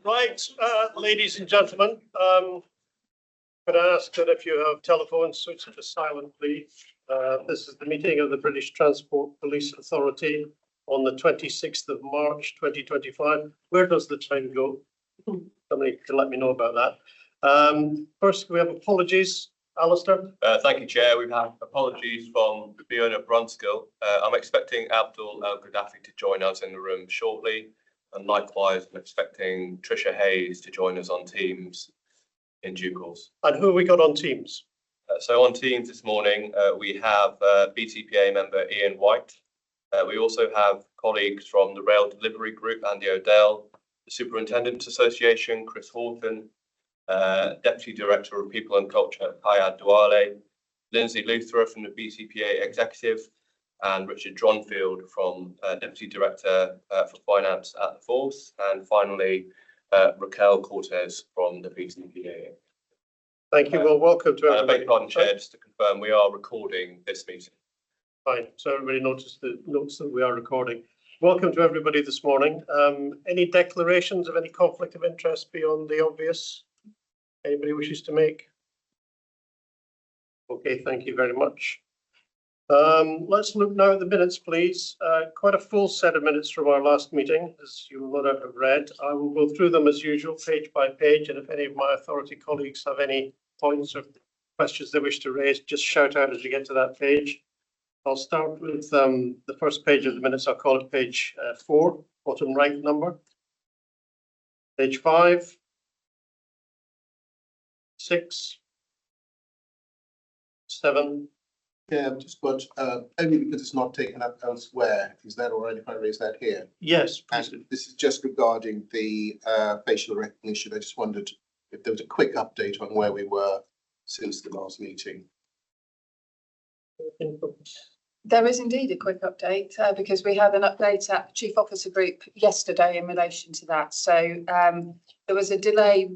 Right, ladies and gentlemen, could I ask that if you have telephones, switch to silent, please. This is the meeting of the British Transport Police Authority on the 26th of March 2025. Where does the time go? Somebody can let me know about that. First, we have apologies. Alistair? Thank you, Chair. We've had apologies from Fiona Brunskill. I'm expecting Abdul El Gaddafi to join us in the room shortly. And likewise, I'm expecting Tricia Hayes to join us on Teams in due course. And who have we got on Teams? So on Teams this morning, we have BTPA member Ian White. We also have colleagues from the Rail Delivery Group, Andy O'Dell, the Superintendents Association, Chris Horton, Deputy Director of People and Culture, Kayad Duale, Lindsay Lutherer from the BTPA Executive, and Richard Dronfield from Deputy Director for Finance at the Force, and finally Raquel Cortez from the BTPA. Thank you. Well, welcome to everybody. I beg your pardon, Chair, just to confirm we are recording this meeting. Fine, so everybody notes that we are recording. Welcome to everybody this morning. Any declarations of any conflict of interest beyond the obvious? Anybody wishes to make? Okay, thank you very much. Let's look now at the minutes, please. Quite a full set of minutes from our last meeting, as you will no doubt have read. I will go through them as usual, page by page, and if any of my authority colleagues have any points or questions they wish to raise, just shout out as you get to that page. I'll start with the first page of the minutes. I'll call it page 4, bottom right number. Page 5, 6, 7. Yeah, I've just got, only because it's not taken up elsewhere. Is that all right if I raise that here? Yes. And this is just regarding the facial recognition. I just wondered if there was a quick update on where we were since the last meeting. There is indeed a quick update because we had an update at Chief Officer Group yesterday in relation to that. So there was a delay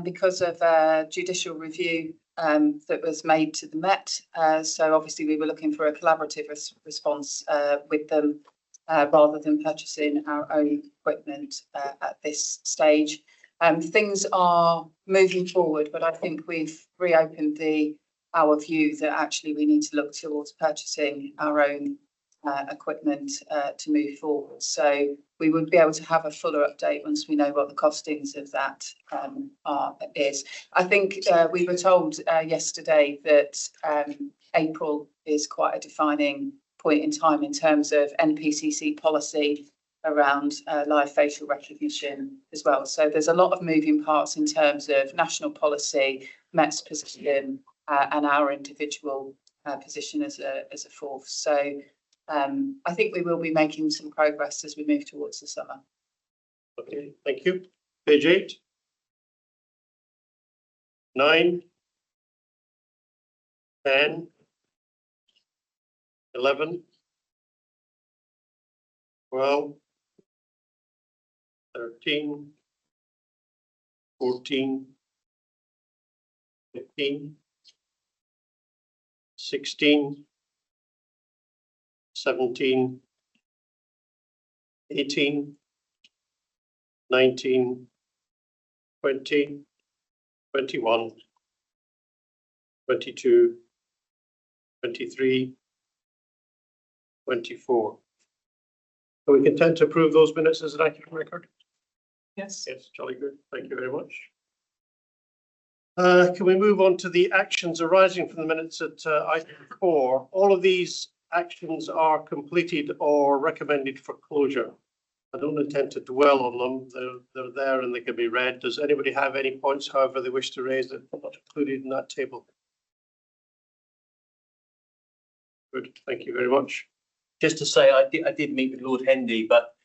because of judicial review that was made to the Met. So obviously we were looking for a collaborative response with them rather than purchasing our own equipment at this stage. Things are moving forward, but I think we've reopened our view that actually we need to look towards purchasing our own equipment to move forward. So we would be able to have a fuller update once we know what the costings of that is. I think we were told yesterday that April is quite a defining point in time in terms of NPCC policy around live facial recognition as well. So there's a lot of moving parts in terms of national policy, Met's position, and our individual position as a force. So I think we will be making some progress as we move towards the summer. Okay, thank you. Page 8, 9, 10, 11, 12, 13, 14, 15, 16, 17, 18, 19, 20, 21, 22, 23, 24. Are we content to approve those minutes as an accurate record? Yes. Yes, jolly good. Thank you very much. Can we move on to the actions arising from the minutes at item 4? All of these actions are completed or recommended for closure. I don't intend to dwell on them. They're there and they can be read. Does anybody have any points, however, they wish to raise that are not included in that table? Good, thank you very much. Just to say, I did meet with Lord Hendy, but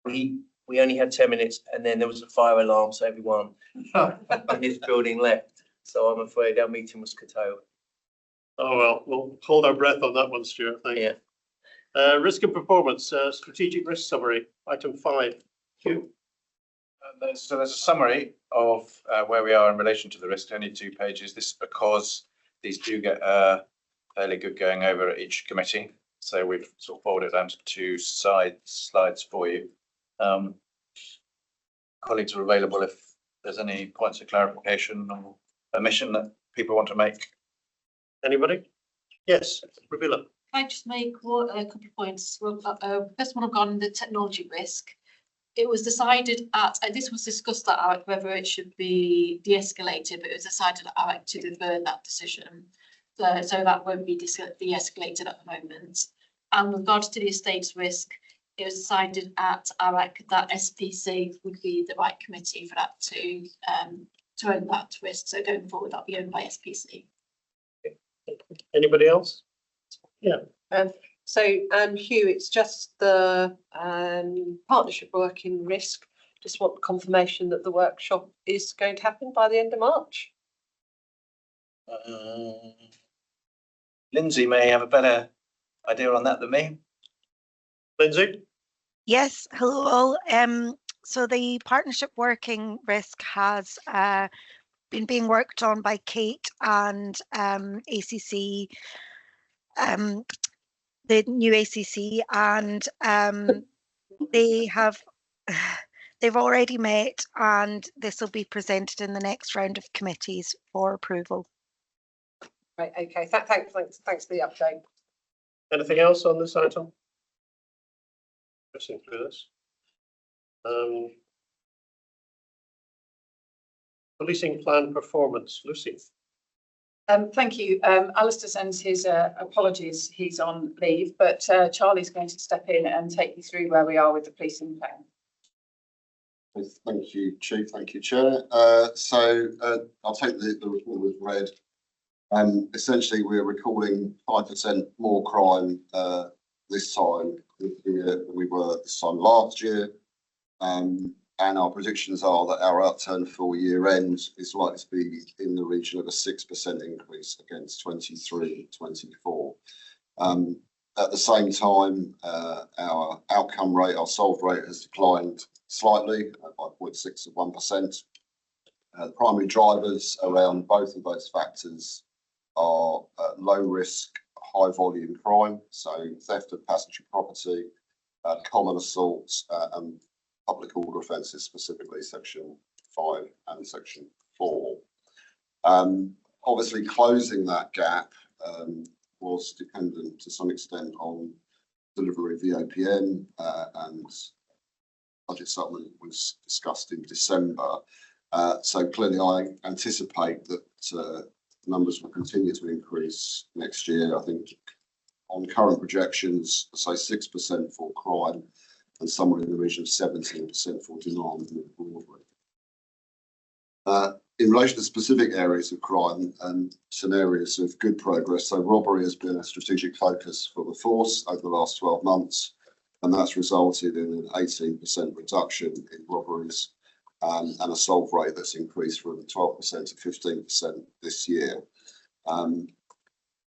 we only had 10 minutes and then there was a fire alarm, so everyone in his building left. So I'm afraid our meeting was curtailed. Oh, well, we'll hold our breath on that one, Stuart. Thank you. Risk and performance, strategic risk summary, item 5. Q. So there's a summary of where we are in relation to the risk, only 2 pages. This is because these do get fairly good going over at each committee. So we've sort of forwarded down to 2 slides for you. colleagues are available if there's any points of clarification or omission that people want to make. Anybody? Yes, Ravila. I just make a couple of points. Well, first one I've gone the technology risk. It was decided at, this was discussed at ARAC whether it should be de-escalated, but it was decided at ARAC to defer that decision. So that won't be de-escalated at the moment. And with regards to the estates risk, it was decided at ARAC that SPC would be the right committee for that to own that risk. So going forward, that'll be owned by SPC. Anybody else? Yeah. So, Hugh, it's just the partnership working risk. Just want confirmation that the workshop is going to happen by the end of March. Lindsay may have a better idea on that than me. Lindsay? Yes, hello all. So the partnership working risk has been being worked on by Kate and ACC, the new ACC, and they've already met, and this will be presented in the next round of committees for approval. Right. Okay. Thanks for the update. Anything else on this item? Pressing through this. Policing plan performance, Lucy. Thank you. Alistair sends his apologies. He's on leave, but Charlie's going to step in and take you through where we are with the policing plan. Thank you, Chief. Thank you, Chair. So I'll take the report we've read. Essentially, we're recording 5% more crime this time than we were this time last year. And our predictions are that our outturn for year end is likely to be in the region of a 6% increase against 23-24. At the same time, our outcome rate, our solve rate has declined slightly by 0.6 of 1%. The primary drivers around both of those factors are low risk, high volume crime, so theft of passenger property, common assaults, and public order offences, specifically section 5 and section 4. Obviously closing that gap was dependent to some extent on delivery of the OPM, and budget settlement was discussed in December. So clearly I anticipate that numbers will continue to increase next year. I think on current projections, say 6% for crime and somewhere in the region of 17% for demand more broadly. In relation to specific areas of crime and some areas of good progress, so robbery has been a strategic focus for the force over the last 12 months, and that's resulted in an 18% reduction in robberies and a solve rate that's increased from 12% to 15% this year.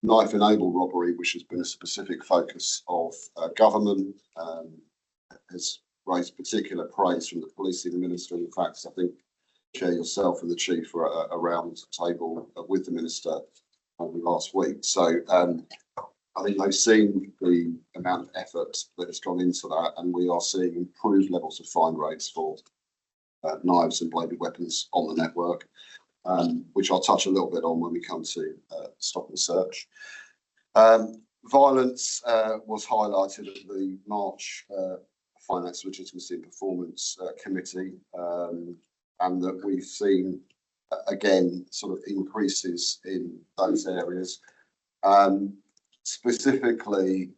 Knife-enabled robbery, which has been a specific focus of government, has raised particular praise from the policing minister. In fact, I think Chair, yourself and the Chief were around the table with the minister last week. So I think they've seen the amount of effort that has gone into that, and we are seeing improved levels of fine rates for knives and bladed weapons on the network, which I'll touch a little bit on when we come to stop and search. Violence was highlighted at the March Finance Legitimacy and Performance Committee, and that we've seen again sort of increases in those areas, specifically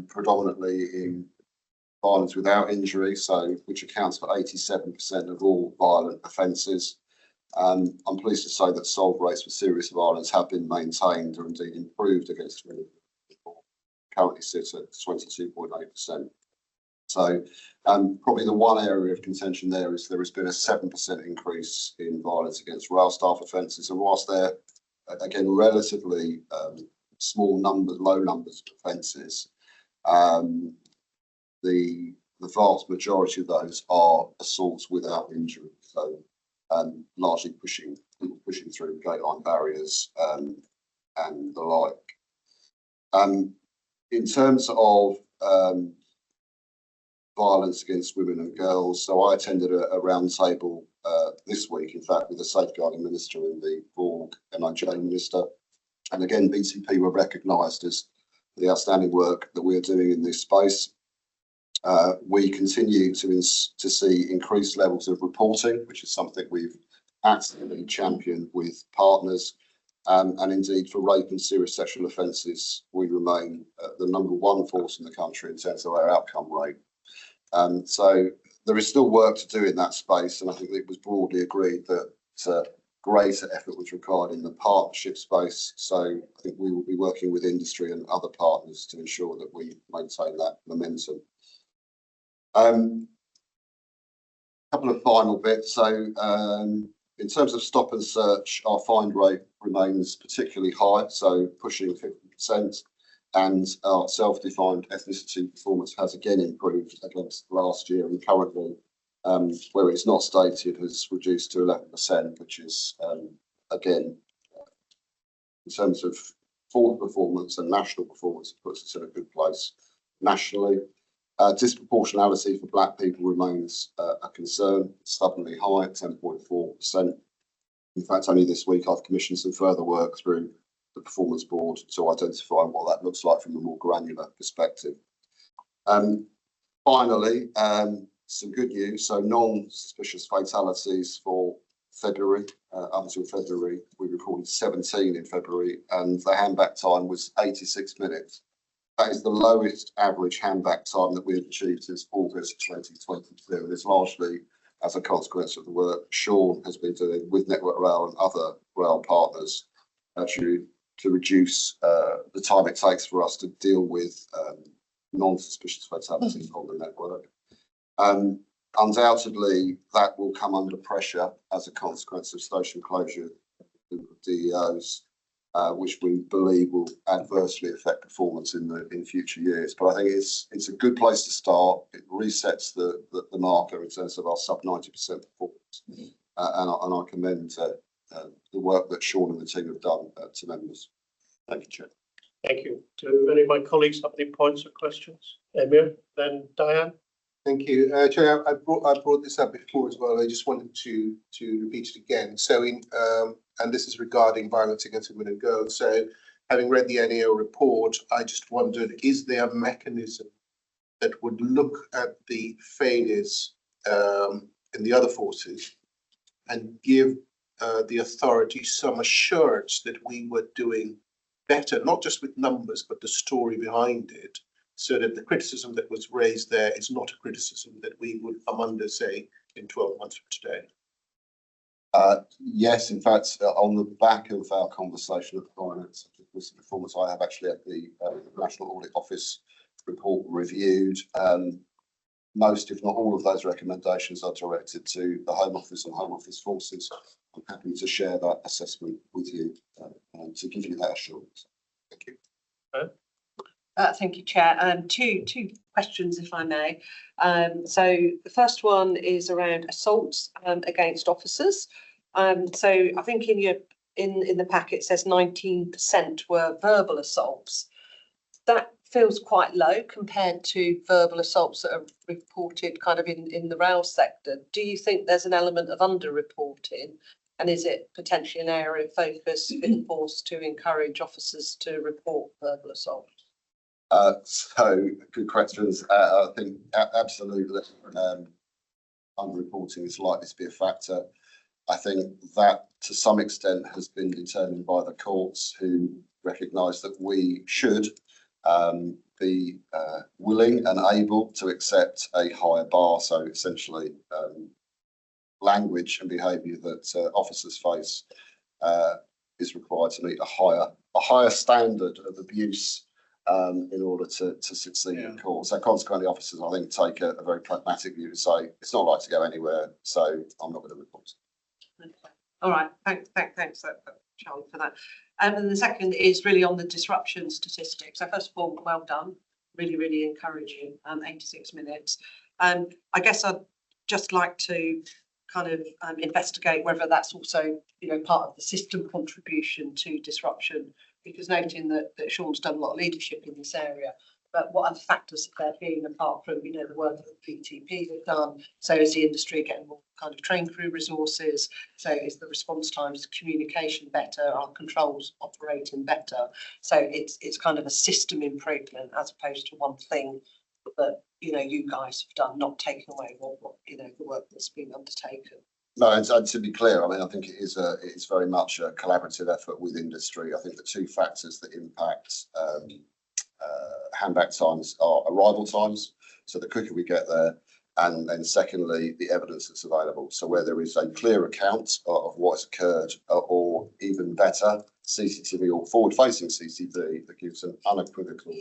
predominantly in violence without injury, so which accounts for 87% of all violent offences. I'm pleased to say that solve rates for serious violence have been maintained or indeed improved against currently sits at 22.8%. So probably the one area of contention there is there has been a 7% increase in violence against rail staff offences, and whilst they're again relatively small numbers, low numbers of offences, the vast majority of those are assaults without injury, so largely pushing through gate line barriers and the like. In terms of violence against women and girls. So I attended a roundtable this week, in fact, with the safeguarding minister and the Borg MOJ minister. And again, BTP were recognised as the outstanding work that we're doing in this space. We continue to see increased levels of reporting, which is something we've actively championed with partners. And indeed, for rape and serious sexual offences, we remain the #1 force in the country in terms of our outcome rate. So there is still work to do in that space, and I think it was broadly agreed that greater effort was required in the partnership space. So I think we will be working with industry and other partners to ensure that we maintain that momentum. A couple of final bits. So in terms of stop and search, our find rate remains particularly high, so pushing 50%, and our self-defined ethnicity performance has again improved against last year, and currently, where it's not stated, has reduced to 11%, which is, again, in terms of forward performance and national performance, it puts us in a good place nationally. Disproportionality for Black people remains a concern, stubbornly high at 10.4%. In fact, only this week I've commissioned some further work through the Performance Board to identify what that looks like from a more granular perspective. Finally, some good news. So non-suspicious fatalities for February, up until February, we recorded 17 in February, and the handback time was 86 minutes. That is the lowest average handback time that we have achieved since August 2022, and it's largely as a consequence of the work Sean has been doing with Network Rail and other rail partners actually to reduce the time it takes for us to deal with non-suspicious fatalities on the network. Undoubtedly, that will come under pressure as a consequence of station closure of DEOs, which we believe will adversely affect performance in future years. But I think it's a good place to start. It resets the marker in terms of our sub 90% performance, and I commend the work that Sean and the team have done to members. Thank you, Chair. Thank you. Do any of my colleagues have any points or questions? Emir, then Diane. Thank you, Chair. I brought this up before as well. I just wanted to repeat it again. So, and this is regarding violence against women and girls. So, having read the NEO report, I just wondered: is there a mechanism that would look at the failures in the other forces and give the authority some assurance that we were doing better, not just with numbers, but the story behind it, so that the criticism that was raised there is not a criticism that we would come under, say, in 12 months from today? Yes, in fact, on the back of our conversation of finance performance, I have actually had the National Audit Office report reviewed. Most, if not all, of those recommendations are directed to the Home Office and Home Office forces. I'm happy to share that assessment with you to give you that assurance. Thank you. Thank you, Chair. Two questions, if I may. So the first one is around assaults against officers. So I think in the packet it says 19% were verbal assaults. That feels quite low compared to verbal assaults that are reported kind of in the rail sector. Do you think there's an element of underreporting? And is it potentially an area of focus in force to encourage officers to report verbal assault? So good questions. I think absolutely underreporting is likely to be a factor. I think that to some extent has been determined by the courts, who recognise that we should be willing and able to accept a higher bar. So essentially language and behaviour that officers face is required to meet a higher standard of abuse in order to succeed in court. So consequently, officers, I think, take a very pragmatic view and say, it's not like to go anywhere, so I'm not going to report. Okay. All right, thanks, Charlie, for that. And the second is really on the disruption statistics. So first of all, well done, really encouraging, 86 minutes. I guess I'd just like to kind of investigate whether that's also, part of the system contribution to disruption, because noting that Sean's done a lot of leadership in this area, but what other factors have there been apart from, you know, the work that BTP have done? So is the industry getting more kind of trained crew resources? So is the response times, communication better? Are controls operating better? So it's kind of a system improvement as opposed to one thing that, you know, you guys have done, not taking away what you know, the work that's been undertaken. No, and to be clear, I mean, I think it's very much a collaborative effort with industry. I think the two factors that impact handback times are arrival times, so the quicker we get there, and then secondly, the evidence that's available. So where there is a clear account of what has occurred, or even better, CCTV or forward-facing CCTV that gives an unequivocal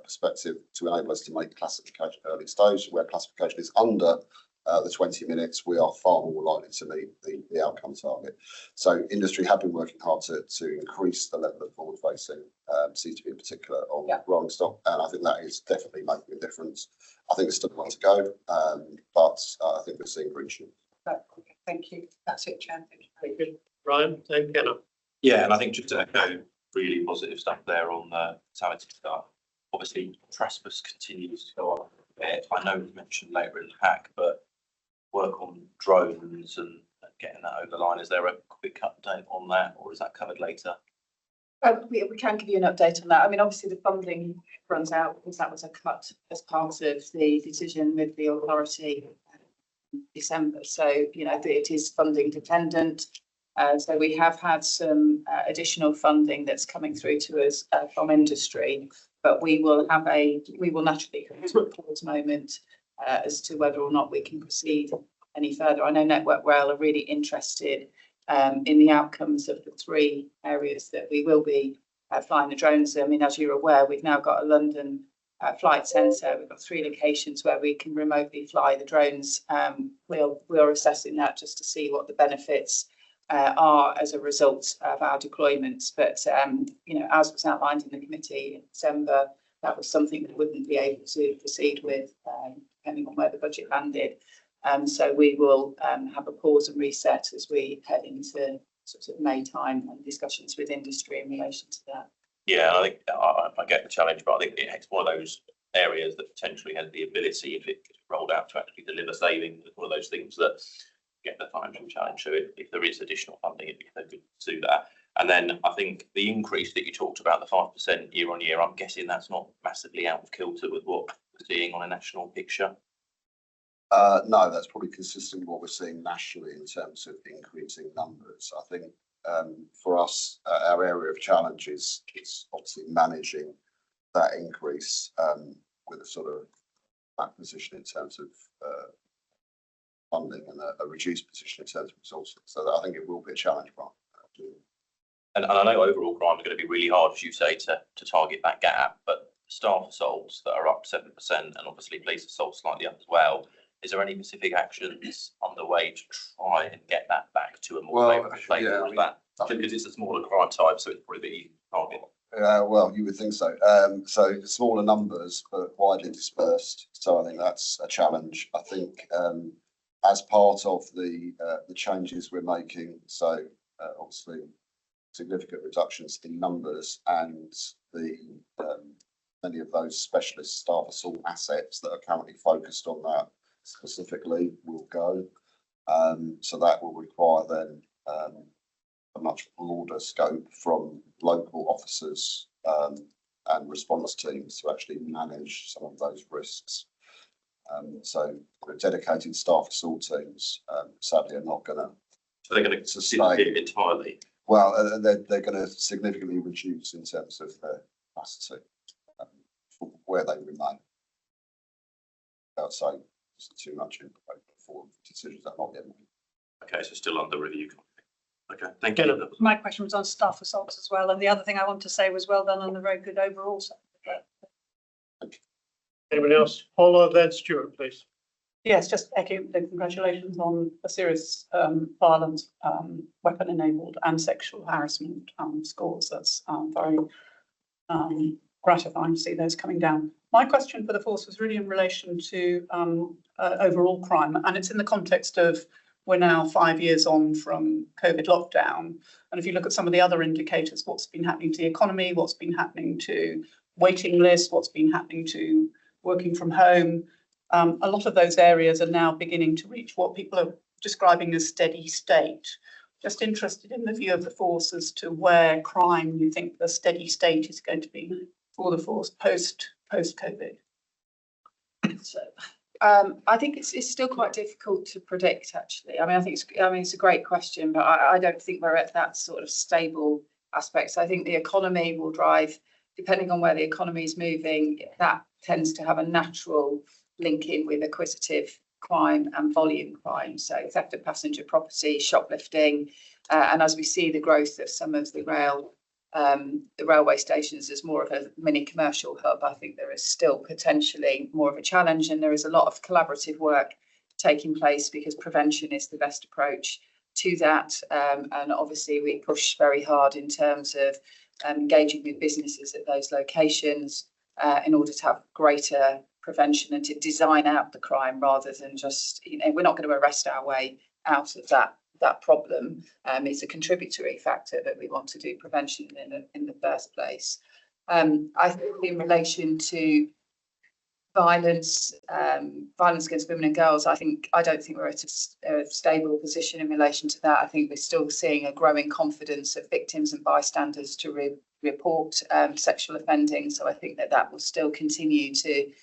perspective to enable us to make classification early stage. Where classification is under the 20 minutes, we are far more likely to meet the outcome target. So industry have been working hard to increase the level of forward-facing CCTV in particular on rolling stock, and I think that is definitely making a difference. I think there's still a lot to go, but I think we're seeing green shoots. Thank you. That's it, Chair. Thank you. Ryan, then Kenna. Yeah, and I think just to echo really positive stuff there on the talented staff. Obviously, trespass continues to go up a bit. I know it's mentioned later in the pack, but work on drones and getting that over the line. Is there a quick update on that, or is that covered later? We can give you an update on that. I mean, obviously the funding runs out because that was a cut as part of the decision with the authority in December. So, you know, it is funding dependent. So we have had some additional funding that's coming through to us from industry, but we will naturally come to a pause moment as to whether or not we can proceed any further. I know Network Rail are really interested in the outcomes of the three areas that we will be flying the drones. I mean, as you're aware, we've now got a London flight centre. We've got 3 locations where we can remotely fly the drones. We're assessing that just to see what the benefits are as a result of our deployments. But, you know, as was outlined in the committee in December, that was something we wouldn't be able to proceed with, depending on where the budget landed. So we will have a pause and reset as we head into sort of May time and discussions with industry in relation to that. Yeah, I think I get the challenge, but I think it's one of those areas that potentially has the ability, if it gets rolled out, to actually deliver savings. It's one of those things that get the financial challenge. So if there is additional funding, it'd be good to do that. And then I think the increase that you talked about, the 5% year on year, I'm guessing that's not massively out of kilter with what we're seeing on a national picture. No, that's probably consistent with what we're seeing nationally in terms of increasing numbers. I think for us, our area of challenge is obviously managing that increase with a sort of back position in terms of funding and a reduced position in terms of resources. So that I think it will be a challenge, Brian. And I know overall crime is going to be really hard, as you say, to target that gap, but staff assaults that are up 7% and obviously police assaults slightly up as well. Is there any specific actions underway to try and get that back to a more favourable place? Yeah, because it's a smaller crime type, so it's probably the easy target. Well, you would think so. So smaller numbers, but widely dispersed. So I think that's a challenge. I think as part of the changes we're making, so obviously significant reductions in numbers and the many of those specialist staff assault assets that are currently focused on that specifically will go. So that will require then a much broader scope from local officers and response teams to actually manage some of those risks. So dedicated staff assault teams sadly are not going to. So they're going to sustain entirely. Well, they're going to significantly reduce in terms of their capacity for where they remain. Without saying too much in for decisions that are not yet made. Okay, so still under review. Okay, thank you. My question was on staff assaults as well, and the other thing I want to say was well done on the very good overall. Anybody else? Paula, then Stuart, please. Yes, just echo the congratulations on a serious violent, weapon-enabled and sexual harassment scores. That's very gratifying to see those coming down. My question for the force was really in relation to overall crime, and it's in the context of we're now 5 years on from COVID lockdown. And if you look at some of the other indicators, what's been happening to the economy, what's been happening to waiting lists, what's been happening to working from home. A lot of those areas are now beginning to reach what people are describing as steady state. Just interested in the view of the force as to where crime you think the steady state is going to be for the force post-COVID. So, I think it's still quite difficult to predict, actually. I mean, it's a great question, but I don't think we're at that sort of stable aspect. So I think the economy will drive, depending on where the economy is moving, that tends to have a natural link in with acquisitive crime and volume crime. So theft of passenger property, shoplifting, and as we see the growth of some of the railway stations as more of a mini commercial hub, I think there is still potentially more of a challenge, and there is a lot of collaborative work taking place because prevention is the best approach to that. And obviously we push very hard in terms of engaging with businesses at those locations in order to have greater prevention and to design out the crime rather than just, we're not going to arrest our way out of that problem. It's a contributory factor that we want to do prevention in the first place. I think in relation to violence against women and girls, I don't think we're at a stable position in relation to that. I think we're still seeing a growing confidence of victims and bystanders to report sexual offending. So I think that will still continue to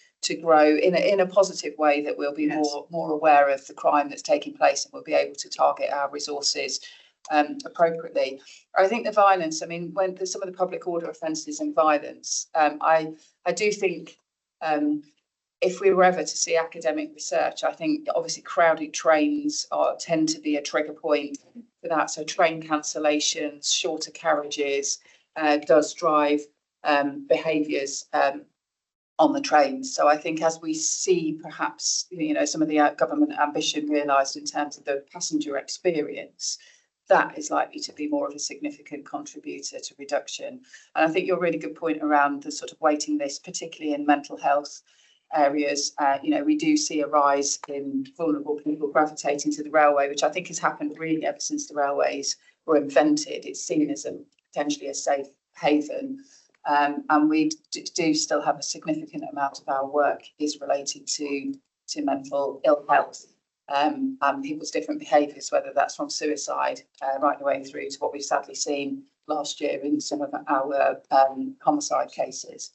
grow in a positive way, that we'll be more aware of the crime that's taking place and we'll be able to target our resources appropriately. I think the violence, I mean, when there's some of the public order offences and violence, I do think if we were ever to see academic research, I think obviously crowded trains tend to be a trigger point for that. So train cancellations, shorter carriages does drive behaviours on the trains. So I think as we see perhaps, some of the government ambition realised in terms of the passenger experience, that is likely to be more of a significant contributor to reduction. And I think your really good point around the sort of waiting list, particularly in mental health areas, we do see a rise in vulnerable people gravitating to the railway, which I think has happened really ever since the railways were invented. It's seen as potentially a safe haven. And we do still have a significant amount of our work is related to mental ill health and people's different behaviours, whether that's from suicide right the way through to what we've sadly seen last year in some of our homicide cases.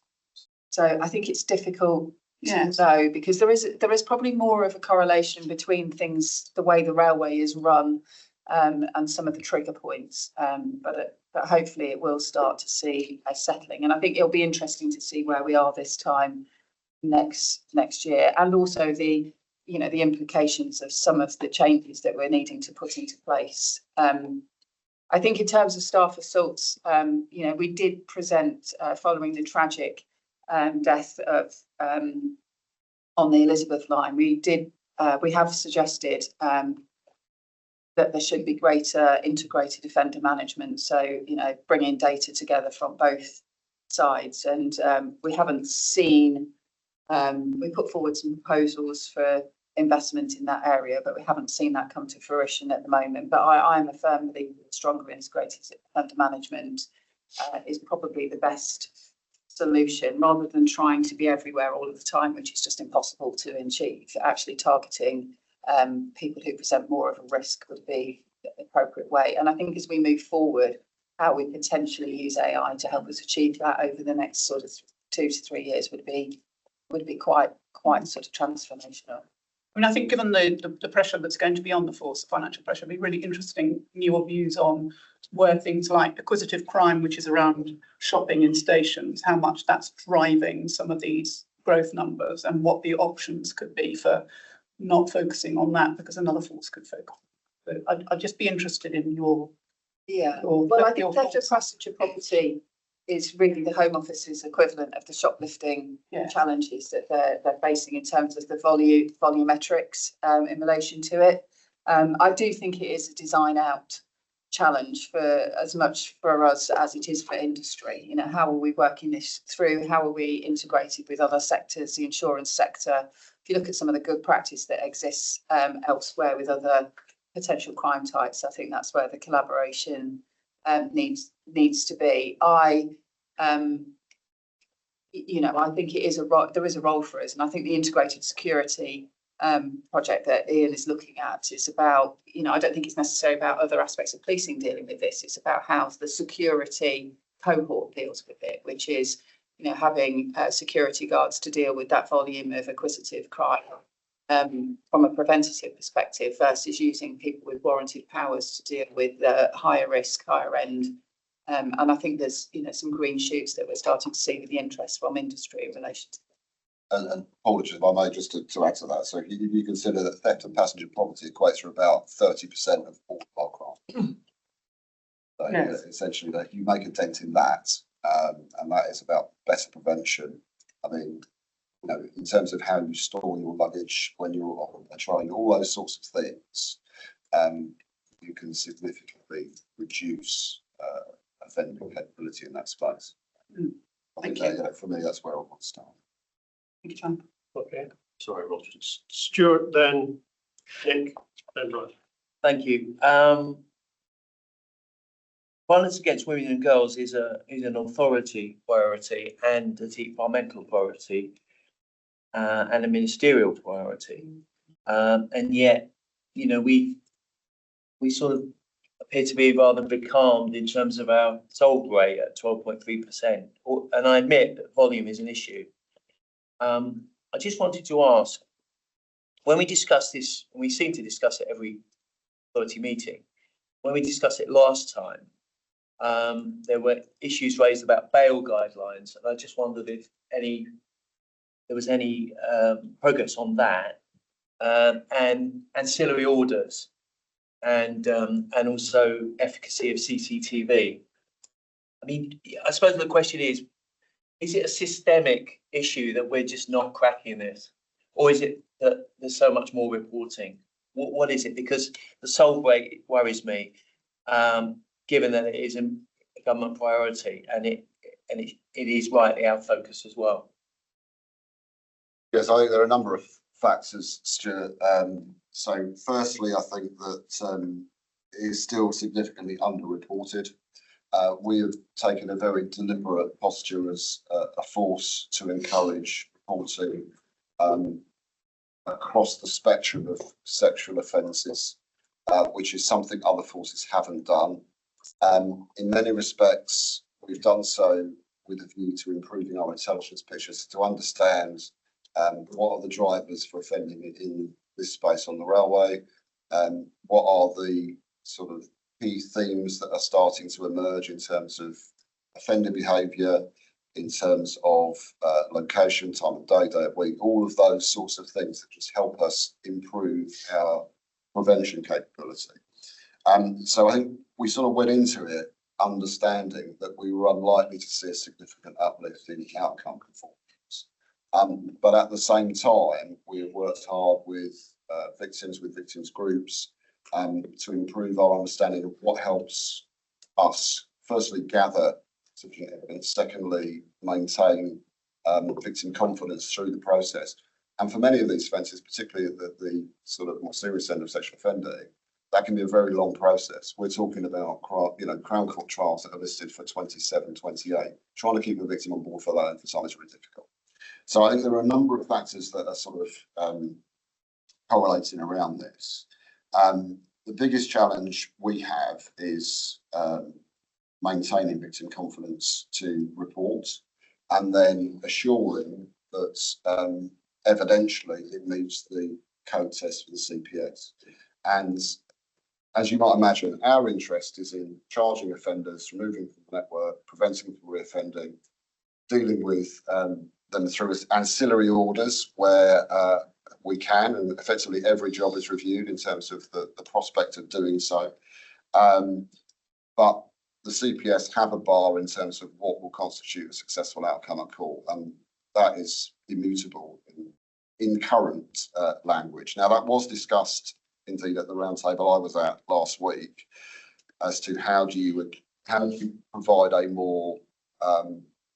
So I think it's difficult to know, because there is probably more of a correlation between things, the way the railway is run and some of the trigger points. But hopefully it will start to see a settling. And I think it'll be interesting to see where we are this time next year, and also the implications of some of the changes that we're needing to put into place. I think in terms of staff assaults, we did present following the tragic death of on the Elizabeth line. We have suggested that there should be greater integrated offender management. So, bringing data together from both sides. And we haven't seen, we put forward some proposals for investment in that area, but we haven't seen that come to fruition at the moment. But I am a firm believer that stronger integrated offender management is probably the best solution, rather than trying to be everywhere all of the time, which is just impossible to achieve. Actually targeting people who present more of a risk would be the appropriate way. And I think as we move forward, how we potentially use AI to help us achieve that over the next sort of 2 to 3 years would be quite sort of transformational. I mean, I think given the pressure that's going to be on the force, the financial pressure, it'd be really interesting your views on where things like acquisitive crime, which is around shopping in stations, how much that's driving some of these growth numbers, and what the options could be for not focusing on that, because another force could focus. But I'd just be interested in your. Well, I think theft of passenger property is really the Home Office's equivalent of the shoplifting challenges that they're facing in terms of the volumetrics in relation to it. I do think it is a design out challenge for as much for us as it is for industry. How are we working this through? How are we integrated with other sectors, the insurance sector? If you look at some of the good practice that exists elsewhere with other potential crime types, I think that's where the collaboration needs to be. you know, I think there is a role for us, and I think the integrated security project that Ian is looking at is about, you know, I don't think it's necessarily about other aspects of policing dealing with this. It's about how the security cohort deals with it, which is, you know, having security guards to deal with that volume of acquisitive crime from a preventative perspective versus using people with warranted powers to deal with higher risk, higher end. And I think there's, you know, some green shoots that we're starting to see with the interest from industry in relation to. And apologies if I may, just to add to that. So if you consider that theft and passenger property equates to about 30% of all car crime. So Yes. essentially, that you make a dent in that, and that is about better prevention. I mean, you know, in terms of how you store your luggage when you're on a train, all those sorts of things, you can significantly reduce offending capability in that space. I think that, for me, that's where I want to start. Thank you, John. Okay, Sorry, Roger. Stuart, then Nick, then Rod. Thank you. Violence against women and girls is an authority priority and a departmental priority and a ministerial priority. And yet, you know, we sort of appear to be rather becalmed in terms of our solve rate at 12.3%. And I admit that volume is an issue. I just wanted to ask, when we discuss this, and we seem to discuss it every authority meeting, when we discussed it last time, there were issues raised about bail guidelines, and I just wondered if there was any progress on that, and ancillary orders, and also efficacy of CCTV. I mean, I suppose the question is it a systemic issue that we're just not cracking this, or is it that there's so much more reporting? What is it? Because the solve rate worries me, given that it is a government priority, and it is rightly our focus as well. Yes, I think there are a number of factors, Stuart. So firstly, I think that it is still significantly underreported. We have taken a very deliberate posture as a force to encourage reporting across the spectrum of sexual offences, which is something other forces haven't done. In many respects, we've done so with a view to improving our intelligence pictures to understand what are the drivers for offending in this space on the railway, what are the sort of key themes that are starting to emerge in terms of offender behaviour, in terms of location, time of day, day of week, all of those sorts of things that just help us improve our prevention capability. So I think we sort of went into it understanding that we were unlikely to see a significant uplift in outcome performance. But at the same time, we have worked hard with victims groups, to improve our understanding of what helps us, firstly, gather sufficient evidence, secondly, maintain victim confidence through the process. And for many of these offences, particularly at the sort of more serious end of sexual offending, that can be a very long process. We're talking about, Crown Court trials that are listed for 27, 28. Trying to keep a victim on board for that length of time is really difficult. So I think there are a number of factors that are sort of correlating around this. The biggest challenge we have is maintaining victim confidence to report, and then assuring that evidentially it meets the code test for the CPS. And as you might imagine, our interest is in charging offenders, removing from the network, preventing them from reoffending, dealing with them through ancillary orders where we can, and effectively every job is reviewed in terms of the prospect of doing so. But the CPS have a bar in terms of what will constitute a successful outcome at court, and that is immutable in current language. Now, that was discussed indeed at the roundtable I was at last week as to how do you provide a more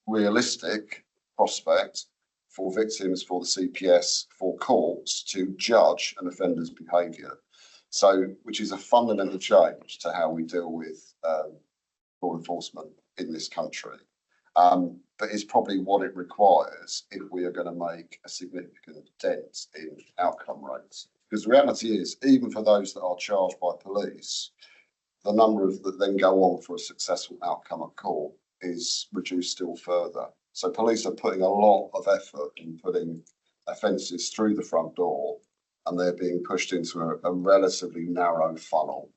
realistic prospect for victims, for the CPS, for courts to judge an offender's behaviour. So, which is a fundamental change to how we deal with law enforcement in this country. But it's probably what it requires if we are going to make a significant dent in outcome rates. Because the reality is, even for those that are charged by police, the number of that then go on for a successful outcome at court is reduced still further. So police are putting a lot of effort in putting offences through the front door, and they're being pushed into a relatively narrow funnel.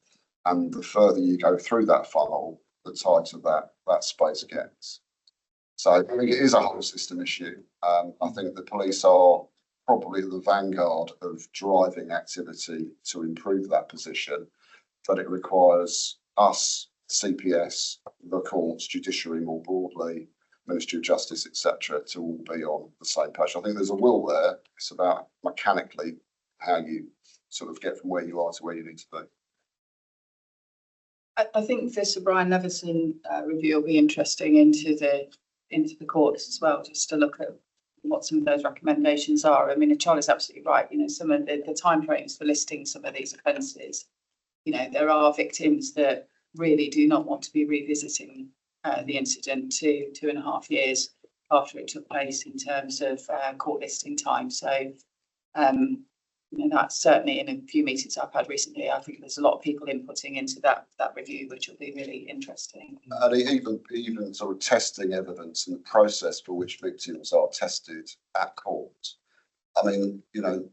And the further you go through that funnel, the tighter that space gets. So I think it is a whole system issue. I think the police are probably the vanguard of driving activity to improve that position, but it requires us, CPS, the courts, judiciary more broadly, Ministry of Justice, etc., to all be on the same page. I think there's a will there. It's about mechanically how you sort of get from where you are to where you need to be. I think the Sir Brian Leveson review will be interesting into the courts as well, just to look at what some of those recommendations are. I mean, Charlie's absolutely right. You know, some of the timeframes for listing some of these offences, you know, there are victims that really do not want to be revisiting the incident 2.5 years after it took place in terms of court listing time. So, you know, that's certainly in a few meetings I've had recently. I think there's a lot of people inputting into that review, which will be really interesting. And even sort of testing evidence and the process for which victims are tested at court. I mean, you know,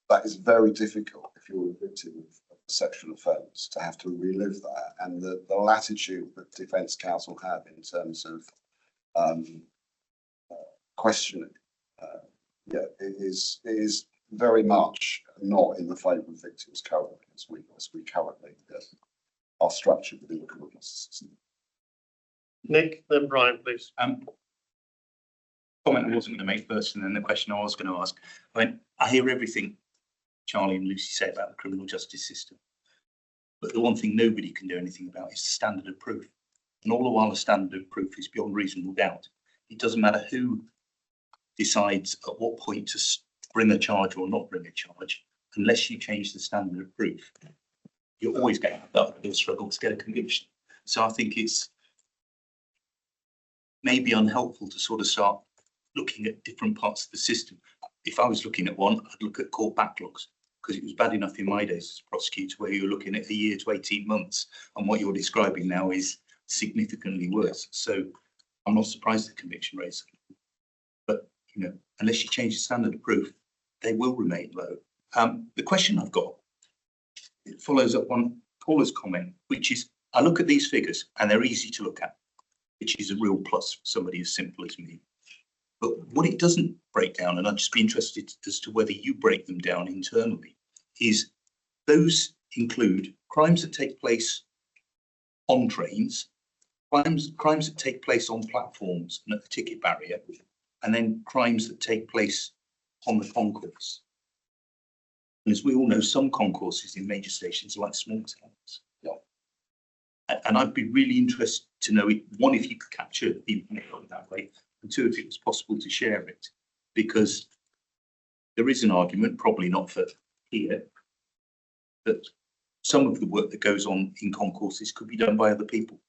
that is very difficult if you're a victim of a sexual offence to have to relive that, and the latitude that Defence Counsel have in terms of questioning, it is very much not in the favour of victims currently, as we currently are structured within the criminal justice system. Nick, then Brian, please. Comment I wasn't going to make first, and then the question I was going to ask. I hear everything Charlie and Lucy say about the criminal justice system, but the one thing nobody can do anything about is the standard of proof. And all the while the standard of proof is beyond reasonable doubt, it doesn't matter who decides at what point to bring a charge or not bring a charge, unless you change the standard of proof, you're always going to have a struggle to get a conviction. So I think it's maybe unhelpful to sort of start looking at different parts of the system. If I was looking at one, I'd look at court backlogs, because it was bad enough in my days as a prosecutor where you're looking at a year to 18 months, and what you're describing now is significantly worse. So I'm not surprised the conviction rates, but you know, unless you change the standard of proof, they will remain low. The question I've got, it follows up on Paula's comment, which is, I look at these figures and they're easy to look at, which is a real plus for somebody as simple as me. But what it doesn't break down, and I'd just be interested as to whether you break them down internally, is those include crimes that take place on trains, crimes that take place on platforms and at the ticket barrier, and then crimes that take place on the concourse. And as we all know, some concourses in major stations are like small towns. Yeah. And I'd be really interested to know, one, if you could capture the information that way, and two, if it was possible to share it, because there is an argument, probably not for here, that some of the work that goes on in concourses could be done by other people.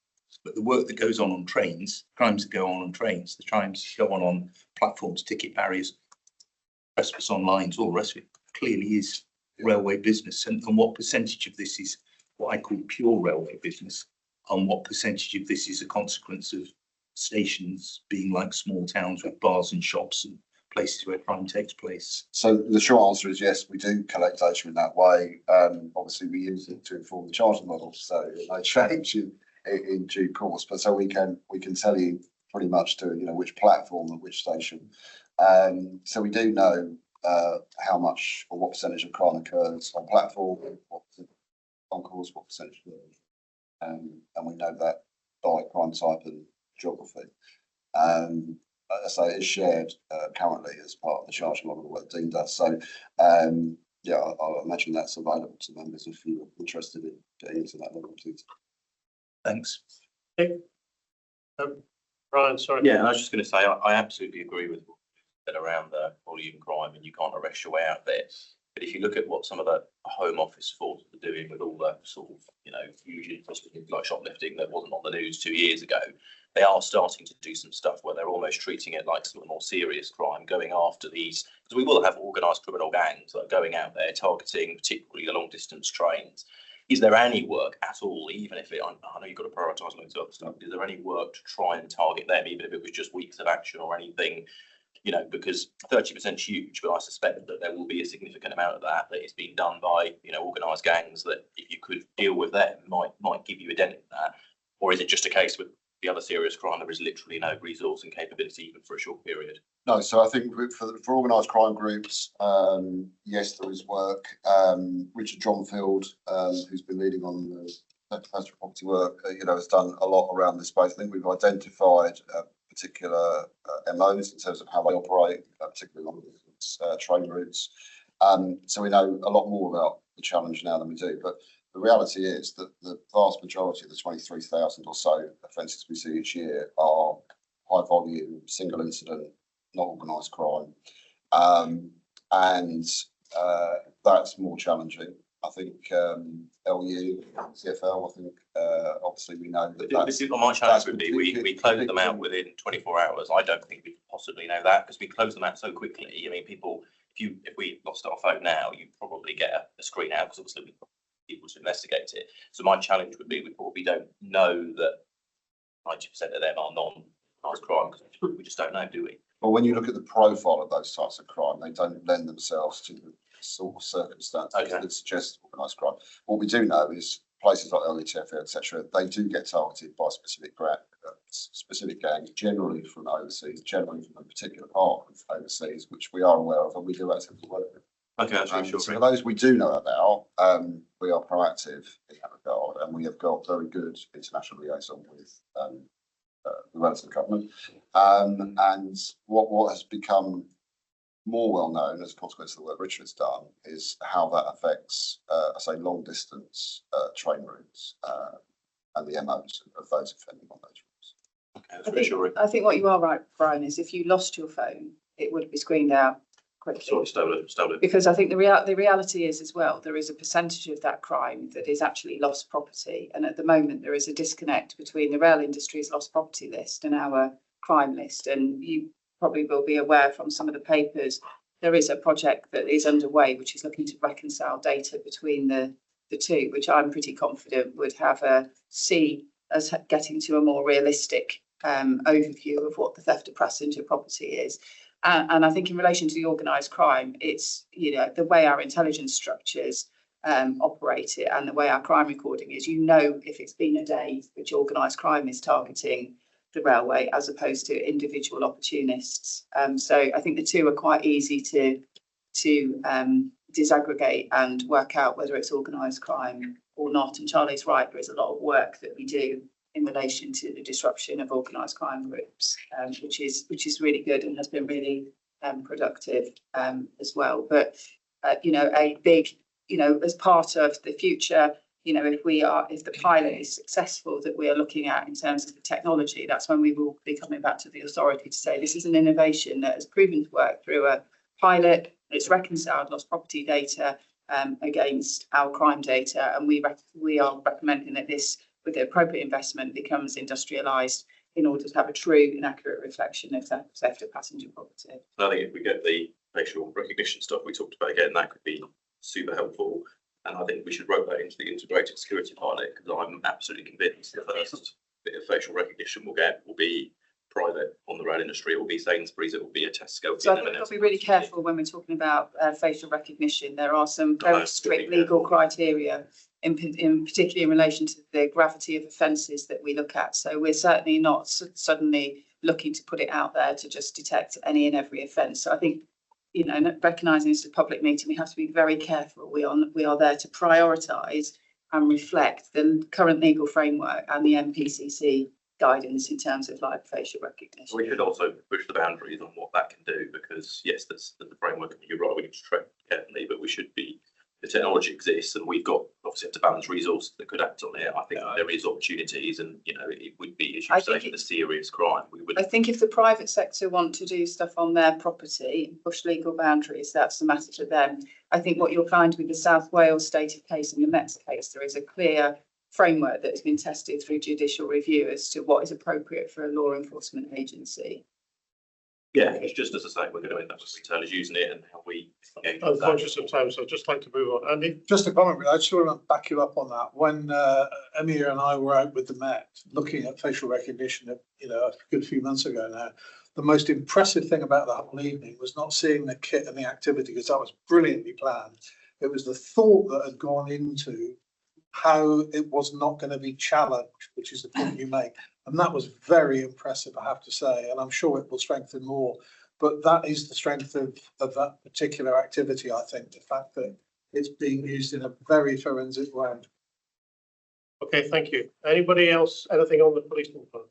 But the work that goes on trains, crimes that go on trains, the crimes that go on platforms, ticket barriers, trespass on lines, all the rest of it, clearly is railway business. And what percentage of this is what I call pure railway business, and what percentage of this is a consequence of stations being like small towns with bars and shops and places where crime takes place? So the short answer is yes, we do collect data in that way. Obviously, we use it to inform the charging model, so it may change in due course. But so we can tell you pretty much to which platform and which station. So we do know how much or what percentage of crime occurs on platform, what concourse, what percentage, and we know that by crime type and geography. So it's shared currently as part of the charging model what Dean does. So yeah, I'll imagine that's available to members if you're interested in getting into that level of detail. Thanks. Brian, sorry. Yeah, and I was just going to say, I absolutely agree with what you said around the volume crime, and you can't arrest your way out there. But if you look at what some of the Home Office forces are doing with all the sort of, usually like shoplifting that wasn't on the news 2 years ago, they are starting to do some stuff where they're almost treating it like some more serious crime, going after these, because we will have organised criminal gangs that are going out there targeting particularly the long distance trains. Is there any work at all, even if I know you've got to prioritise loads of other stuff, is there any work to try and target them, even if it was just weeks of action or anything? Because 30% is huge, but I suspect that there will be a significant amount of that is being done by, organised gangs that if you could deal with them might give you a dent in that. Or is it just a case with the other serious crime, there is literally no resource and capability even for a short period? No, so I think for organised crime groups, yes, there is work. Richard Johnfield, who's been leading on the catastrophe property work, has done a lot around this space. I think we've identified particular MOs in terms of how they operate, particularly along train routes. So we know a lot more about the challenge now than we do. But the reality is that the vast majority of the 23,000 or so offences we see each year are high volume, single incident, not organised crime. And that's more challenging. I think LU, CFL, I think obviously we know that this is my challenge would be we close them out within 24 hours. I don't think we could possibly know that because we close them out so quickly. I mean, people, if we lost our phone now, you probably get a screen out because obviously we people to investigate it. So my challenge would be we probably don't know that 90% of them are non-organised crime because we just don't know, do we? Well, when you look at the profile of those types of crime, they don't lend themselves to the sort of circumstances that suggest organised crime. What we do know is places like LUTF, etc., they do get targeted by specific gangs, generally from overseas, generally from a particular part of overseas, which we are aware of and we do actively work with. Okay, that's reassuring. So for those we do know about, we are proactive in that regard, and we have got very good international liaison with the relative government. And what has become more well known as a consequence of the work Richard's done is how that affects, long distance train routes and the MOs of those offending on those routes. Okay, that's reassuring. I think what you are right, Brian, is if you lost your phone, it would be screened out quickly. Sort of stolen. Because I think the reality is as well, there is a percentage of that crime that is actually lost property. And at the moment, there is a disconnect between the rail industry's lost property list and our crime list. And you probably will be aware from some of the papers, there is a project that is underway, which is looking to reconcile data between the two, which I'm pretty confident would see us getting to a more realistic overview of what the theft of passenger property is. And I think in relation to the organised crime, it's, the way our intelligence structures operate it and the way our crime recording is, if it's been a day which organised crime is targeting the railway as opposed to individual opportunists. So I think the two are quite easy to disaggregate and work out whether it's organised crime or not. And Charlie's right, there is a lot of work that we do in relation to the disruption of organised crime groups, which is really good and has been really productive as well. But a big, as part of the future, if the pilot is successful that we are looking at in terms of the technology, that's when we will be coming back to the authority to say this is an innovation that has proven to work through a pilot. It's reconciled lost property data against our crime data, and we are recommending that this, with the appropriate investment, becomes industrialised in order to have a true and accurate reflection of theft of passenger property. I think if we get the facial recognition stuff we talked about again, that could be super helpful. And I think we should rope that into the integrated security pilot, because I'm absolutely convinced the first bit of facial recognition we'll get will be private on the rail industry. It will be Sainsbury's, it will be a Tesco. So I think we've got to be really careful when we're talking about facial recognition. There are some very strict legal criteria, in particularly in relation to the gravity of offences that we look at. So we're certainly not suddenly looking to put it out there to just detect any and every offence. So I think, recognising this as a public meeting, we have to be very careful. We are there to prioritise and reflect the current legal framework and the MPCC guidance in terms of live facial recognition. We should also push the boundaries on what that can do, because yes, there's the framework, you're right, we need to tread carefully, but we should be, the technology exists and we've got obviously have to balance resources that could act on it. I think there is opportunities, and it would be, as you say, the serious crime. I think if the private sector want to do stuff on their property and push legal boundaries, that's the matter to them. I think what you'll find with the South Wales stated case and the Metz case, there is a clear framework that has been tested through judicial review as to what is appropriate for a law enforcement agency. Yeah, it's just as I say, we're going to end up with retailers using it and how we engage I'm with that. conscious of time, so I'd just like to move on. Andy? Just a comment, I just want to back you up on that. When Emir and I were out with the Met looking at facial recognition, a good few months ago now, the most impressive thing about the whole evening was not seeing the kit and the activity, because that was brilliantly planned. It was the thought that had gone into how it was not going to be challenged, which is the point you make. And that was very impressive, I have to say, and I'm sure it will strengthen more. But that is the strength of that particular activity, I think, the fact that it's being used in a very forensic way. Okay, thank you. Anybody else, anything on the policeman front?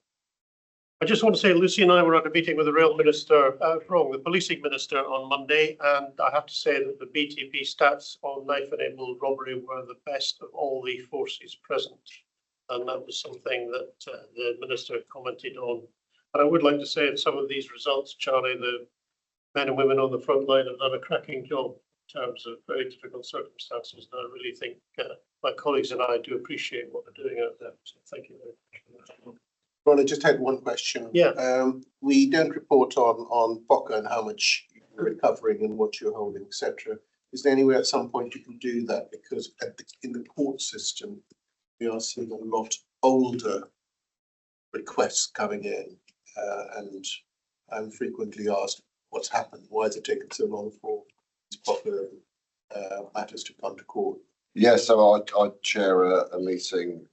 I just want to say Lucy and I were at a meeting with the rail minister, the policing minister on Monday, and I have to say that the BTP stats on knife-enabled robbery were the best of all the forces present. And that was something that the minister commented on. And I would like to say in some of these results, Charlie, the men and women on the front line have done a cracking job in terms of very difficult circumstances. And I really think my colleagues and I do appreciate what they're doing out there. So thank you very much for that. Ron, I just had one question. Yeah. We don't report on BOCA and how much you're recovering and what you're holding, etc. Is there anywhere at some point you can do that? Because in the court system, we are seeing a lot older requests coming in, and I'm frequently asked what's happened. Why has it taken so long for these BOCA matters to come to court? Yeah, so I chair a meeting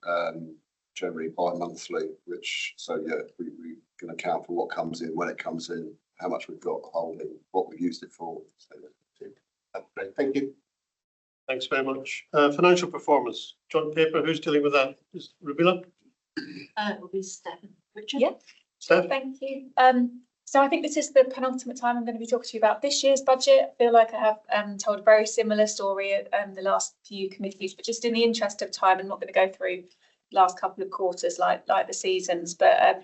generally bi-monthly, we can account for what comes in, when it comes in, how much we've got holding, what we've used it for. So, that's great. Thank you. Thanks very much. Financial performance. John Paper, who's dealing with that? Is Rubila? It will be Stephen. Richard? Yeah. Steph? Thank you. So I think this is the penultimate time I'm going to be talking to you about this year's budget. I feel like I have told a very similar story at the last few committees, but just in the interest of time, I'm not going to go through last couple of quarters like the seasons, but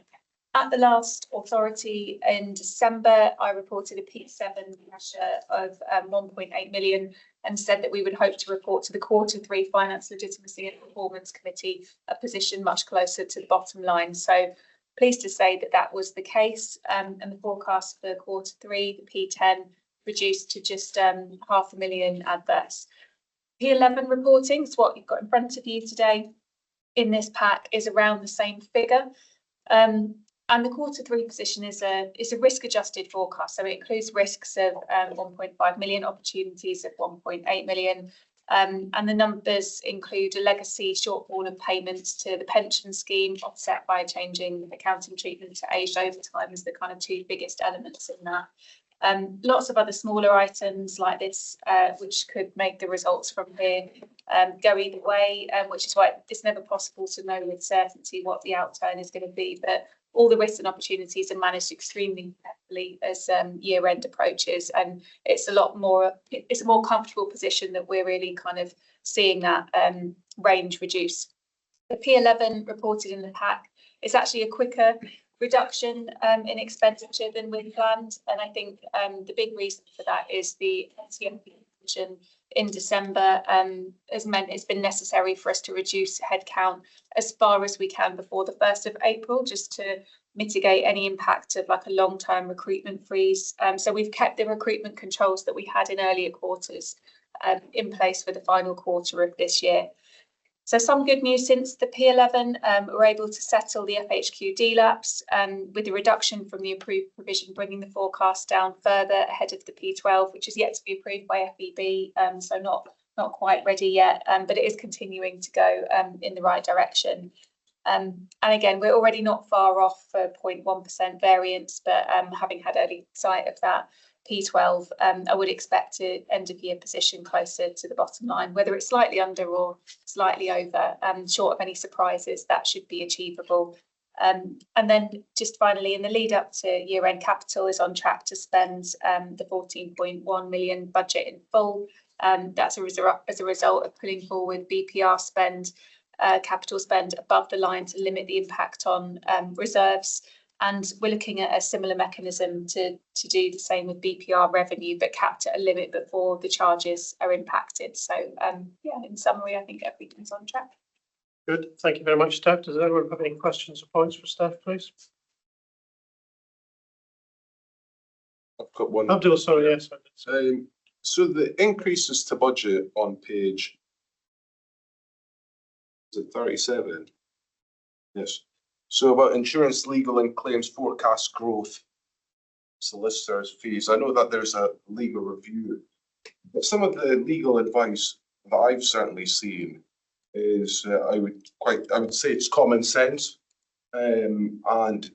at the last authority in December, I reported a P7 pressure of 1.8 million and said that we would hope to report to the Q3 Finance Legitimacy and Performance Committee a position much closer to the bottom line. So pleased to say that that was the case, and the forecast for Q3, the P10 reduced to just 500,000 adverse. P11 reporting is what you've got in front of you today. In this pack is around the same figure, and the Q3 position is a risk adjusted forecast, so it includes risks of 1.5 million, opportunities of 1.8 million, and the numbers include a legacy shortfall of payments to the pension scheme offset by changing accounting treatment to aged overtime as the kind of two biggest elements in that. Lots of other smaller items like this, which could make the results from here go either way, which is why it's never possible to know with certainty what the outturn is going to be. But all the risks and opportunities are managed extremely carefully as year end approaches, and it's a more comfortable position that we're really kind of seeing that range reduce. The P11 reported in the pack is actually a quicker reduction in expenditure than we planned, and I think the big reason for that is the NCMP decision in December has meant it's been necessary for us to reduce headcount as far as we can before the 1st of April, just to mitigate any impact of like a long-term recruitment freeze. So we've kept the recruitment controls that we had in earlier quarters in place for the final quarter of this year. So some good news since the P11, we're able to settle the FHQ DLAPs with a reduction from the approved provision, bringing the forecast down further ahead of the P12, which is yet to be approved by FEB, so not quite ready yet, but it is continuing to go in the right direction. And again, we're already not far off for 0.1% variance, but having had early sight of that P12, I would expect to end of year position closer to the bottom line, whether it's slightly under or slightly over, short of any surprises, that should be achievable. And then just finally, in the lead up to year end, capital is on track to spend the 14.1 million budget in full. That's as a result of pulling forward BPR spend, capital spend above the line to limit the impact on reserves. And we're looking at a similar mechanism to do the same with BPR revenue, but capped at a limit before the charges are impacted. So yeah, in summary, I think everything's on track. Good, thank you very much, Steph. Does anyone have any questions or points for Steph, please? I've got one. Abdul, sorry, yes. So the increases to budget on page, is it 37? Yes. So about insurance, legal and claims forecast growth, solicitors' fees. I know that there's a legal review, but some of the legal advice that I've certainly seen is I would say it's common sense, and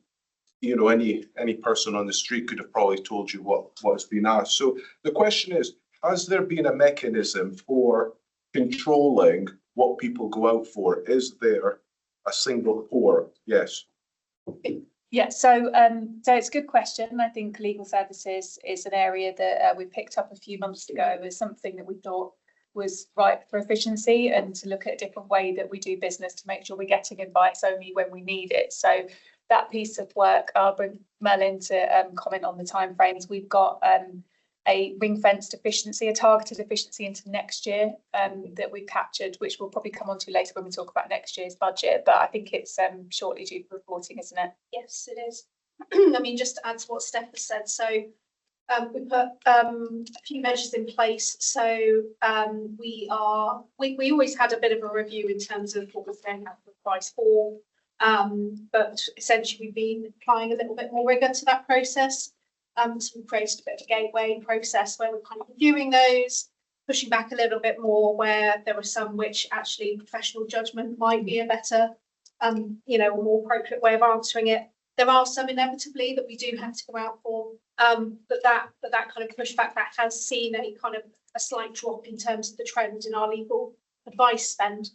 you know, any person on the street could have probably told you what's been asked. So the question is, has there been a mechanism for controlling what people go out for? Is there a single core? Yes. Yeah, so it's a good question. I think legal services is an area that we picked up a few months ago as something that we thought was ripe for efficiency, and to look at a different way that we do business to make sure we're getting advice only when we need it. So that piece of work, I'll bring Mel in to comment on the timeframes. We've got a ring-fenced efficiency, a targeted efficiency into next year that we've captured, which we'll probably come on to later when we talk about next year's budget. But I think it's shortly due for reporting, isn't it? Yes, it is. I mean, just to add to what Steph has said, so we put a few measures in place. So we always had a bit of a review in terms of what was going to happen with price fall, but essentially we've been applying a little bit more rigour to that process. So we created a bit of a gateway process where we're kind of reviewing those, pushing back a little bit more where there were some which actually professional judgment might be a better, you know, a more appropriate way of answering it. There are some inevitably that we do have to go out for, but that kind of pushback that has seen a kind of a slight drop in terms of the trend in our legal advice spend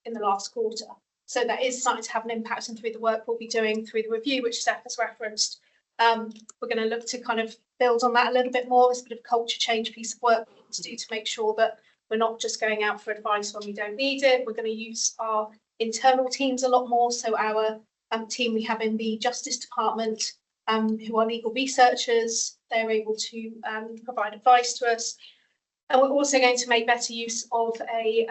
in the last quarter. So that is starting to have an impact, and through the work we'll be doing through the review, which Steph has referenced, we're going to look to kind of build on that a little bit more. There's a bit of culture change piece of work to do to make sure that we're not just going out for advice when we don't need it. We're going to use our internal teams a lot more. So our team we have in the Justice Department, who are legal researchers, they're able to provide advice to us. And we're also going to make better use of a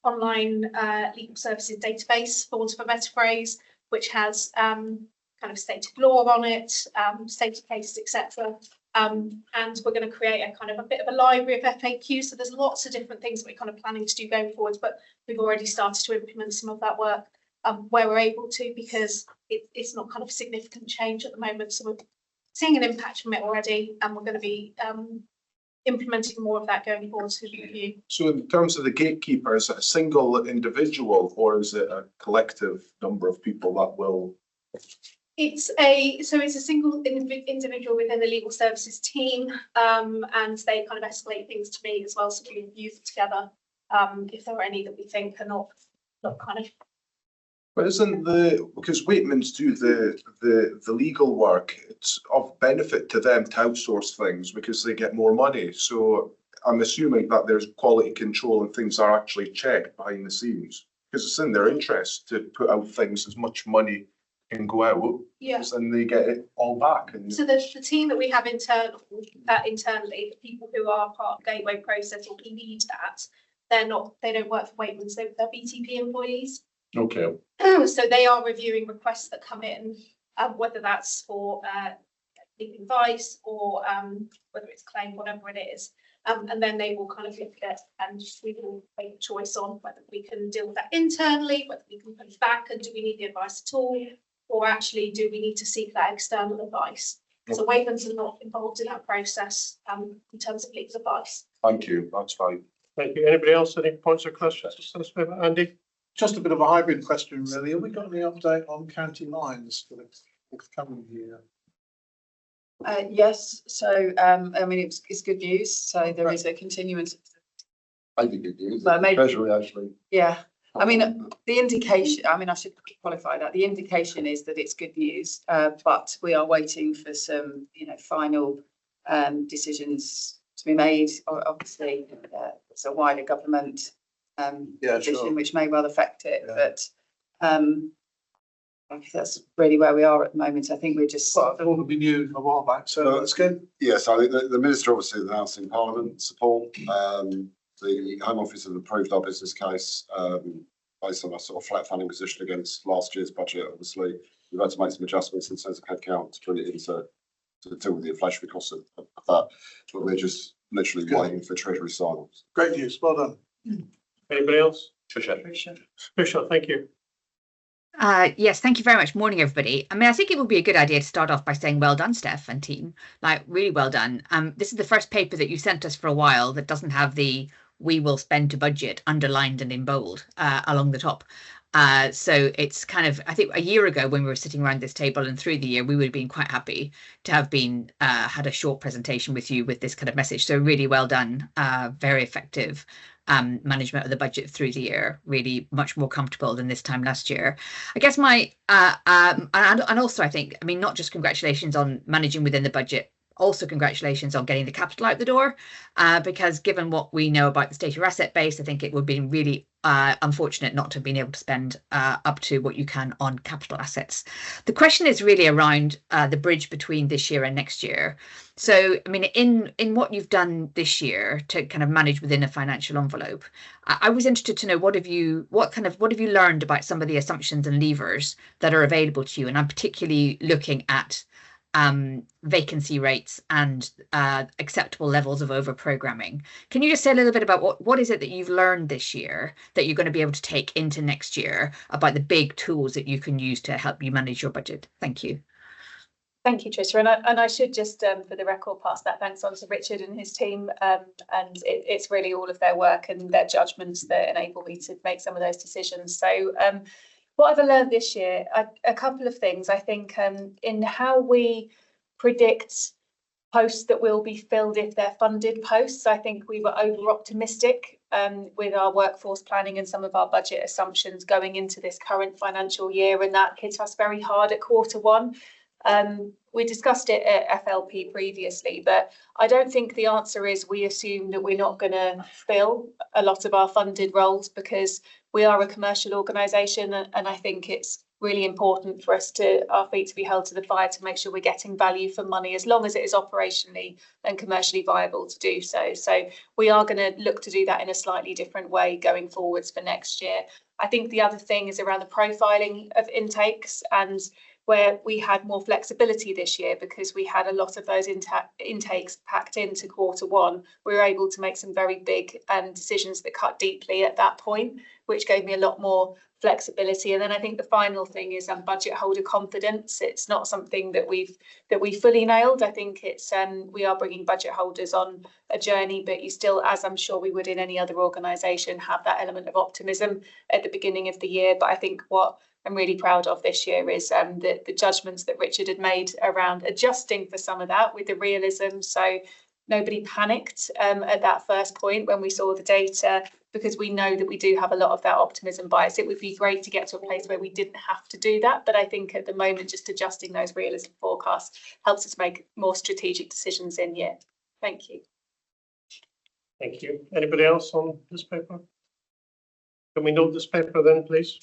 online legal services database, for want of a better phrase, which has kind of stated law on it, stated cases, etc. And we're going to create a kind of a bit of a library of FAQs. So there's lots of different things that we're kind of planning to do going forwards, but we've already started to implement some of that work where we're able to, because it's not kind of significant change at the moment. So we're seeing an impact from it already, and we're going to be implementing more of that going forward to the review. So in terms of the gatekeeper, is it a single individual or is it a collective number of people that will? It's a single individual within the legal services team, and they kind of escalate things to me as well. So we review them together if there are any that we think are not kind of. But isn't because Waitmans do the legal work, it's of benefit to them to outsource things because they get more money. So I'm assuming that there's quality control and things are actually checked behind the scenes because it's in their interest to put out things as much money can go out, because then they get it all back. And so the team that we have internally, the people who are part of the gateway process or who need that, they don't work for Waitmans, they're BTP employees. Okay. So they are reviewing requests that come in, whether that's for legal advice or whether it's claim, whatever it is. And then they will kind of look at it, and we will make a choice on whether we can deal with that internally, whether we can push back, and do we need the advice at all, or actually do we need to seek that external advice? So Waitmans are not involved in that process in terms of legal advice. Thank you, that's fine. Thank you. Anybody else, any points or questions? Andy? Just a bit of a hybrid question, really. Have we got any update on county lines for the coming year? Yes, so I mean it's good news. So there is a continuance. Maybe good news. Well, maybe, Treasury actually. Yeah, I mean the indication. I mean I should qualify that. The indication is that it's good news, but we are waiting for some final decisions to be made. Obviously, it's a wider government decision which may well affect it, but I think that's really where we are at the moment. I think we're just. Well, they want to be new a while back, so that's good. Yes, I think the Minister obviously announced in Parliament support. The Home Office has approved our business case based on a sort of flat funding position against last year's budget. Obviously, we've had to make some adjustments in terms of headcount to bring it into to deal with the inflationary costs of that. But we're just literally waiting for Treasury sign-offs. Great news, well done. Anybody else? Trisha, Thank you. Yes, thank you very much. Morning, everybody. I mean, I think it would be a good idea to start off by saying well done, Steph and team. Like, really well done. This is the first paper that you sent us for a while that doesn't have the "we will spend to budget" underlined and in bold along the top. So it's kind of, I think a year ago when we were sitting around this table and through the year, we would have been quite happy to have been had a short presentation with you with this kind of message. So really well done, very effective. Management of the budget through the year, really much more comfortable than this time last year. I guess my and also I think, I mean, not just congratulations on managing within the budget, also congratulations on getting the capital out the door, because given what we know about the state of your asset base, I think it would be really unfortunate not to have been able to spend up to what you can on capital assets. The question is really around the bridge between this year and next year. So, I mean, in what you've done this year to kind of manage within a financial envelope, I was interested to know what have you learned about some of the assumptions and levers that are available to you, and I'm particularly looking at vacancy rates and acceptable levels of over programming. Can you just say a little bit about what is it that you've learned this year that you're going to be able to take into next year about the big tools that you can use to help you manage your budget? Thank you. Thank you, Trisha. And I should just, for the record, pass that thanks on to Richard and his team. And it's really all of their work and their judgments that enable me to make some of those decisions. So what have I learned this year? A couple of things. I think in how we predict posts that will be filled if they're funded posts, I think we were over optimistic with our workforce planning and some of our budget assumptions going into this current financial year, and that hit us very hard at Q1. We discussed it at FLP previously, but I don't think the answer is we assume that we're not going to fill a lot of our funded roles, because we are a commercial organisation, and I think it's really important for us our feet to be held to the fire to make sure we're getting value for money as long as it is operationally and commercially viable to do so. So we are going to look to do that in a slightly different way going forwards for next year. I think the other thing is around the profiling of intakes, and where we had more flexibility this year because we had a lot of those intakes packed into Q1. We were able to make some very big decisions that cut deeply at that point, which gave me a lot more flexibility. And then I think the final thing is budget holder confidence. It's not something that we fully nailed. I think it's we are bringing budget holders on a journey, but you still, as I'm sure we would in any other organisation, have that element of optimism at the beginning of the year. But I think what I'm really proud of this year is the judgments that Richard had made around adjusting for some of that with the realism. So nobody panicked at that first point when we saw the data, because we know that we do have a lot of that optimism bias. It would be great to get to a place where we didn't have to do that. But I think at the moment, just adjusting those realism forecasts helps us make more strategic decisions in year. Thank you. Thank you. Anybody else on this paper? Can we note this paper then, please?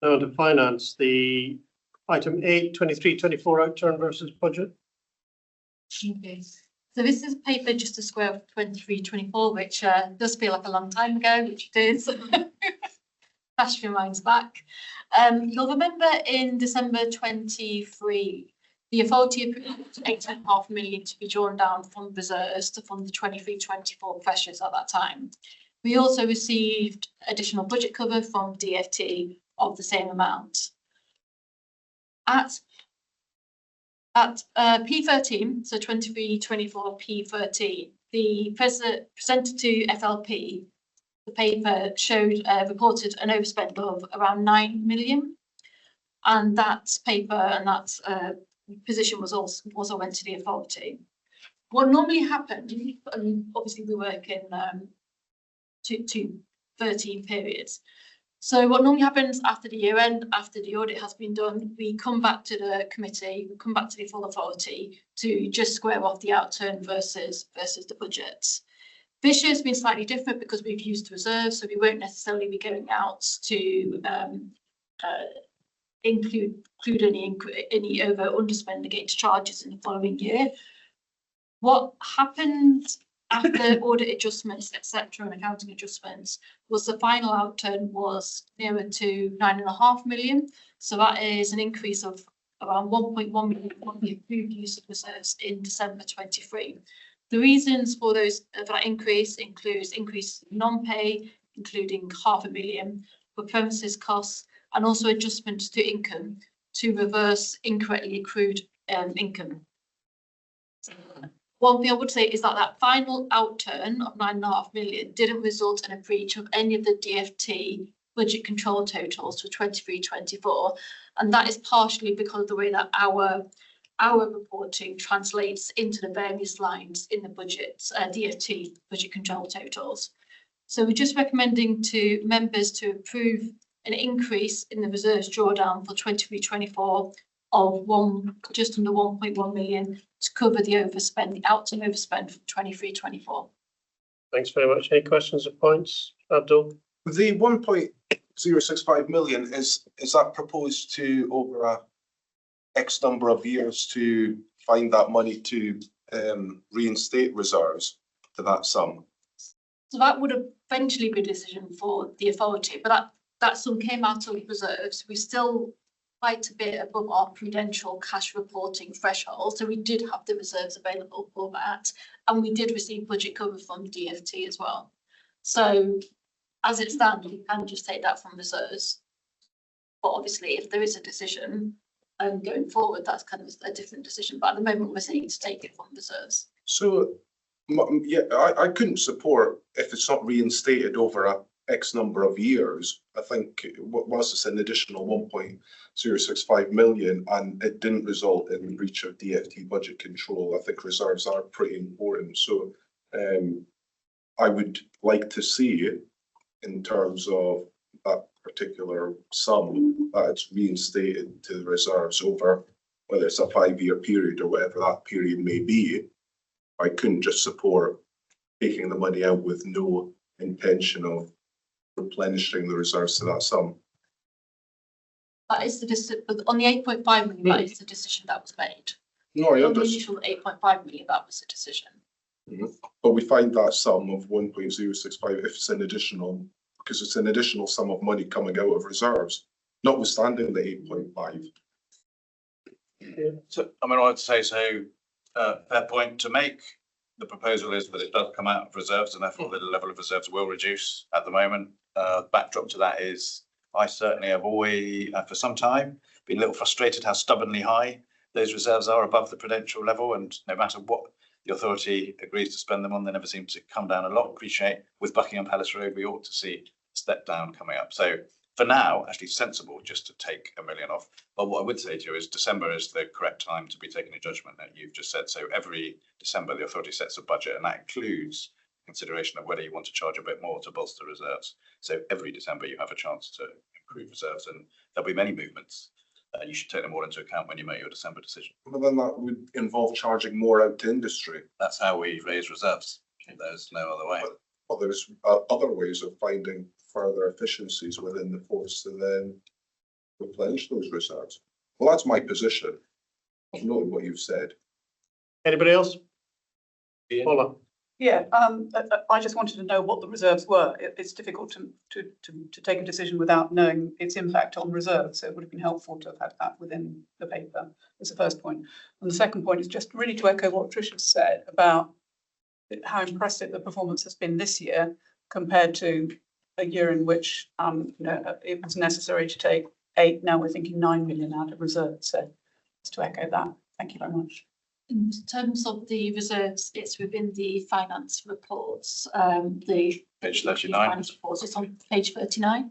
Now to finance, the item 8, 23-24 outturn versus budget. Okay, so this is paper just a square of 23-24, which does feel like a long time ago, which it is. Flash your minds back. You'll remember in December 23, the authority approved 8.5 million to be drawn down from reserves to fund the 23-24 pressures at that time. We also received additional budget cover from DfT of the same amount. At P13, so 23-24 P13, the presented to FLP, the paper showed reported an overspend of around 9 million, and that paper and that position was also went to the authority. What normally happened, and obviously we work in 2 13 periods, So what normally happens after the year end, after the audit has been done, we come back to the committee, we come back to the full authority to just square off the outturn versus the budgets. This year's been slightly different because we've used reserves, so we won't necessarily be going out to include any over underspend against charges in the following year. What happened after audit adjustments, etc., and accounting adjustments was the final outturn was nearer to 9.5 million. So that is an increase of around 1.1 million on the approved use of reserves in December 23. The reasons for that increase includes increased non-pay, including £500,000 for premises costs, and also adjustments to income to reverse incorrectly accrued income. One thing I would say is that final outturn of 9.5 million didn't result in a breach of any of the DFT budget control totals for 23-24, and that is partially because of the way that our reporting translates into the various lines in the budget, DFT budget control totals. So we're just recommending to members to approve an increase in the reserves drawdown for 23-24 of just under 1.1 million to cover the overspend, the outturn overspend from 23-24. Thanks very much. Any questions or points, Abdul? The 1.065 million, is that proposed to over a X number of years to find that money to reinstate reserves to that sum? So that would eventually be a decision for the authority, but that sum came out of reserves. We're still quite a bit above our prudential cash reporting threshold, so we did have the reserves available for that, and we did receive budget cover from DFT as well. So as it stands, we can just take that from reserves, but obviously if there is a decision going forward, that's kind of a different decision, but at the moment we're saying to take it from reserves. So yeah, I couldn't support if it's not reinstated over a X number of years. I think whilst it's an additional 1.065 million and it didn't result in breach of DFT budget control, I think reserves are pretty important. So I would like to see, in terms of that particular sum, that it's reinstated to the reserves over, whether it's a 5-year period or whatever that period may be. I couldn't just support taking the money out with no intention of replenishing the reserves to that sum. That is the decision, on the 8.5 million, that is the decision that was made. No, I on the understand. initial 8.5 million, that was the decision. But we find that sum of 1.065 if it's an additional, because it's an additional sum of money coming out of reserves, notwithstanding the 8.5. Yeah. So, I mean, I would say so. Fair point to make. The proposal is that it does come out of reserves, and therefore the level of reserves will reduce at the moment. Backdrop to that is I certainly have always, for some time, been a little frustrated how stubbornly high those reserves are above the prudential level, and no matter what the authority agrees to spend them on, they never seem to come down a lot. Appreciate with Buckingham Palace Road, we ought to see a step down coming up. So for now, actually sensible just to take $1 million off. But what I would say to you is December is the correct time to be taking a judgment that you've just said. So every December, the authority sets a budget, and that includes consideration of whether you want to charge a bit more to bolster reserves. So every December, you have a chance to improve reserves, and there'll be many movements. You should take them all into account when you make your December decision. But then that would involve charging more out to industry. That's how we raise reserves. There's no other way. But there's other ways of finding further efficiencies within the force to then replenish those reserves. Well, that's my position. I've noted what you've said. Anybody else? Paula? Yeah, I just wanted to know what the reserves were. It's difficult to take a decision without knowing its impact on reserves. So it would have been helpful to have had that within the paper as the first point. And the second point is just really to echo what Tricia said about how impressive the performance has been this year compared to a year in which it was necessary to take 8, now we're thinking 9 million out of reserves. So just to echo that, thank you very much. In terms of the reserves, it's within the finance reports. The page 39. Finance reports, it's on page 39.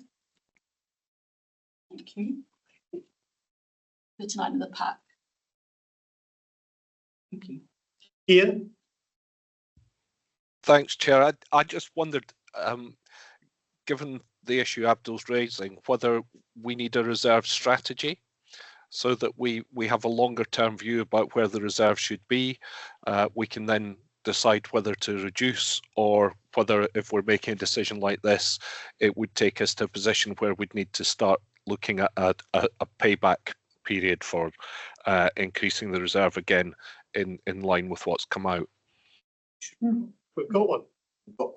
Thank you. 39 of the pack. Thank you. Ian? Thanks, Chair. I just wondered, given the issue Abdul's raising, whether we need a reserve strategy so that we have a longer term view about where the reserve should be. We can then decide whether to reduce, or whether, if we're making a decision like this, it would take us to a position where we'd need to start looking at a payback period for increasing the reserve again in line with what's come out. We've got one.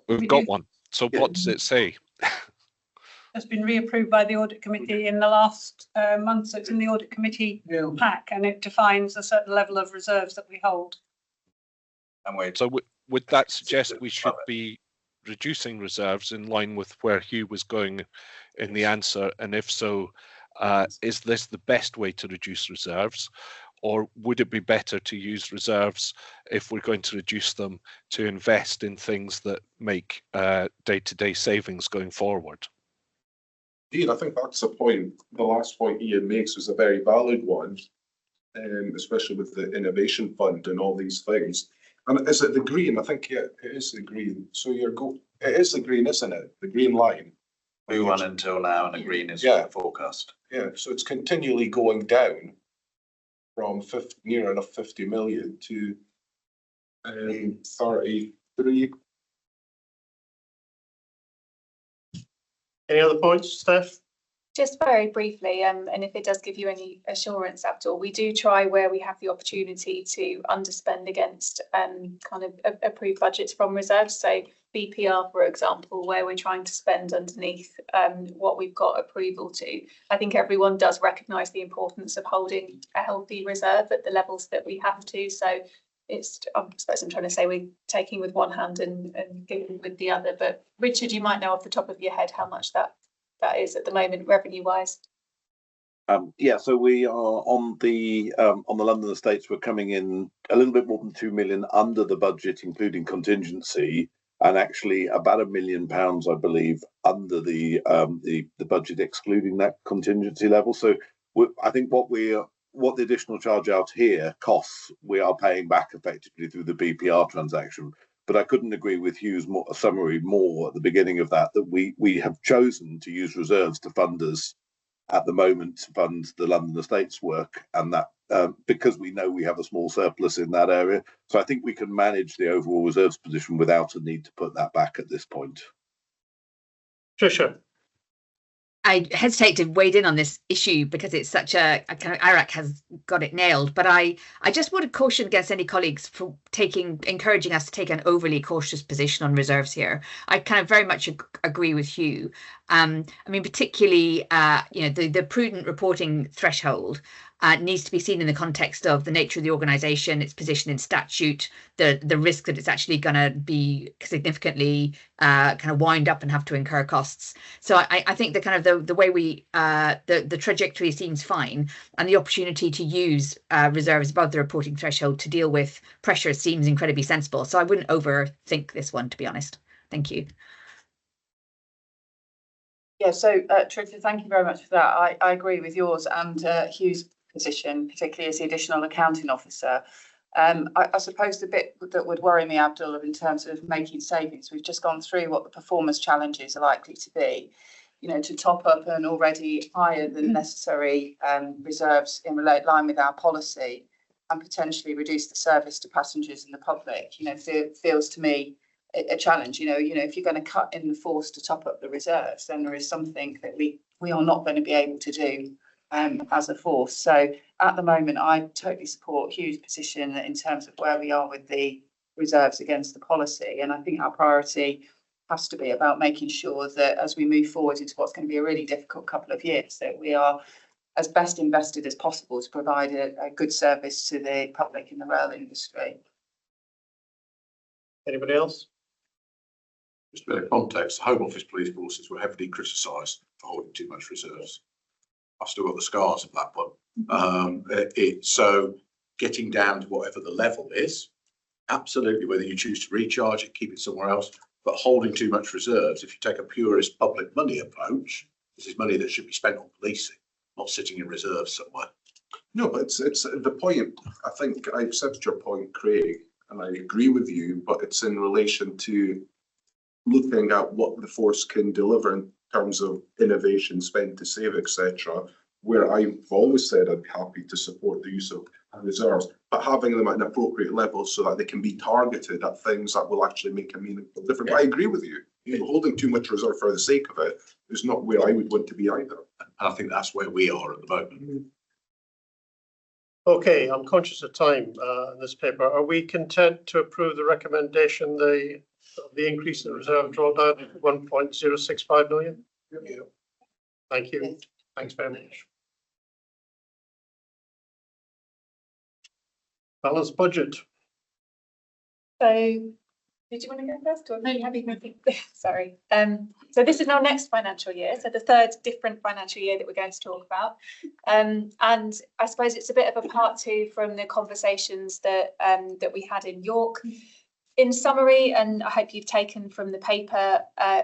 We've got one. So what does it say? Has been reapproved by the audit committee in the last month, so it's in the audit committee pack, and it defines a certain level of reserves that we hold. And so would that suggest we should be reducing reserves in line with where Hugh was going in the answer? And if so, is this the best way to reduce reserves? Or would it be better to use reserves, if we're going to reduce them, to invest in things that make day-to-day savings going forward? Dean, I think that's a point. The last point Ian makes was a very valid one, especially with the innovation fund and all these things. And is it the green? I think, yeah, it is the green. So it is the green, isn't it? The green line. Blue one until now, and the green is forecast. Yeah, so it's continually going down from near enough 50 million to 33. Any other points, Steph? Just very briefly, and if it does give you any assurance, Abdul, we do try where we have the opportunity to underspend against kind of approved budgets from reserves. So BPR, for example, where we're trying to spend underneath what we've got approval to. I think everyone does recognise the importance of holding a healthy reserve at the levels that we have to. So it's, I suppose I'm trying to say we're taking with one hand and giving with the other. But Richard, you might know off the top of your head how much that is at the moment, revenue wise. Yeah, so we are on the London estates. We're coming in a little bit more than 2 million under the budget, including contingency, and actually about £1 million, I believe, under the budget, excluding that contingency level. So I think what the additional charge out here costs, we are paying back effectively through the BPR transaction. But I couldn't agree with Hugh's summary more at the beginning of that we have chosen to use reserves to fund us at the moment to fund the London estates work, and that because we know we have a small surplus in that area. So I think we can manage the overall reserves position without a need to put that back at this point. Trisha. I hesitate to wade in on this issue because it's such a kind of Iraq has got it nailed. But I just want to caution against any colleagues for encouraging us to take an overly cautious position on reserves here. I kind of very much agree with Hugh. I mean, particularly, the prudent reporting threshold needs to be seen in the context of the nature of the organisation, its position in statute, the risk that it's actually going to be significantly kind of wind up and have to incur costs. So I think the kind of the way the trajectory seems fine, and the opportunity to use reserves above the reporting threshold to deal with pressure seems incredibly sensible. So I wouldn't overthink this one, to be honest. Thank you. Yeah, so Trisha, thank you very much for that. I agree with yours and Hugh's position, particularly as the additional accounting officer. I suppose the bit that would worry me, Abdul, in terms of making savings, we've just gone through what the performance challenges are likely to be. To top up an already higher than necessary reserves in line with our policy and potentially reduce the service to passengers and the public, feels to me a challenge. If you're going to cut in the force to top up the reserves, then there is something that we are not going to be able to do as a force. So at the moment, I totally support Hugh's position in terms of where we are with the reserves against the policy. And I think our priority has to be about making sure that as we move forward into what's going to be a really difficult couple of years, that we are as best invested as possible to provide a good service to the public in the rail industry. Anybody else? Just a bit of context, the Home Office police forces were heavily criticised for holding too much reserves. I've still got the scars of that one. So getting down to whatever the level is, absolutely, whether you choose to recharge it, keep it somewhere else, but holding too much reserves, if you take a purist public money approach, this is money that should be spent on policing, not sitting in reserves somewhere. No, but it's the point. I think I accept your point, Craig, and I agree with you, but it's in relation to looking at what the force can deliver in terms of innovation, spend to save, etc., where I've always said I'd be happy to support the use of reserves, but having them at an appropriate level so that they can be targeted at things that will actually make a meaningful difference. But I agree with you. You know, holding too much reserve for the sake of it is not where I would want to be either. And I think that's where we are at the moment. Okay, I'm conscious of time in this paper. Are we content to approve the recommendation, the increase in the reserve drawdown of 1.065 million? Yeah. Thank you. Thanks very much. Balanced budget. So, did you want to go first, or no? You happy? Sorry. So this is our next financial year, so the third different financial year that we're going to talk about. And I suppose it's a bit of a part two from the conversations that that we had in York. In summary, and I hope you've taken from the paper,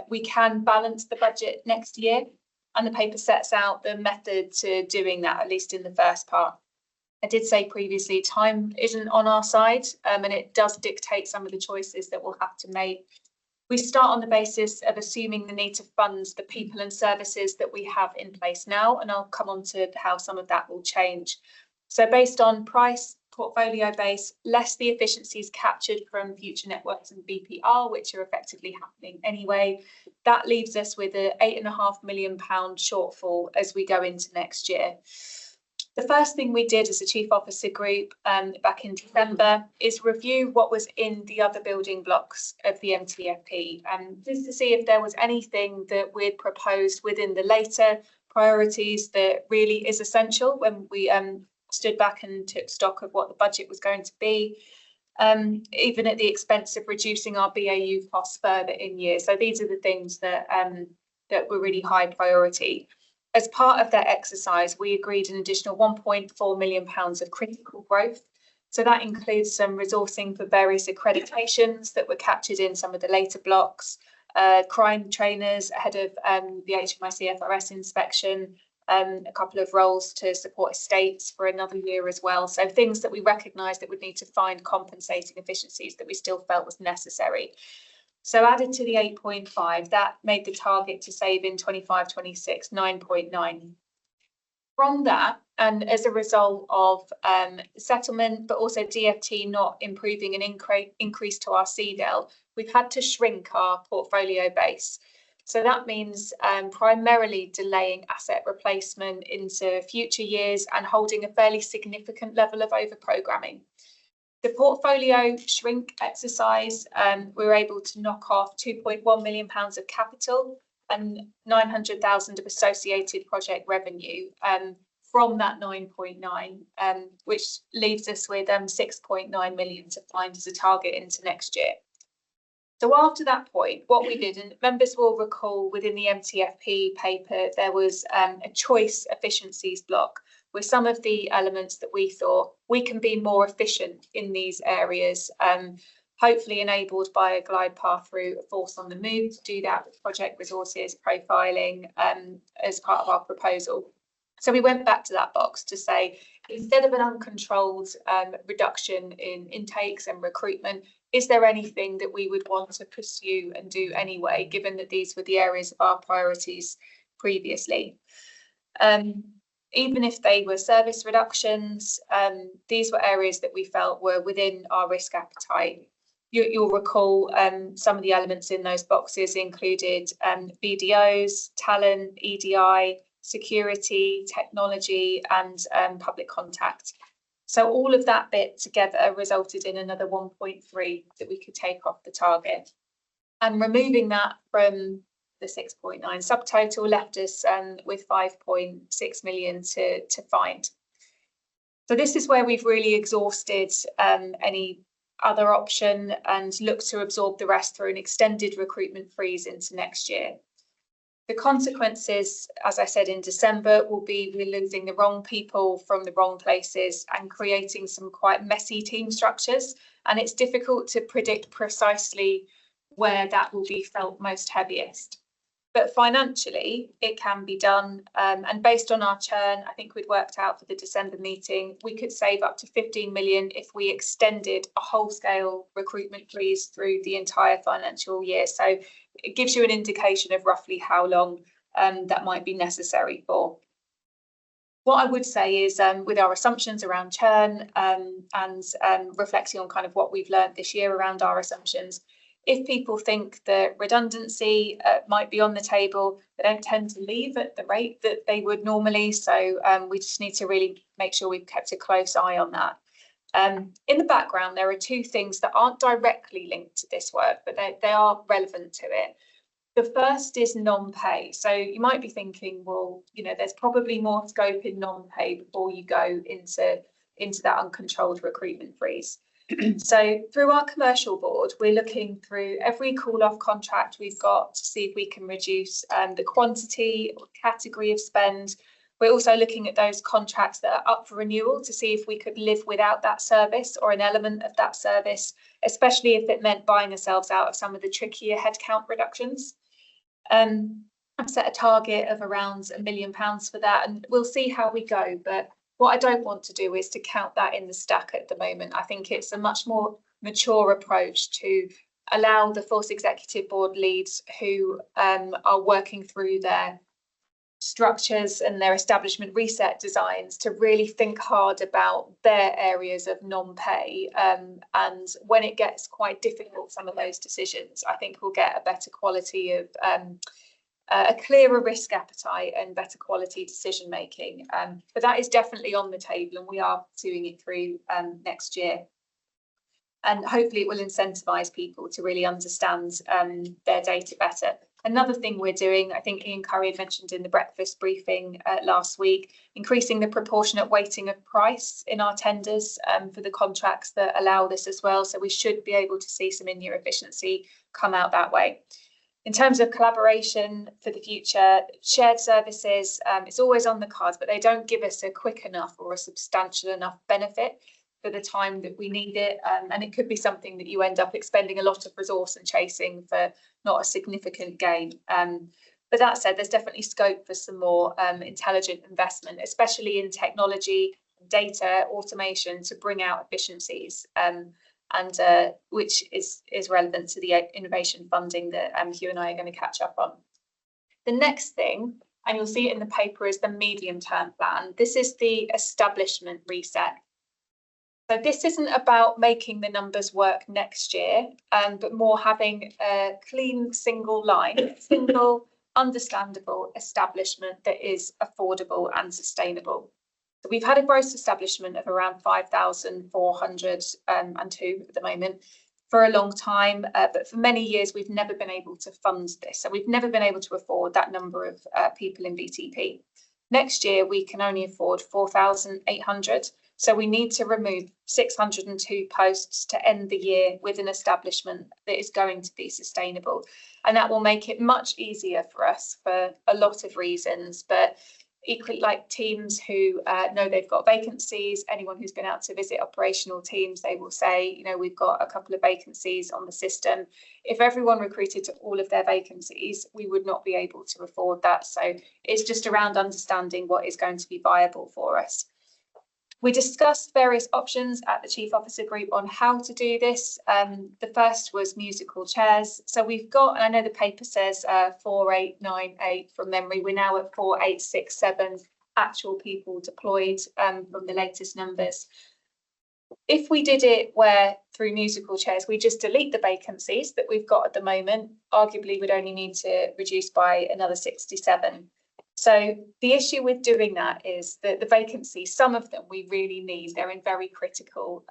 we can balance the budget next year, and the paper sets out the method to doing that, at least in the first part. I did say previously, time isn't on our side, and it does dictate some of the choices that we'll have to make. We start on the basis of assuming the need to fund the people and services that we have in place now, and I'll come on to how some of that will change. So based on price, portfolio base, less the efficiencies captured from future networks and BPR, which are effectively happening anyway, that leaves us with a £8.5 million shortfall as we go into next year. The first thing we did as a Chief Officer group back in December is review what was in the other building blocks of the MTFP, just to see if there was anything that we'd proposed within the later priorities that really is essential when we stood back and took stock of what the budget was going to be, even at the expense of reducing our BAU costs further in year. So these are the things that that were really high priority. As part of that exercise, we agreed an additional £1.4 million of critical growth. So that includes some resourcing for various accreditations that were captured in some of the later blocks, crime trainers ahead of the HMIC FRS inspection, a couple of roles to support estates for another year as well. So things that we recognised that would need to find compensating efficiencies that we still felt was necessary. So added to the 8.5, that made the target to save in 25-26 9.9. From that, and as a result of settlement, but also DFT not improving an increase to our CDEL, we've had to shrink our portfolio base. So that means primarily delaying asset replacement into future years and holding a fairly significant level of over-programming. The portfolio shrink exercise, we were able to knock off £2.1 million of capital and 900,000 of associated project revenue from that 9.9, which leaves us with 6.9 million to find as a target into next year. So after that point, what we did, and members will recall within the MTFP paper, there was a choice efficiencies block with some of the elements that we thought we can be more efficient in these areas, hopefully enabled by a glide path through a force on the move to do that with project resources profiling as part of our proposal. So we went back to that box to say, instead of an uncontrolled reduction in intakes and recruitment, is there anything that we would want to pursue and do anyway, given that these were the areas of our priorities previously? Even if they were service reductions, these were areas that we felt were within our risk appetite. You'll recall some of the elements in those boxes included BDOs, talent, EDI, security, technology, and public contact. So all of that bit together resulted in another 1.3 that we could take off the target. And removing that from the 6.9 subtotal left us with 5.6 million to find. So this is where we've really exhausted any other option and looked to absorb the rest through an extended recruitment freeze into next year. The consequences, as I said in December, will be we're losing the wrong people from the wrong places and creating some quite messy team structures. And it's difficult to predict precisely where that will be felt most heaviest. But financially, it can be done. And based on our churn, I think we'd worked out for the December meeting, we could save up to 15 million if we extended a whole-scale recruitment freeze through the entire financial year. So it gives you an indication of roughly how long that might be necessary for. What I would say is with our assumptions around churn and reflecting on kind of what we've learned this year around our assumptions, if people think that redundancy might be on the table, they don't tend to leave at the rate that they would normally. So we just need to really make sure we've kept a close eye on that. In the background, there are two things that aren't directly linked to this work, but they are relevant to it. The first is non-pay. So you might be thinking, well, you know, there's probably more scope in non-pay before you go into that uncontrolled recruitment freeze. So through our commercial board, we're looking through every call-off contract we've got to see if we can reduce the quantity or category of spend. We're also looking at those contracts that are up for renewal to see if we could live without that service or an element of that service, especially if it meant buying ourselves out of some of the trickier headcount reductions. I've set a target of around £1 million for that, and we'll see how we go. But what I don't want to do is to count that in the stack at the moment. I think it's a much more mature approach to allow the Force Executive Board leads who are working through their structures and their establishment reset designs to really think hard about their areas of non-pay. And when it gets quite difficult, some of those decisions, I think we'll get a better quality of a clearer risk appetite and better quality decision making. But that is definitely on the table, and we are pursuing it through next year. And hopefully it will incentivise people to really understand their data better. Another thing we're doing, I think Ian Curry had mentioned in the breakfast briefing last week, increasing the proportionate weighting of price in our tenders for the contracts that allow this as well. So we should be able to see some in-year efficiency come out that way. In terms of collaboration for the future, shared services, it's always on the cards, but they don't give us a quick enough or a substantial enough benefit for the time that we need it. And it could be something that you end up expending a lot of resource and chasing for not a significant gain. But that said, there's definitely scope for some more intelligent investment, especially in technology, data, automation to bring out efficiencies. And which is relevant to the innovation funding that Hugh and I are going to catch up on. The next thing, and you'll see it in the paper, is the medium-term plan. This is the establishment reset. So this isn't about making the numbers work next year, but more having a clean single line, single understandable establishment that is affordable and sustainable. So we've had a gross establishment of around 5,402 at the moment for a long time, but for many years we've never been able to fund this. So we've never been able to afford that number of people in BTP. Next year we can only afford 4,800. So we need to remove 602 posts to end the year with an establishment that is going to be sustainable. And that will make it much easier for us for a lot of reasons, but equally, like teams who know they've got vacancies, anyone who's been out to visit operational teams, they will say, you know, we've got a couple of vacancies on the system. If everyone recruited to all of their vacancies, we would not be able to afford that. So it's just around understanding what is going to be viable for us. We discussed various options at the Chief Officer Group on how to do this. The first was musical chairs. So we've got, and I know the paper says 4898 from memory, we're now at 4867 actual people deployed from the latest numbers. If we did it where through musical chairs, we just delete the vacancies that we've got at the moment, arguably we'd only need to reduce by another 67. So the issue with doing that is that the vacancies, some of them we really need. They're in very critical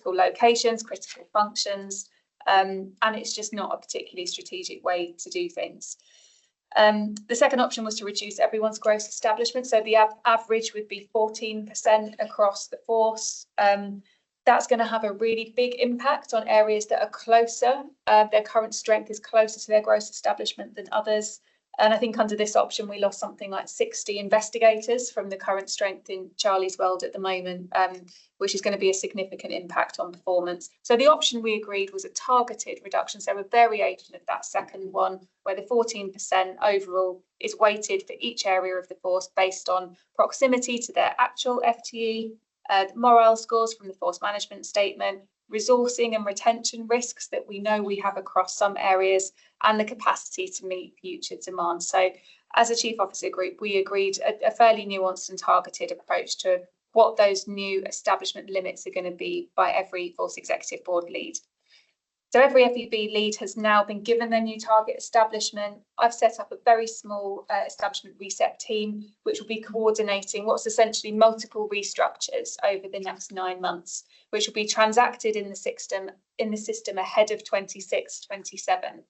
locations, critical functions, and it's just not a particularly strategic way to do things. The second option was to reduce everyone's gross establishment. So the average would be 14% across the force. That's going to have a really big impact on areas that are closer. Their current strength is closer to their gross establishment than others. And I think under this option, we lost something like 60 investigators from the current strength in Charlie's World at the moment, which is going to be a significant impact on performance. So the option we agreed was a targeted reduction, so a variation of that second one, where the 14% overall is weighted for each area of the force based on proximity to their actual FTE, morale scores from the force management statement, resourcing and retention risks that we know we have across some areas, and the capacity to meet future demand. So as a Chief Officer Group, we agreed a fairly nuanced and targeted approach to what those new establishment limits are going to be by every Force Executive Board lead. So every FEB lead has now been given their new target establishment. I've set up a very small establishment reset team, which will be coordinating what's essentially multiple restructures over the next 9 months, which will be transacted in the system ahead of 26-27.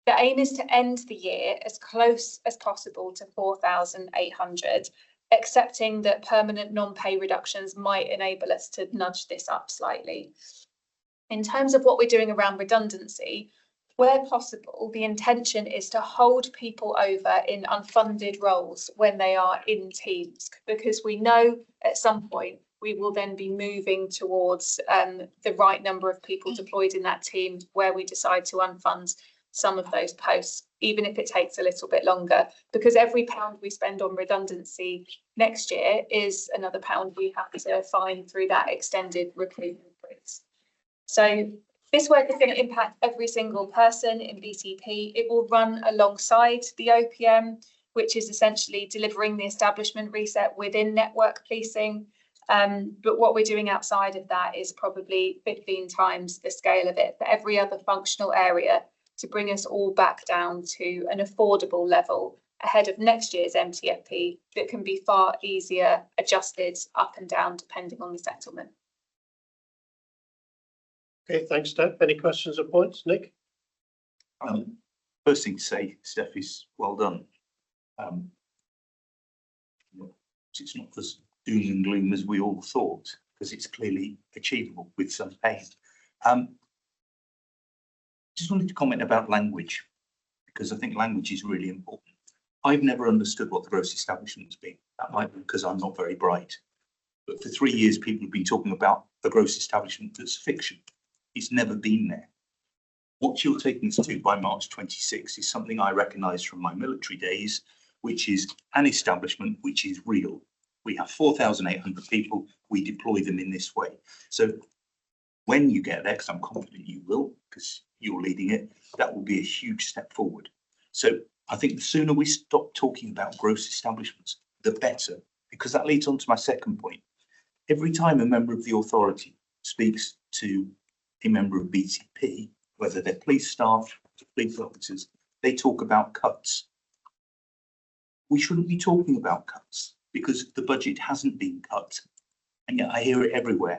The aim is to end the year as close as possible to 4,800, accepting that permanent non-pay reductions might enable us to nudge this up slightly. In terms of what we're doing around redundancy, where possible, the intention is to hold people over in unfunded roles when they are in teams, because we know at some point we will then be moving towards the right number of people deployed in that team where we decide to unfund some of those posts, even if it takes a little bit longer, because every pound we spend on redundancy next year is another pound we have to find through that extended recruitment freeze. So this work is going to impact every single person in BTP. It will run alongside the OPM, which is essentially delivering the establishment reset within network policing. But what we're doing outside of that is probably 15 times the scale of it for every other functional area to bring us all back down to an affordable level ahead of next year's MTFP that can be far easier adjusted up and down depending on the settlement. Okay, thanks, Steph. Any questions or points? Nick? First thing to say, Steph, is well done. It's not as doom and gloom as we all thought, because it's clearly achievable with some pain. Just wanted to comment about language, because I think language is really important. I've never understood what the gross establishment has been. That might be because I'm not very bright. But for 3 years, people have been talking about a gross establishment that's fiction. It's never been there. What you're taking us to by March 26 is something I recognise from my military days, which is an establishment which is real. We have 4,800 people. We deploy them in this way. So when you get there, because I'm confident you will, because you're leading it, that will be a huge step forward. So I think the sooner we stop talking about gross establishments, the better, because that leads on to my second point. Every time a member of the authority speaks to a member of BTP, whether they're police staff, police officers, they talk about cuts. We shouldn't be talking about cuts because the budget hasn't been cut. And yet I hear it everywhere.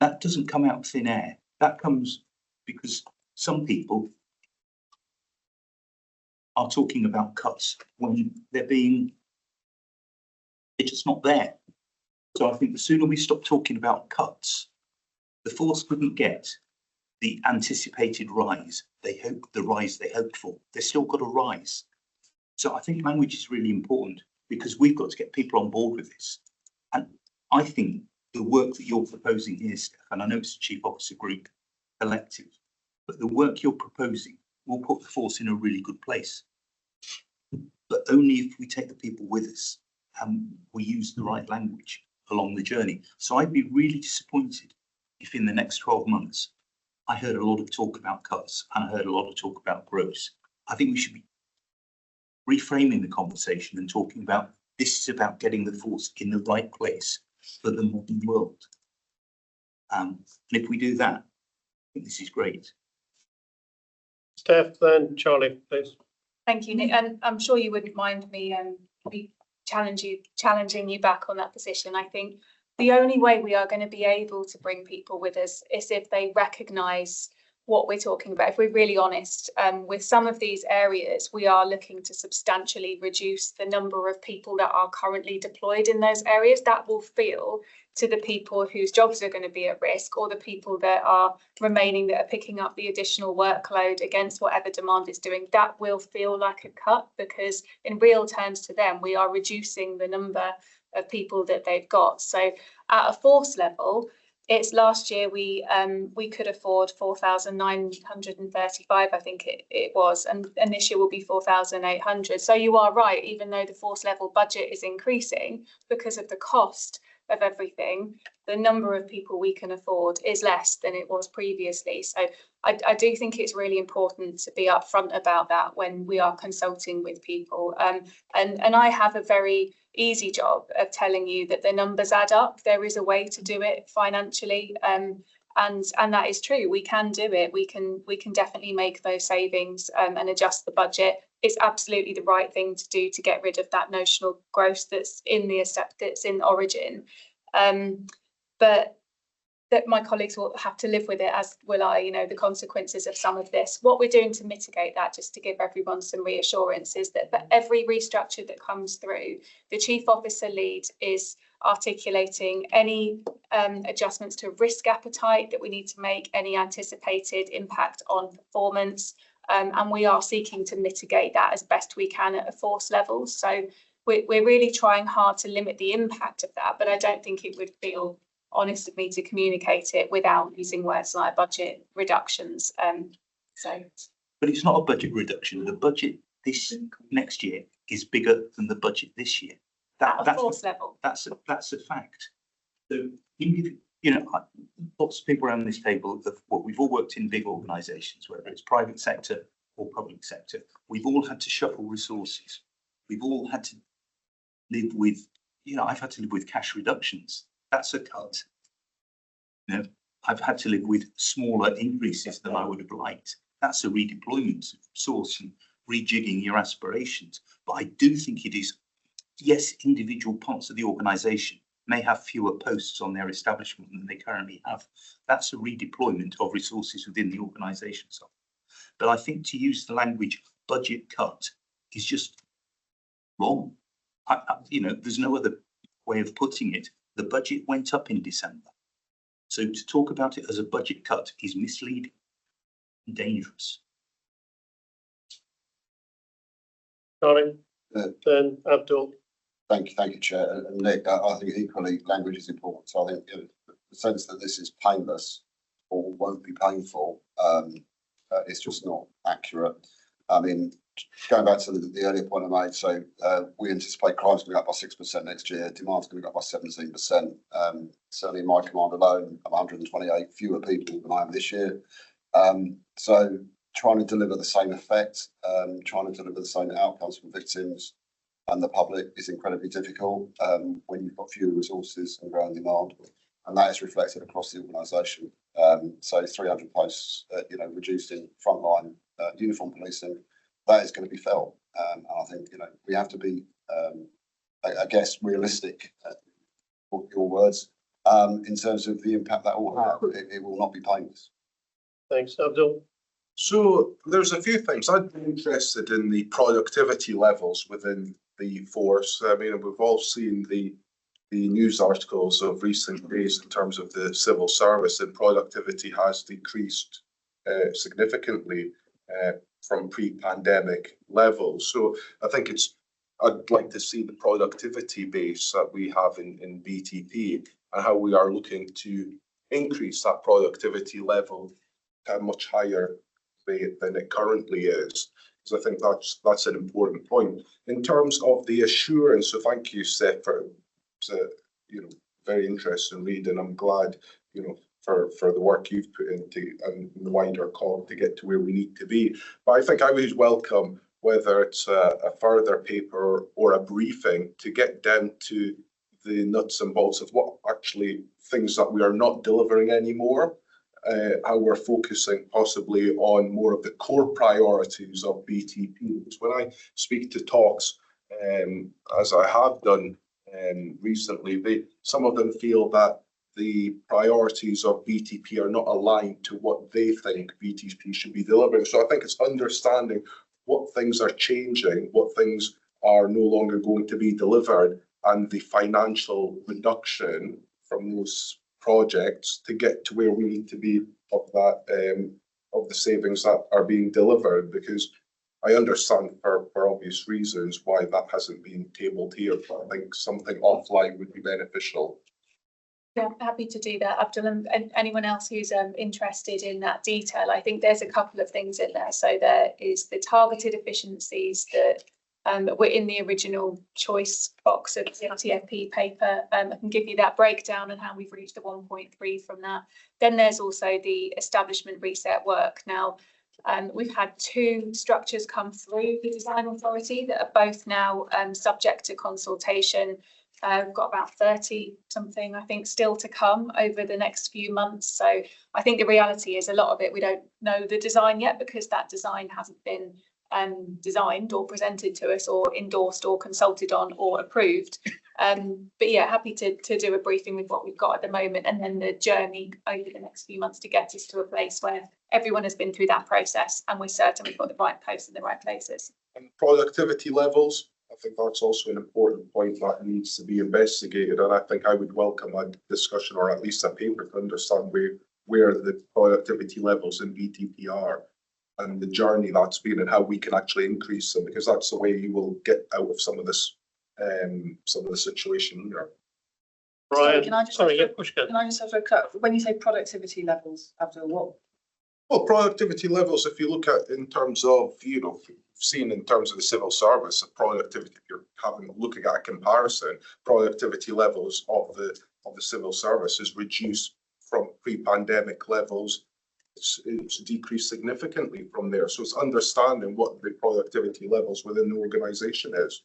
That doesn't come out of thin air. That comes because some people are talking about cuts when they're just not there. So I think the sooner we stop talking about cuts, the force couldn't get the anticipated rise they hoped for. They've still got a rise. So I think language is really important because we've got to get people on board with this. And I think the work that you're proposing here, Steph, and I know it's a Chief Officer Group collective, but the work you're proposing will put the force in a really good place. But only if we take the people with us and we use the right language along the journey. So I'd be really disappointed if in the next 12 months, I heard a lot of talk about cuts and I heard a lot of talk about growth. I think we should be reframing the conversation and talking about this is about getting the force in the right place for the modern world. And if we do that, I think this is great. Steph, then Charlie, please. Thank you, Nick. And I'm sure you wouldn't mind me challenging you back on that position. I think the only way we are going to be able to bring people with us is if they recognise what we're talking about. If we're really honest, with some of these areas, we are looking to substantially reduce the number of people that are currently deployed in those areas. That will feel to the people whose jobs are going to be at risk, or the people that are remaining that are picking up the additional workload against whatever demand is doing. That will feel like a cut because in real terms to them, we are reducing the number of people that they've got. So at a force level, it's last year we could afford 4,935, I think it was, and this year will be 4,800. So you are right, even though the force level budget is increasing because of the cost of everything, the number of people we can afford is less than it was previously. So I do think it's really important to be upfront about that when we are consulting with people. And I have a very easy job of telling you that the numbers add up. There is a way to do it financially. And that is true. We can do it. We can definitely make those savings and adjust the budget. It's absolutely the right thing to do to get rid of that notional gross that's in Origin. But that my colleagues will have to live with it, as will I, you know, the consequences of some of this. What we're doing to mitigate that, just to give everyone some reassurance, is that for every restructure that comes through, the Chief Officer Lead is articulating any adjustments to risk appetite that we need to make, any anticipated impact on performance, and we are seeking to mitigate that as best we can at a force level. So we're really trying hard to limit the impact of that, but I don't think it would feel honest of me to communicate it without using words like budget reductions. But it's not a budget reduction. The budget this next year is bigger than the budget this year. That's force level. That's a fact. So, you know, lots of people around this table, we've all worked in big organisations, whether it's private sector or public sector. We've all had to shuffle resources. We've all had to live with, you know, I've had to live with cash reductions. That's a cut. You know, I've had to live with smaller increases than I would have liked. That's a redeployment of resource and rejigging your aspirations. But I do think it is, yes, individual parts of the organisation may have fewer posts on their establishment than they currently have. That's a redeployment of resources within the organisation. But I think to use the language budget cut is just wrong. You know, there's no other way of putting it. The budget went up in December. So to talk about it as a budget cut is misleading and dangerous. Sorry, then Abdul. Thank you, Chair. And Nick, I think equally language is important. So I think, you know, the sense that this is painless or won't be painful is just not accurate. I mean, going back to the earlier point I made, so we anticipate crime's going to go up by 6% next year, demand's going to go up by 17%. Certainly in my command alone, 128 fewer people than I am this year. So trying to deliver the same effect, trying to deliver the same outcomes for victims and the public is incredibly difficult when you've got fewer resources and growing demand. And that is reflected across the organisation. So 300 posts, you know, reduced in frontline uniform policing, that is going to be felt. And I think, you know, we have to be, I guess, realistic, your words, in terms of the impact that will have. It will not be painless. Thanks, Abdul. So there's a few things. I'd be interested in the productivity levels within the force. I mean, we've all seen the news articles of recent days in terms of the civil service, and productivity has decreased significantly from pre-pandemic levels. So I think I'd like to see the productivity base that we have in BTP and how we are looking to increase that productivity level to a much higher rate than it currently is. So I think that's an important point. In terms of the assurance, so thank you, Seth, for you know, very interesting read, and I'm glad, you know, for the work you've put into and the wider call to get to where we need to be. But I think I would welcome whether it's a further paper or a briefing to get down to the nuts and bolts of what actually things that we are not delivering anymore, how we're focusing possibly on more of the core priorities of BTP. Because when I speak to talks, as I have done recently, some of them feel that the priorities of BTP are not aligned to what they think BTP should be delivering. So I think it's understanding what things are changing, what things are no longer going to be delivered, and the financial reduction from those projects to get to where we need to be of that of the savings that are being delivered. Because I understand for obvious reasons why that hasn't been tabled here, but I think something offline would be beneficial. Yeah, happy to do that, Abdul, and anyone else who's interested in that detail. I think there's a couple of things in there. So there is the targeted efficiencies that We're in the original choice box of the TFP paper. I can give you that breakdown and how we've reached the 1.3 from that. Then there's also the establishment reset work. Now, we've had 2 structures come through the design authority that are both now subject to consultation. We've got about 30 something, I think, still to come over the next few months. So I think the reality is a lot of it, we don't know the design yet because that design hasn't been designed or presented to us or endorsed or consulted on or approved. But yeah, happy to do a briefing with what we've got at the moment, and then the journey over the next few months to get us to a place where everyone has been through that process and we're certain we've got the right posts in the right places. And productivity levels, I think that's also an important point that needs to be investigated, and I think I would welcome a discussion or at least a paper to understand where the productivity levels in BTP are and the journey that's been and how we can actually increase them, because that's the way you will get out of some of this situation here. Brian, Can I just have a cut? When you say productivity levels, Abdul, what? Well, productivity levels, if you look at in terms of, seen in terms of the civil service, productivity, if you're looking at a comparison, productivity levels of the civil service is reduced from pre-pandemic levels. It's decreased significantly from there. So it's understanding what the productivity levels within the organisation is.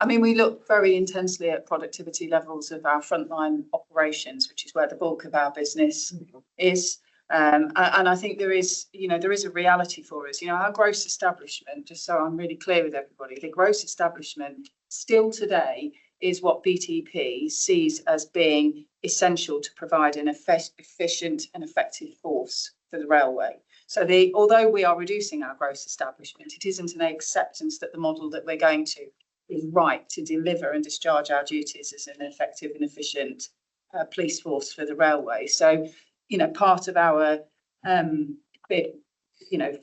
I mean, we look very intensely at productivity levels of our frontline operations, which is where the bulk of our business is. And I think there is a reality for us. Our gross establishment, just so I'm really clear with everybody, the gross establishment still today is what BTP sees as being essential to provide an efficient and effective force for the railway. So although we are reducing our gross establishment, it isn't an acceptance that the model that we're going to is right to deliver and discharge our duties as an effective and efficient police force for the railway. So, part of our bid,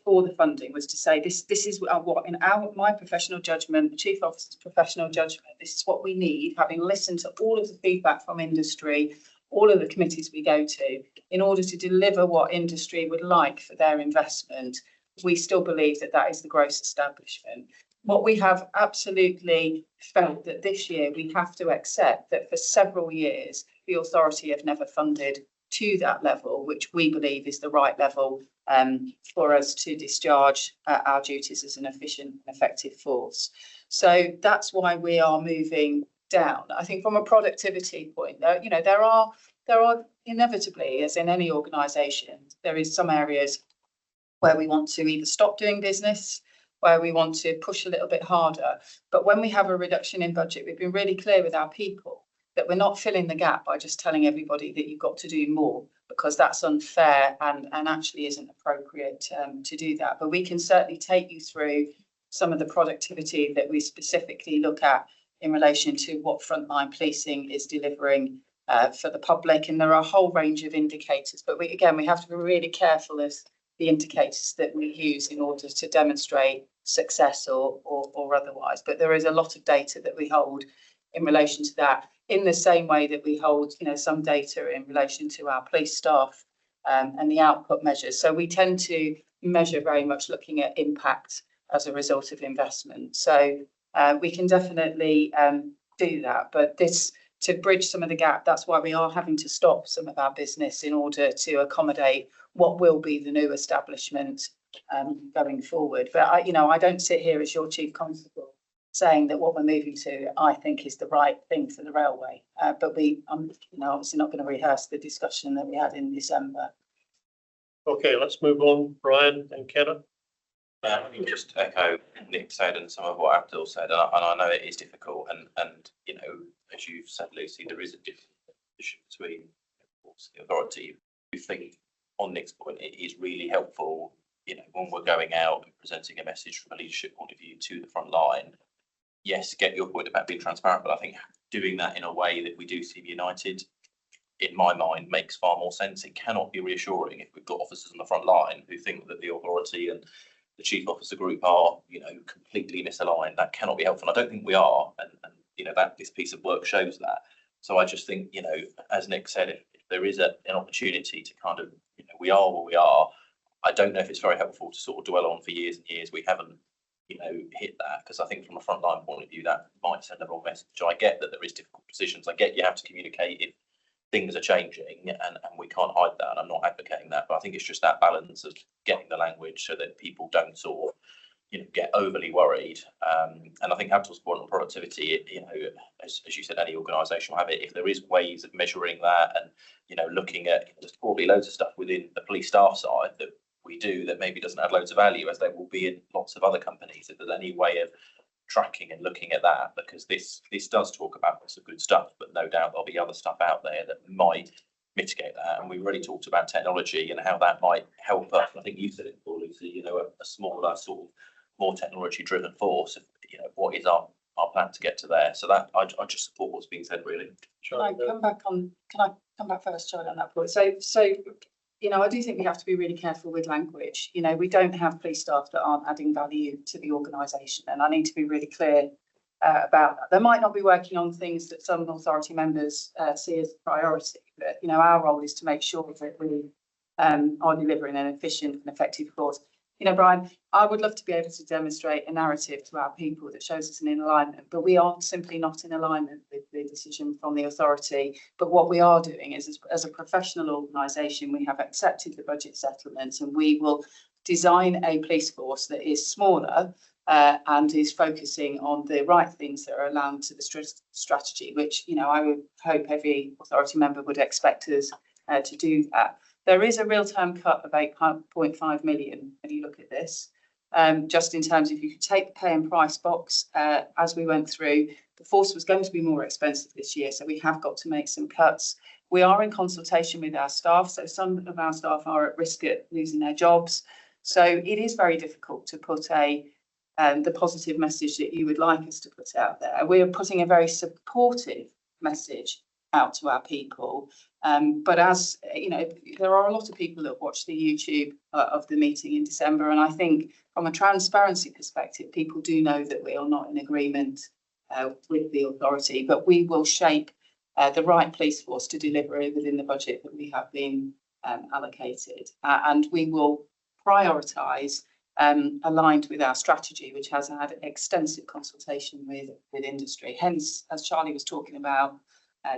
for the funding was to say this is what in my professional judgment, the Chief Officer's professional judgment, this is what we need, having listened to all of the feedback from industry, all of the committees we go to, in order to deliver what industry would like for their investment. We still believe that is the gross establishment. What we have absolutely felt that this year we have to accept that for several years, the authority have never funded to that level, which we believe is the right level for us to discharge our duties as an efficient and effective force. So that's why we are moving down. I think from a productivity point, there are inevitably, as in any organisation, there is some areas where we want to either stop doing business, where we want to push a little bit harder. But when we have a reduction in budget, we've been really clear with our people that we're not filling the gap by just telling everybody that you've got to do more, because that's unfair and actually isn't appropriate to do that. But we can certainly take you through some of the productivity that we specifically look at in relation to what frontline policing is delivering for the public. And there are a whole range of indicators, but we have to be really careful as the indicators that we use in order to demonstrate success or otherwise. But there is a lot of data that we hold in relation to that, in the same way that we hold, some data in relation to our police staff and the output measures. So we tend to measure very much looking at impact as a result of investment. So we can definitely do that, but to bridge some of the gap, that's why we are having to stop some of our business in order to accommodate what will be the new establishment going forward. But I don't sit here as your Chief Constable saying that what we're moving to, I think, is the right thing for the railway. But I'm obviously not going to rehearse the discussion that we had in December. Okay, let's move on, Brian and Kenneth. Let me just echo Nick said and some of what Abdul said, and I know it is difficult, and as you've said, Lucy, there is a difference between the authority. I think on Nick's point, it is really helpful, when we're going out and presenting a message from a leadership point of view to the front line. Yes, get your point about being transparent, but I think doing that in a way that we do seem united, in my mind, makes far more sense. It cannot be reassuring if we've got officers on the front line who think that the authority and the Chief Officer group are, completely misaligned. That cannot be helpful. I don't think we are, and that this piece of work shows that. So I just think, as Nick said, if there is an opportunity to kind of, we are where we are. I don't know if it's very helpful to sort of dwell on for years and years. We haven't you know, hit that, because I think from a frontline point of view that might send the wrong message. I get that there is difficult decisions. I get you have to communicate if things are changing, and we can't hide that. And I'm not advocating that, but I think it's just that balance of getting the language so that people don't sort of, you know, get overly worried. And I think Abdul's point on productivity, you know, as you said, any organisation will have it. If there is ways of measuring that, and you know, looking at, there's probably loads of stuff within the police staff side that we do that maybe doesn't add loads of value, as there will be in lots of other companies. If there's any way of tracking and looking at that, because this does talk about lots of good stuff, but no doubt there'll be other stuff out there that might mitigate that. And we've already talked about technology and how that might help us. I think you said it before, Lucy, you know, a smaller sort of more technology driven force, you know, what is our plan to get to there. So that I just support what's being said, really. Can I come back first, Charlie, on that point? So you know, I do think we have to be really careful with language. You know, we don't have police staff that aren't adding value to the organisation, and I need to be really clear about that. They might not be working on things that some authority members see as a priority, but you know, our role is to make sure that we are delivering an efficient and effective force. You know, Brian, I would love to be able to demonstrate a narrative to our people that shows us in alignment, but we are simply not in alignment with the decision from the authority. But what we are doing is, as a professional organisation, we have accepted the budget settlements, and we will design a police force that is smaller and is focusing on the right things that are aligned to the strategy, which, you know, I would hope every authority member would expect us to do that. There is a real-term cut of 8.5 million when you look at this, just in terms of, if you could take the pay and price box, as we went through, the force was going to be more expensive this year, so we have got to make some cuts. We are in consultation with our staff, so some of our staff are at risk of losing their jobs. So it is very difficult to put the positive message that you would like us to put out there. We are putting a very supportive message out to our people. But as you know, there are a lot of people that watch the YouTube of the meeting in December, and I think from a transparency perspective, people do know that we are not in agreement with the authority, but we will shape the right police force to deliver within the budget that we have been allocated, and we will prioritise aligned with our strategy, which has had extensive consultation with industry. Hence, as Charlie was talking about,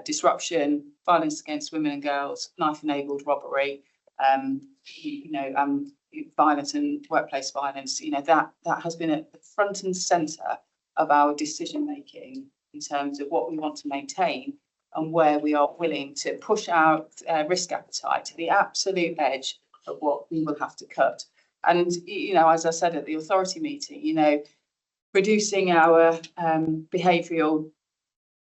disruption, violence against women and girls, knife-enabled robbery, you know, violence and workplace violence. You know, that has been at the front and centre of our decision-making in terms of what we want to maintain and where we are willing to push our risk appetite to the absolute edge of what we will have to cut. And, you know, as I said at the authority meeting, you know, reducing our behavioural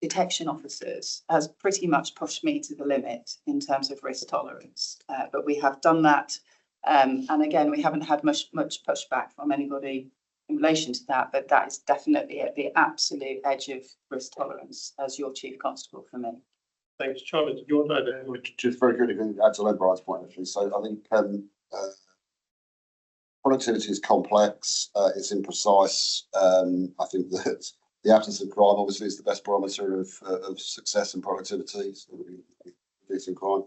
detection officers has pretty much pushed me to the limit in terms of risk tolerance. But we have done that. And again, we haven't had much pushback from anybody in relation to that, but that is definitely at the absolute edge of risk tolerance as your chief constable for me. Thanks, Charlie. Do you want to add? Just very quickly to add to Brian's point, actually. So I think productivity is complex, it's imprecise. I think that the absence of crime obviously is the best barometer of success and productivity, so reducing crime.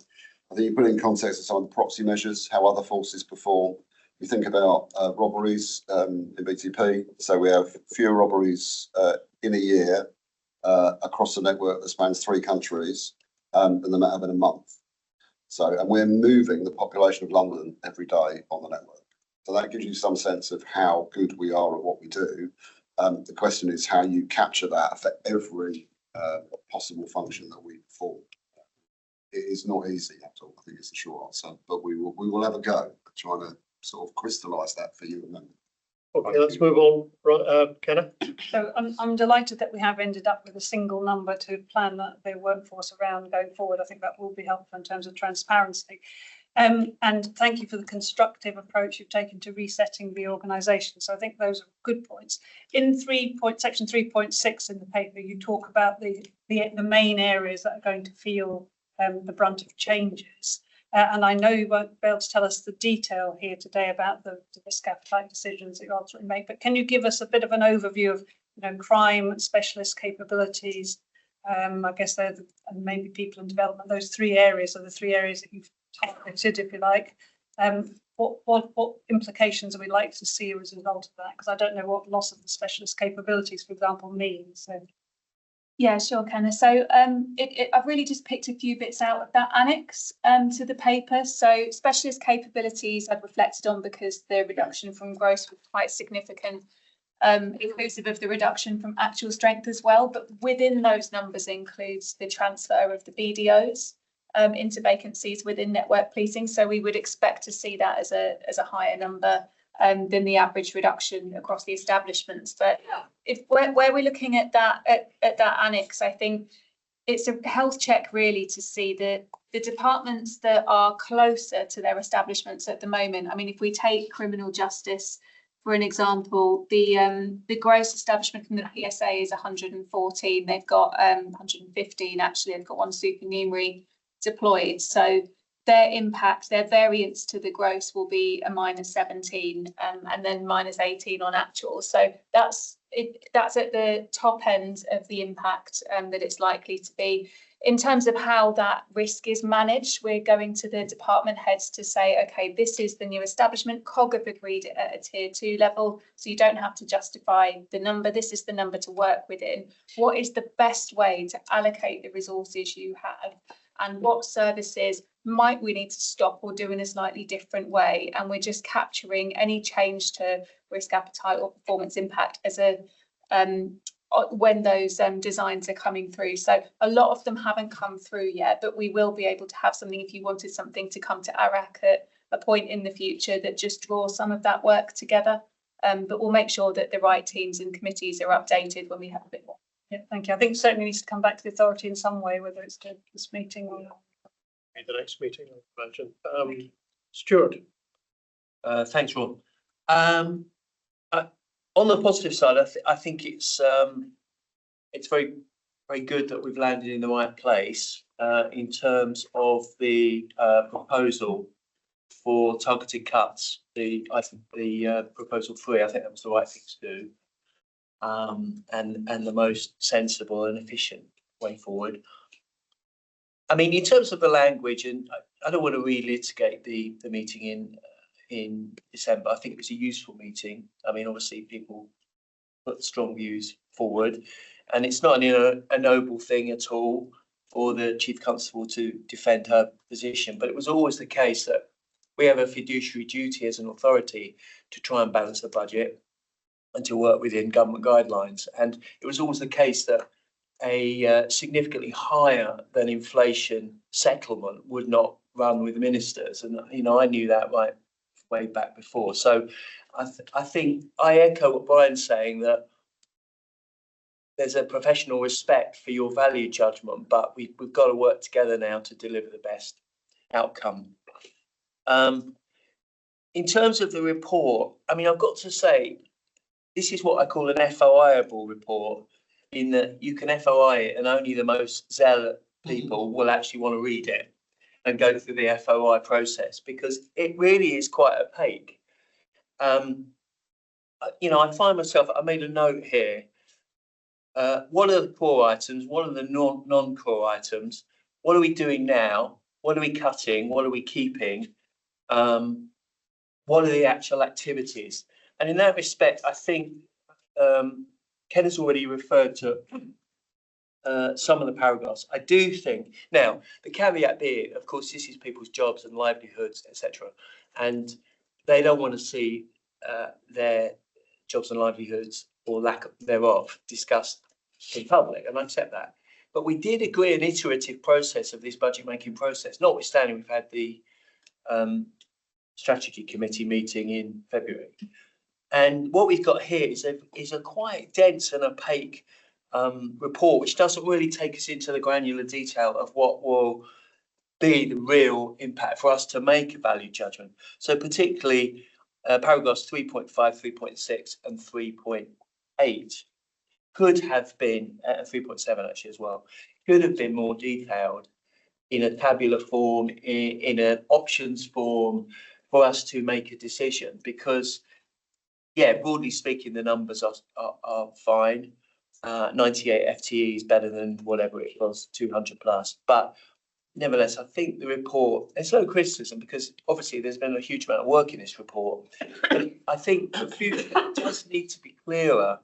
I think you put in context of some of the proxy measures, how other forces perform. You think about robberies in BTP, so we have fewer robberies in a year across the network that spans 3 countries than they might have in a month. So, and we're moving the population of London every day on the network. So that gives you some sense of how good we are at what we do. The question is how you capture that for every possible function that we perform. It is not easy at all. I think it's the short answer, but we will have a go at trying to sort of crystallise that for you. Okay, let's move on. Kenna? So I'm delighted that we have ended up with a single number to plan the workforce around going forward. I think that will be helpful in terms of transparency. And thank you for the constructive approach you've taken to resetting the organisation. So I think those are good points. In section 3.6 in the paper, you talk about the main areas that are going to feel the brunt of changes. And I know you won't be able to tell us the detail here today about the risk appetite decisions that you ultimately make, but can you give us a bit of an overview of, you know, crime specialist capabilities? I guess they're and maybe people in development. Those 3 areas are the 3 areas that you've targeted, if you like. what implications are we likely to see as a result of that? Because I don't know what loss of the specialist capabilities, for example, means. So. Yeah, sure, Kenna. So I've really just picked a few bits out of that annex to the paper. So specialist capabilities I've reflected on because the reduction from gross was quite significant, inclusive of the reduction from actual strength as well. But within those numbers includes the transfer of the BDOs into vacancies within network policing. So we would expect to see that as a higher number than the average reduction across the establishments. But if where we're looking at that annex, I think it's a health check really to see the departments that are closer to their establishments at the moment. I mean, if we take criminal justice, for an example, the gross establishment from the PSA is 114. They've got 115 actually. They've got one supernumerary deployed. So their impact, their variance to the gross will be a -17 and then -18 on actual. So that's at the top end of the impact that it's likely to be. In terms of how that risk is managed, we're going to the department heads to say, okay, this is the new establishment. COG have agreed at a tier 2 level, so you don't have to justify the number. This is the number to work within. What is the best way to allocate the resources you have? And what services might we need to stop or do in a slightly different way? And we're just capturing any change to risk appetite or performance impact as a when those designs are coming through. So a lot of them haven't come through yet, but we will be able to have something if you wanted something to come to ARAC at a point in the future that just draws some of that work together. But we'll make sure that the right teams and committees are updated when we have a bit more. Yeah, thank you. I think it certainly needs to come back to the authority in some way, whether it's to this meeting or not. The next meeting, I imagine. Stuart. Thanks, Ron. On the positive side, I think it's very, very good that we've landed in the right place in terms of the proposal for targeted cuts. I think the proposal 3, I think that was the right thing to do, and the most sensible and efficient way forward. I mean, in terms of the language, and I don't want to relitigate the meeting in December. I think it was a useful meeting. I mean, obviously people put strong views forward, and it's not a noble thing at all for the Chief Constable to defend her position, but it was always the case that we have a fiduciary duty as an authority to try and balance the budget and to work within government guidelines. And it was always the case that a significantly higher than inflation settlement would not run with ministers. And, you know, I knew that right way back before. So I think I echo what Brian's saying, that there's a professional respect for your value judgment, but we've got to work together now to deliver the best outcome. In terms of the report, I mean, I've got to say, this is what I call an FOI-able report, in that you can FOI it and only the most zealot people will actually want to read it and go through the FOI process, because it really is quite opaque. You know, I find myself, I made a note here. What are the core items? What are the non-core items? What are we doing now? What are we cutting? What are we keeping? What are the actual activities? And in that respect, I think Ken has already referred to some of the paragraphs. I do think, now, the caveat being, of course, this is people's jobs and livelihoods, etc. And they don't want to see their jobs and livelihoods or lack thereof discussed in public, and I accept that. But we did agree an iterative process of this budget making process, notwithstanding we've had the strategy committee meeting in February. And what we've got here is a quite dense and opaque report, which doesn't really take us into the granular detail of what will be the real impact for us to make a value judgment. So particularly paragraphs 3.5, 3.6 and 3.8 could have been, 3.7 actually as well, could have been more detailed in a tabular form, in an options form, for us to make a decision. Because, yeah, broadly speaking, the numbers are fine. 98 FTE is better than whatever it was, 200 plus. But nevertheless, I think the report, there's no criticism because obviously there's been a huge amount of work in this report. But I think the future does need to be clearer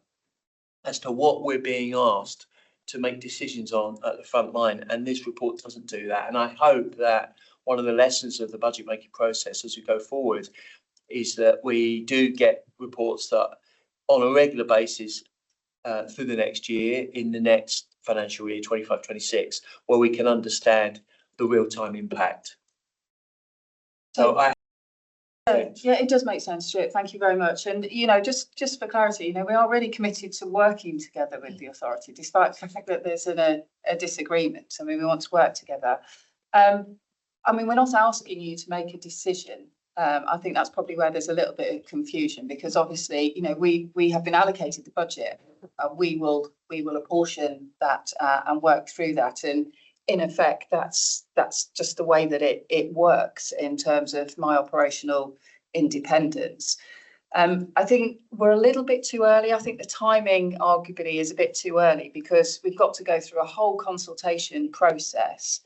as to what we're being asked to make decisions on at the front line. And this report doesn't do that. And I hope that one of the lessons of the budget making process as we go forward is that we do get reports that on a regular basis through the next year, in the next financial year, 25-26, where we can understand the real-time impact. So yeah, it does make sense, Stuart. Thank you very much. And, you know, just for clarity, you know, we are really committed to working together with the authority, despite the fact that there's a disagreement. I mean, we want to work together. I mean, we're not asking you to make a decision. I think that's probably where there's a little bit of confusion, because obviously, you know, we have been allocated the budget. We will apportion that and work through that. And in effect, that's just the way that it works in terms of my operational independence. I think we're a little bit too early. I think the timing arguably is a bit too early, because we've got to go through a whole consultation process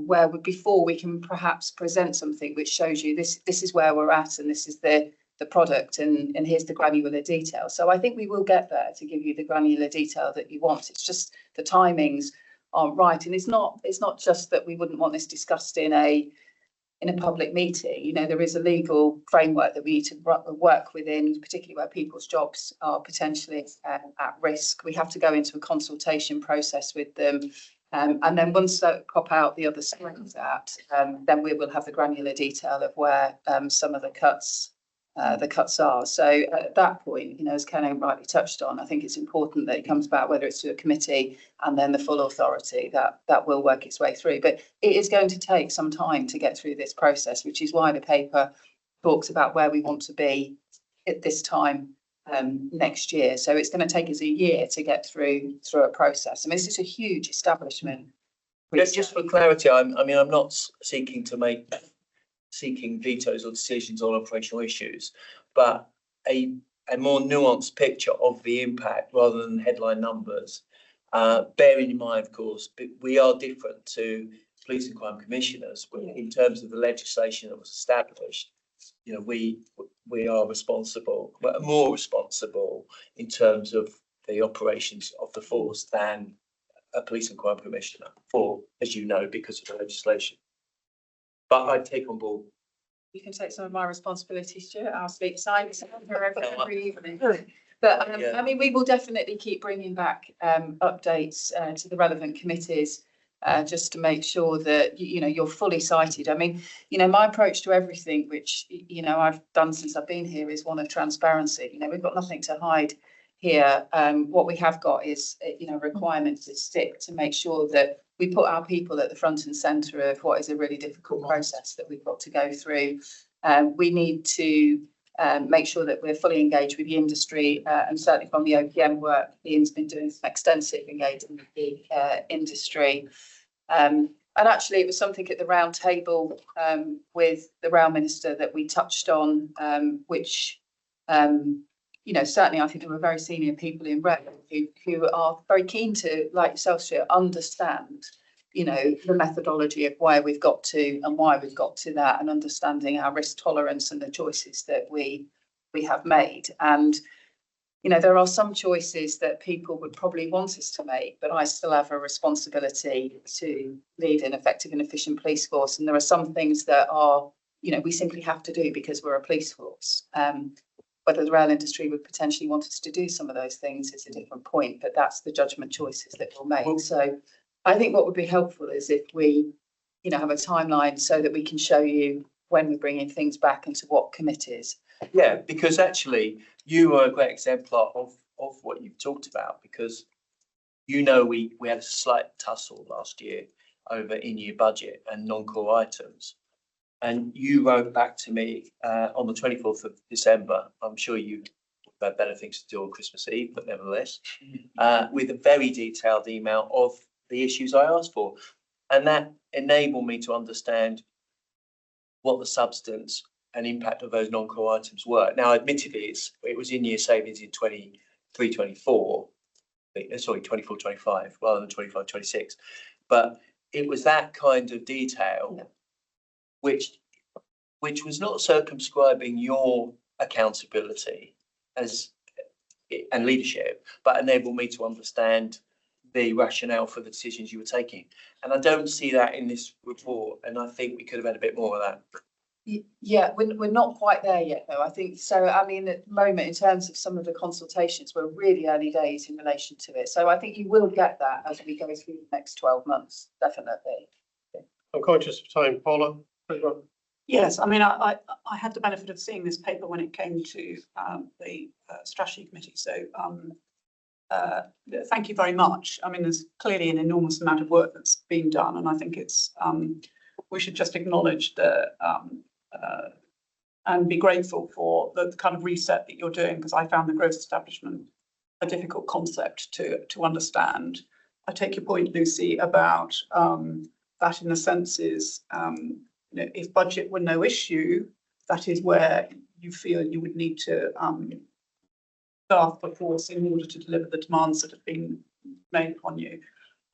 where before we can perhaps present something which shows you this is where we're at and this is the product and here's the granular detail. So I think we will get there to give you the granular detail that you want. It's just the timings aren't right. And it's not just that we wouldn't want this discussed in a public meeting. You know, there is a legal framework that we need to work within, particularly where people's jobs are potentially at risk. We have to go into a consultation process with them. And then once that pop out the other side of that, then we will have the granular detail of where some of the cuts are. So at that point, you know, as Ken rightly touched on, I think it's important that it comes back, whether it's to a committee and then the full authority, that will work its way through. But it is going to take some time to get through this process, which is why the paper talks about where we want to be at this time next year. So it's going to take us a year to get through a process. I mean, this is a huge establishment. Just for clarity, I'm not seeking vetoes or decisions on operational issues, but a more nuanced picture of the impact rather than headline numbers. Bearing in mind, of course, we are different to police and crime commissioners in terms of the legislation that was established. You know, we are responsible, more responsible in terms of the operations of the force than a police and crime commissioner, as you know, because of the legislation. But I take on board. You can take some of my responsibilities, Stuart. I'll sleep silent every evening. But I mean, we will definitely keep bringing back updates to the relevant committees just to make sure that you know you're fully cited. I mean, you know, my approach to everything, which you know I've done since I've been here, is one of transparency. You know, we've got nothing to hide here. What we have got is you know requirements that stick to make sure that we put our people at the front and centre of what is a really difficult process that we've got to go through. We need to make sure that we're fully engaged with the industry, and certainly from the OPM work, Ian's been doing some extensive engagement with the industry. And actually, it was something at the round table with the Rail Minister that we touched on, which you know, certainly I think there were very senior people in rail who are very keen to, like yourself, Stuart, understand, you know, the methodology of where we've got to and why we've got to that, and understanding our risk tolerance and the choices that we have made. And, you know, there are some choices that people would probably want us to make, but I still have a responsibility to lead an effective and efficient police force. And there are some things that are, you know, we simply have to do because we're a police force. Whether the rail industry would potentially want us to do some of those things is a different point, but that's the judgment choices that we'll make. So I think what would be helpful is if we, you know, have a timeline so that we can show you when we're bringing things back and to what committees. Yeah, because actually you are a great exemplar of what you've talked about, because, you know, we had a slight tussle last year over in-year budget and non-core items. And you wrote back to me on the 24th of December. I'm sure you had better things to do on Christmas Eve, but nevertheless, with a very detailed email of the issues I asked for. And that enabled me to understand what the substance and impact of those non-core items were. Now, admittedly, it was in-year savings in 23-24, sorry, 24-25, rather than 25-26. But it was that kind of detail, which was not circumscribing your accountability and leadership, but enabled me to understand the rationale for the decisions you were taking. And I don't see that in this report, and I think we could have had a bit more of that. Yeah, we're not quite there yet, though. I think so. I mean, at the moment, in terms of some of the consultations, we're really early days in relation to it. So I think you will get that as we go through the next 12 months, definitely. I'm conscious of time. Paula, please run. Yes, I mean, I had the benefit of seeing this paper when it came to the strategy committee. So thank you very much. I mean, there's clearly an enormous amount of work that's been done, and I think it's we should just acknowledge the and be grateful for the kind of reset that you're doing, because I found the growth establishment a difficult concept to understand. I take your point, Lucy, about that in a sense is, you know, if budget were no issue, that is where you feel you would need to staff the force in order to deliver the demands that have been made upon you.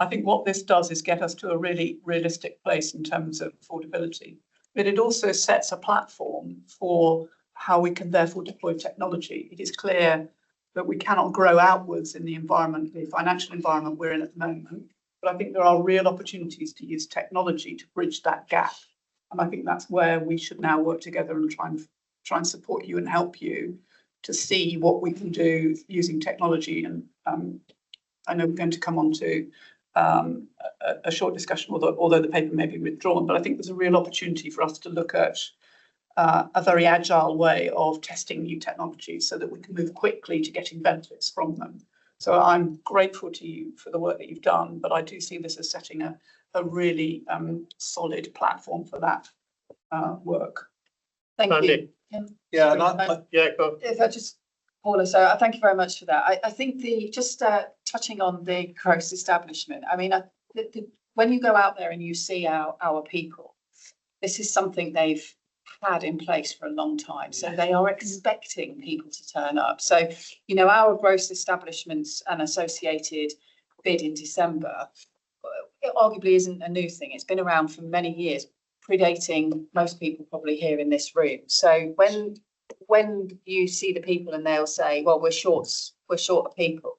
I think what this does is get us to a really realistic place in terms of affordability, but it also sets a platform for how we can therefore deploy technology. It is clear that we cannot grow outwards in the environment, the financial environment we're in at the moment, but I think there are real opportunities to use technology to bridge that gap. And I think that's where we should now work together and try and support you and help you to see what we can do using technology. And I know we're going to come on to a short discussion, although the paper may be withdrawn, but I think there's a real opportunity for us to look at a very agile way of testing new technologies so that we can move quickly to getting benefits from them. So I'm grateful to you for the work that you've done, but I do see this as setting a really solid platform for that work. Thank you. Yeah, and yeah, go. If I just, Paula, so thank you very much for that. I think just touching on the gross establishment, I mean, when you go out there and you see our people, this is something they've had in place for a long time. So they are expecting people to turn up. So, you know, our gross establishments and associated bid in December, it arguably isn't a new thing. It's been around for many years, predating most people probably here in this room. So when you see the people and they'll say, well, we're short of people,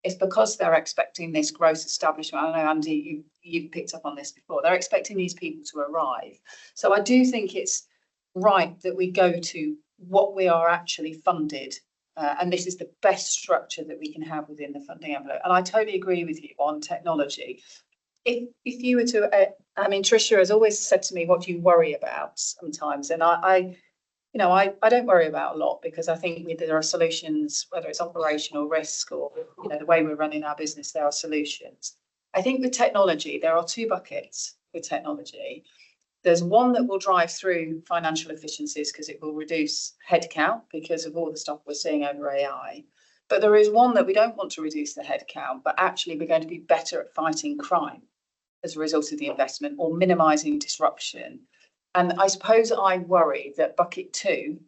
it's because they're expecting this gross establishment. I know, Andy, you've picked up on this before. They're expecting these people to arrive. So I do think it's right that we go to what we are actually funded. And this is the best structure that we can have within the funding envelope. And I totally agree with you on technology. If you were to, I mean, Tricia has always said to me, what do you worry about sometimes? And I don't worry about a lot, because I think there are solutions, whether it's operational risk or, you know, the way we're running our business, there are solutions. I think with technology, there are two buckets with technology. There's one that will drive through financial efficiencies because it will reduce headcount because of all the stuff we're seeing over AI. But there is one that we don't want to reduce the headcount, but actually we're going to be better at fighting crime as a result of the investment or minimising disruption. And I suppose I worry that bucket two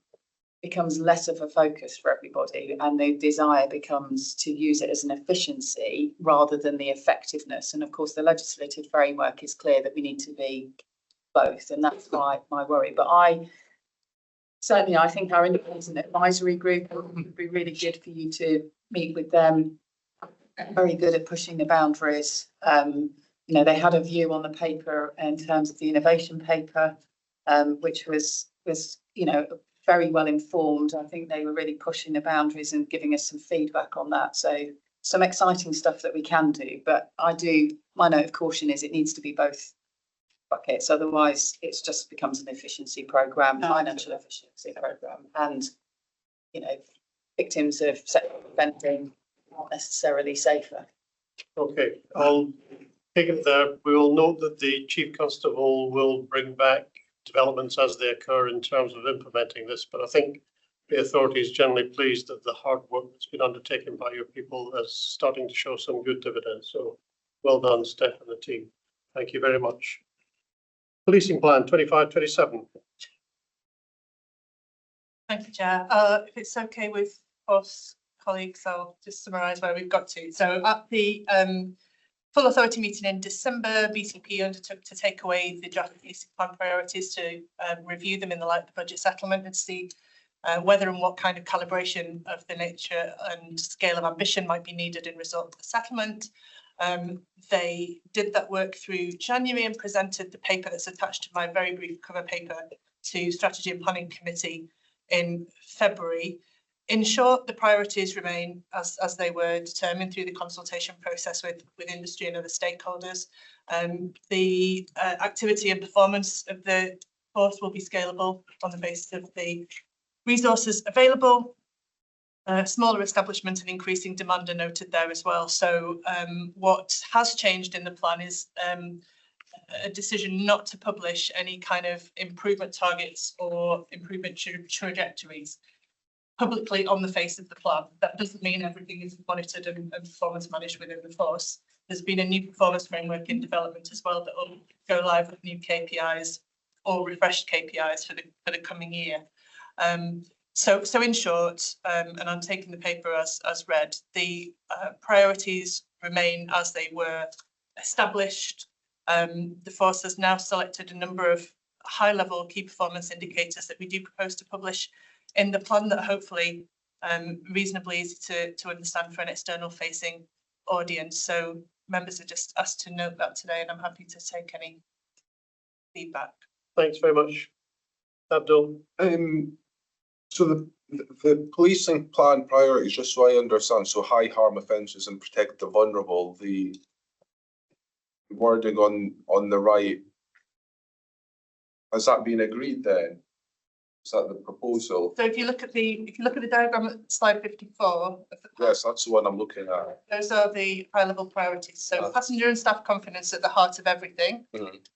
becomes less of a focus for everybody, and the desire becomes to use it as an efficiency rather than the effectiveness. And of course, the legislative framework is clear that we need to be both, and that's my worry. But I think our independent advisory group would be really good for you to meet with them. Very good at pushing the boundaries. You know, they had a view on the paper in terms of the innovation paper, which was you know, very well informed. I think they were really pushing the boundaries and giving us some feedback on that. So some exciting stuff that we can do. But my note of caution is it needs to be both buckets, otherwise it just becomes an efficiency program, financial efficiency program, and you know, victims of sexual offending aren't necessarily safer. Okay, I'll take it there. We will note that the Chief Constable will bring back developments as they occur in terms of implementing this, but I think the authority is generally pleased that the hard work that's been undertaken by your people is starting to show some good dividends. So well done, Steph and the team. Thank you very much. Policing plan 25-27. Thank you, Chair. If it's okay with us colleagues, I'll just summarise where we've got to. So at the full authority meeting in December, BTP undertook to take away the draft policing plan priorities to review them in the light of the budget settlement and see whether and what kind of calibration of the nature and scale of ambition might be needed in result of the settlement. They did that work through January and presented the paper that's attached to my very brief cover paper to Strategy and Planning Committee in February. In short, the priorities remain as they were determined through the consultation process with industry and other stakeholders. The activity and performance of the course will be scalable on the basis of the resources available. Smaller establishment and increasing demand are noted there as well. So what has changed in the plan is a decision not to publish any kind of improvement targets or improvement trajectories publicly on the face of the plan. That doesn't mean everything is monitored and performance managed within the force. There's been a new performance framework in development as well that will go live with new KPIs or refreshed KPIs for the coming year. So in short, and I'm taking the paper as read, the priorities remain as they were established. The force has now selected a number of high-level key performance indicators that we do propose to publish in the plan that hopefully reasonably easy to understand for an external facing audience. So members are just asked to note that today, and I'm happy to take any feedback. Thanks very much. Abdul. So the policing plan priorities, just so I understand, so high harm offences and protect the vulnerable, the wording on the right, has that been agreed then? Is that the proposal? So if you look at the diagram at slide 54, yes, that's the one I'm looking at. Those are the high-level priorities. So passenger and staff confidence at the heart of everything,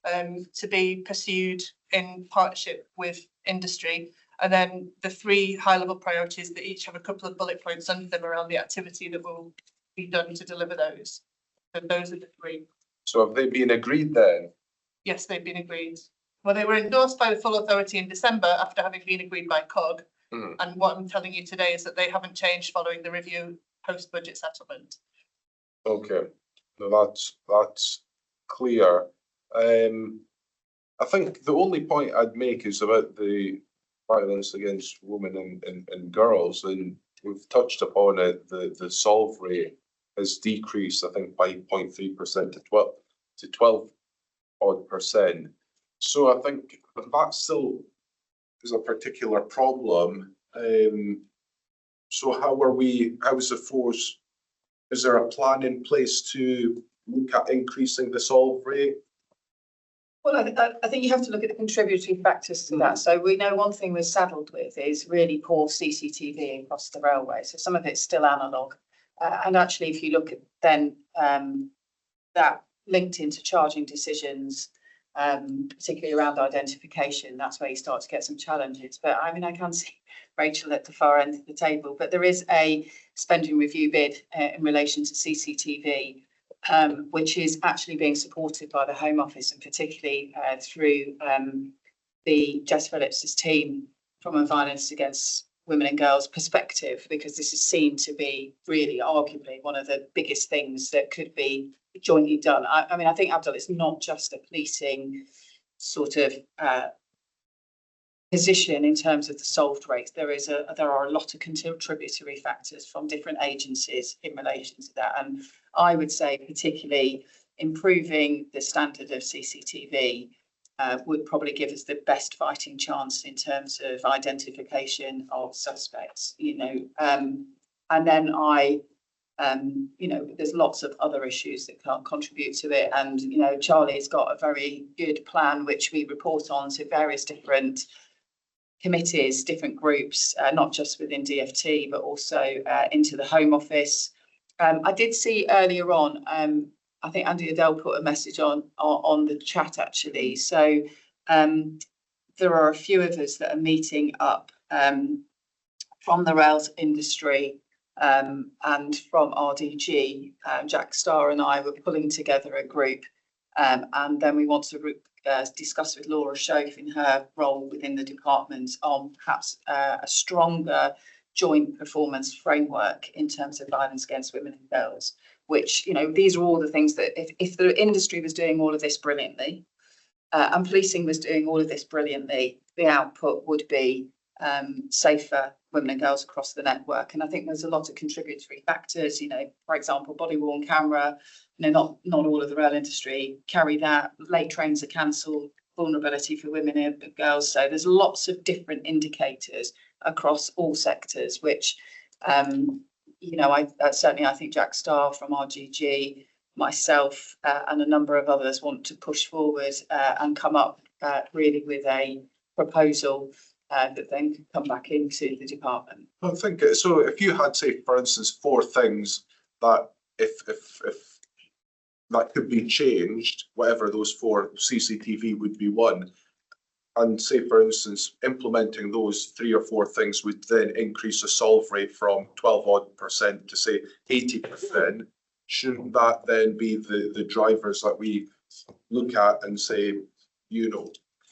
to be pursued in partnership with industry. And then the three high-level priorities that each have a couple of bullet points under them around the activity that will be done to deliver those. So those are the three. So have they been agreed then? Yes, they've been agreed. Well, they were endorsed by the full authority in December after having been agreed by COG. And what I'm telling you today is that they haven't changed following the review post-budget settlement. Okay, no, that's clear. I think the only point I'd make is about the violence against women and girls, and we've touched upon it. The solve rate has decreased, I think, by 0.3% to 12 odd percent. So I think that still is a particular problem. So how is the force? Is there a plan in place to look at increasing the solve rate? Well, I think you have to look at the contributory factors to that. So we know one thing we're saddled with is really poor CCTV across the railway. So some of it's still analogue. And actually, if you look at then that linked into charging decisions, particularly around identification, that's where you start to get some challenges. But I mean, I can see Rachel at the far end of the table, but there is a spending review bid in relation to CCTV, which is actually being supported by the Home Office and particularly through the Jess Phillips's team from a violence against women and girls perspective, because this is seen to be really arguably one of the biggest things that could be jointly done. I mean, I think, Abdul, it's not just a policing sort of position in terms of the solved rates. There are a lot of contributory factors from different agencies in relation to that. And I would say particularly improving the standard of CCTV would probably give us the best fighting chance in terms of identification of suspects, and then there's lots of other issues that can't contribute to it. And, Charlie's got a very good plan, which we report on to various different committees, different groups, not just within DFT, but also into the Home Office. I did see earlier on, I think Andy Adele put a message on the chat actually. So there are a few of us that are meeting up from the rails industry and from RDG. Jack Starr and I were pulling together a group, and then we want to discuss with Laura Schoaf in her role within the department on perhaps a stronger joint performance framework in terms of violence against women and girls. which, these are all the things that if the industry was doing all of this brilliantly, and policing was doing all of this brilliantly, the output would be safer women and girls across the network. And I think there's a lot of contributory factors, for example, body worn camera, not all of the rail industry carry that, late trains are cancelled, vulnerability for women and girls. So there's lots of different indicators across all sectors, which, I think Jack Starr from RGG, myself, and a number of others want to push forward and come up really with a proposal that then could come back into the department. I think so. If you had, say, for instance, 4 things that if that could be changed, whatever those 4, CCTV would be one, and say, for instance, implementing those 3 or 4 things would then increase the solve rate from 12% to say 80%. Shouldn't that then be the drivers that we look at and say,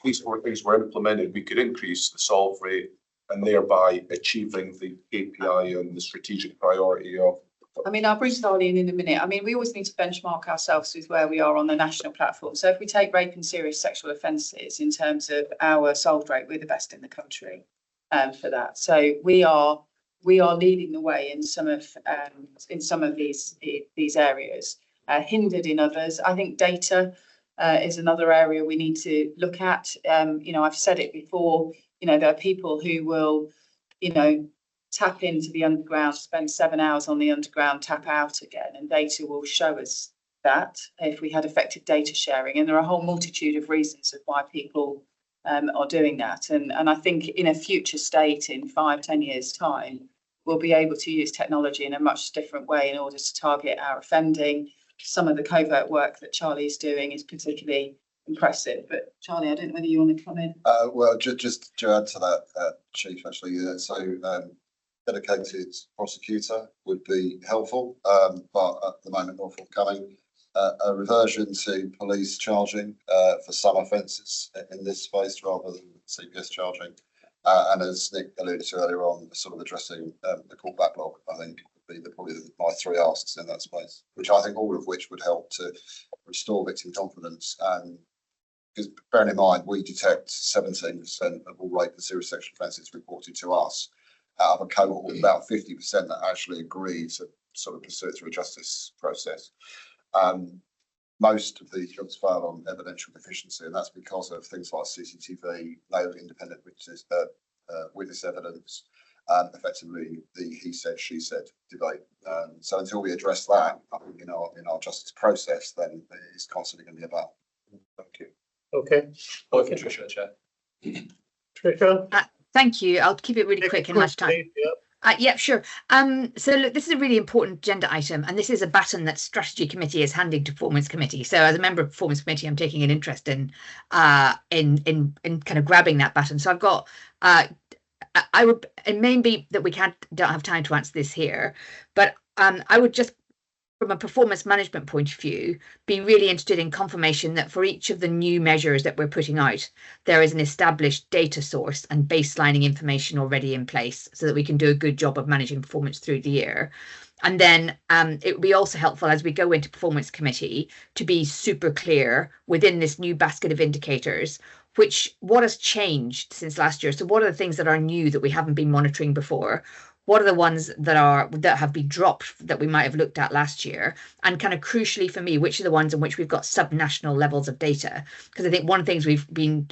these 4 things were implemented, we could increase the solve rate and thereby achieving the KPI and the strategic priority of. I'll bring Sally in a minute. We always need to benchmark ourselves with where we are on the national platform. So if we take rape and serious sexual offences in terms of our solve rate, we're the best in the country for that. So we are leading the way in some of these areas, hindered in others. I think data is another area we need to look at. I've said it before, there are people who will, tap into the underground, spend 7 hours on the underground, tap out again, and data will show us that if we had effective data sharing. And there are a whole multitude of reasons of why people are doing that. And I think in a future state, in 5-10 years' time, we'll be able to use technology in a much different way in order to target our offending. Some of the covert work that Charlie's doing is particularly impressive. But Charlie, I don't know whether you want to come in. Well, just to add to that, Chief, actually, dedicated prosecutor would be helpful, but at the moment not forthcoming. A reversion to police charging for some offences in this space rather than CPS charging. And as Nick alluded to earlier on, sort of addressing the court backlog, I think would be probably my 3 asks in that space, which I think all of which would help to restore victim confidence. And because bearing in mind, we detect 17% of all rape and serious sexual offences reported to us out of a cohort of about 50% that actually agree to sort of pursue it through a justice process. Most of these jobs fail on evidential deficiency, and that's because of things like CCTV, no independent witness evidence, and effectively the he said, she said debate. So until we address that in our justice process, then it's constantly going to be about. Thank you. Okay. Okay, Tricia, Chair. Tricia? Thank you. I'll keep it really quick in lunchtime. Yeah, sure. So look, this is a really important agenda item, and this is a baton that Strategy Committee is handing to Performance Committee. So as a member of Performance Committee, I'm taking an interest in kind of grabbing that baton. So I've got it may be that we don't have time to answer this here, but I would just, from a performance management point of view, be really interested in confirmation that for each of the new measures that we're putting out, there is an established data source and baselining information already in place so that we can do a good job of managing performance through the year. And then it would be also helpful as we go into Performance Committee to be super clear within this new basket of indicators, what has changed since last year. So what are the things that are new that we haven't been monitoring before? What are the ones that have been dropped that we might have looked at last year? And kind of crucially for me, which are the ones in which we've got subnational levels of data? Because I think one of the things we've been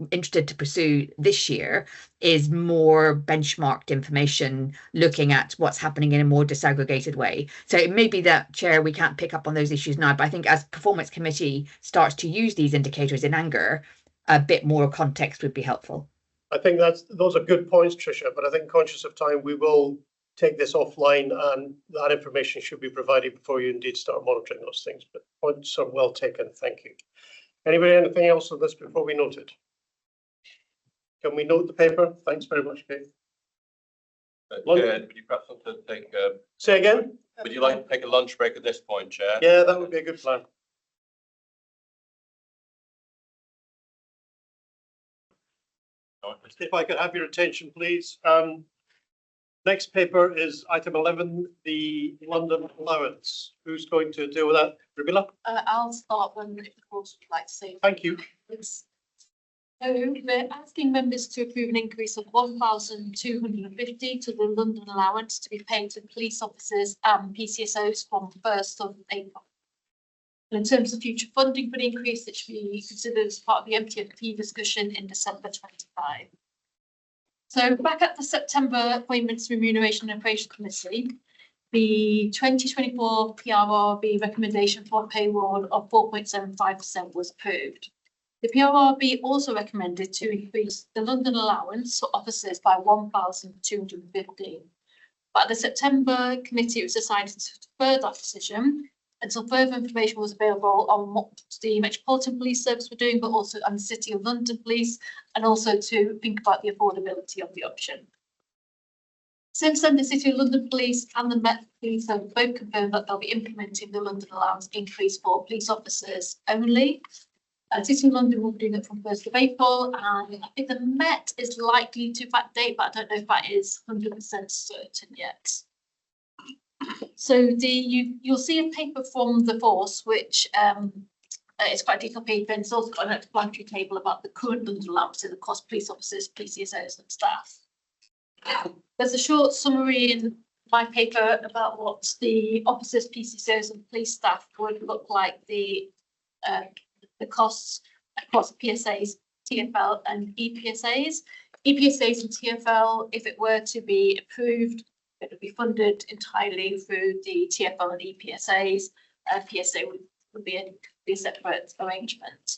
interested to pursue this year is more benchmarked information, looking at what's happening in a more disaggregated way. So it may be that, Chair, we can't pick up on those issues now, but I think as Performance Committee starts to use these indicators in anger, a bit more context would be helpful. I think those are good points, Tricia, but I think conscious of time, we will take this offline and that information should be provided before you indeed start monitoring those things. But points are well taken. Thank you. Anybody, anything else on this before we note it? Can we note the paper? Thanks very much, Kate. Chair, would you perhaps want to take Say again? Would you like to take a lunch break at this point, Chair? Yeah, that would be a good plan. If I could have your attention, please. Next paper is item 11, the London allowance. Who's going to deal with that? Rubilla? I'll start when the course would like to say. Thank you. So we're asking members to approve an increase of 1,250 to the London allowance to be paid to police officers and PCSOs from 1st of April. And in terms of future funding for the increase, it should be considered as part of the MTFP discussion in December 25. So back at the September Appointments, Remuneration and Appraisal Committee, the 2024 PRRB recommendation for a pay award of 4.75% was approved. The PRRB also recommended to increase the London allowance for officers by 1,250. But at the September committee, it was decided to defer that decision until further information was available on what the Metropolitan Police Service were doing, but also on the City of London Police, and also to think about the affordability of the option. Since then, the City of London Police and the Met Police have both confirmed that they'll be implementing the London allowance increase for police officers only. City of London will be doing it from 1st of April, and I think the Met is likely to backdate, but I don't know if that is 100% certain yet. So you'll see a paper from the Force, which is quite a detailed paper, and it's also got an explanatory table about the current London allowances across police officers, PCSOs and staff. There's a short summary in my paper about what the officers, PCSOs and police staff would look like, the costs across PSAs, TFL and EPSAs. EPSAs and TFL, if it were to be approved, it would be funded entirely through the TFL and EPSAs. PSA would be a separate arrangement.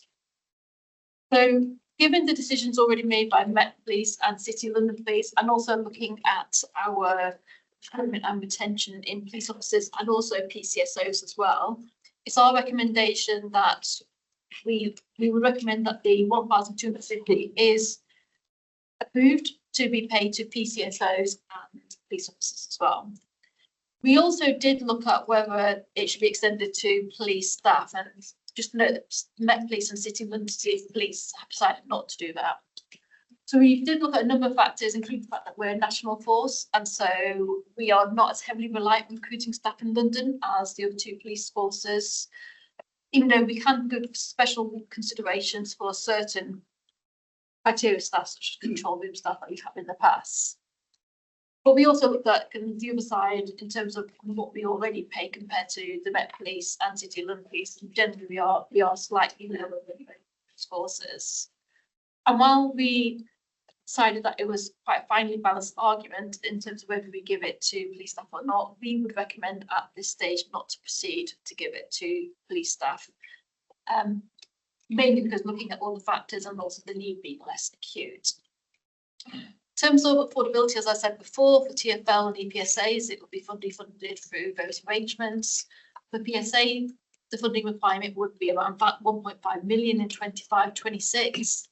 So given the decisions already made by Met Police and City London Police, and also looking at our recruitment and retention in police officers and also PCSOs as well, it's our recommendation that we would recommend that the 1,250 is approved to be paid to PCSOs and police officers as well. We also did look at whether it should be extended to police staff, and just note that Met Police and City London Police have decided not to do that. So we did look at a number of factors, including the fact that we're a national force, and so we are not as heavily reliant on recruiting staff in London as the other two police forces, even though we can give special considerations for certain criteria staff, such as control room staff that we've had in the past. But we also looked at the other side in terms of what we already pay compared to the Met Police and City London Police. And generally, we are slightly lower than those forces. And while we decided that it was quite a finely balanced argument in terms of whether we give it to police staff or not, we would recommend at this stage not to proceed to give it to police staff. Mainly because looking at all the factors and also the need being less acute. In terms of affordability, as I said before, for TFL and EPSAs, it will be funded through various arrangements. For PSA, the funding requirement would be around 1.5 million in 25-26.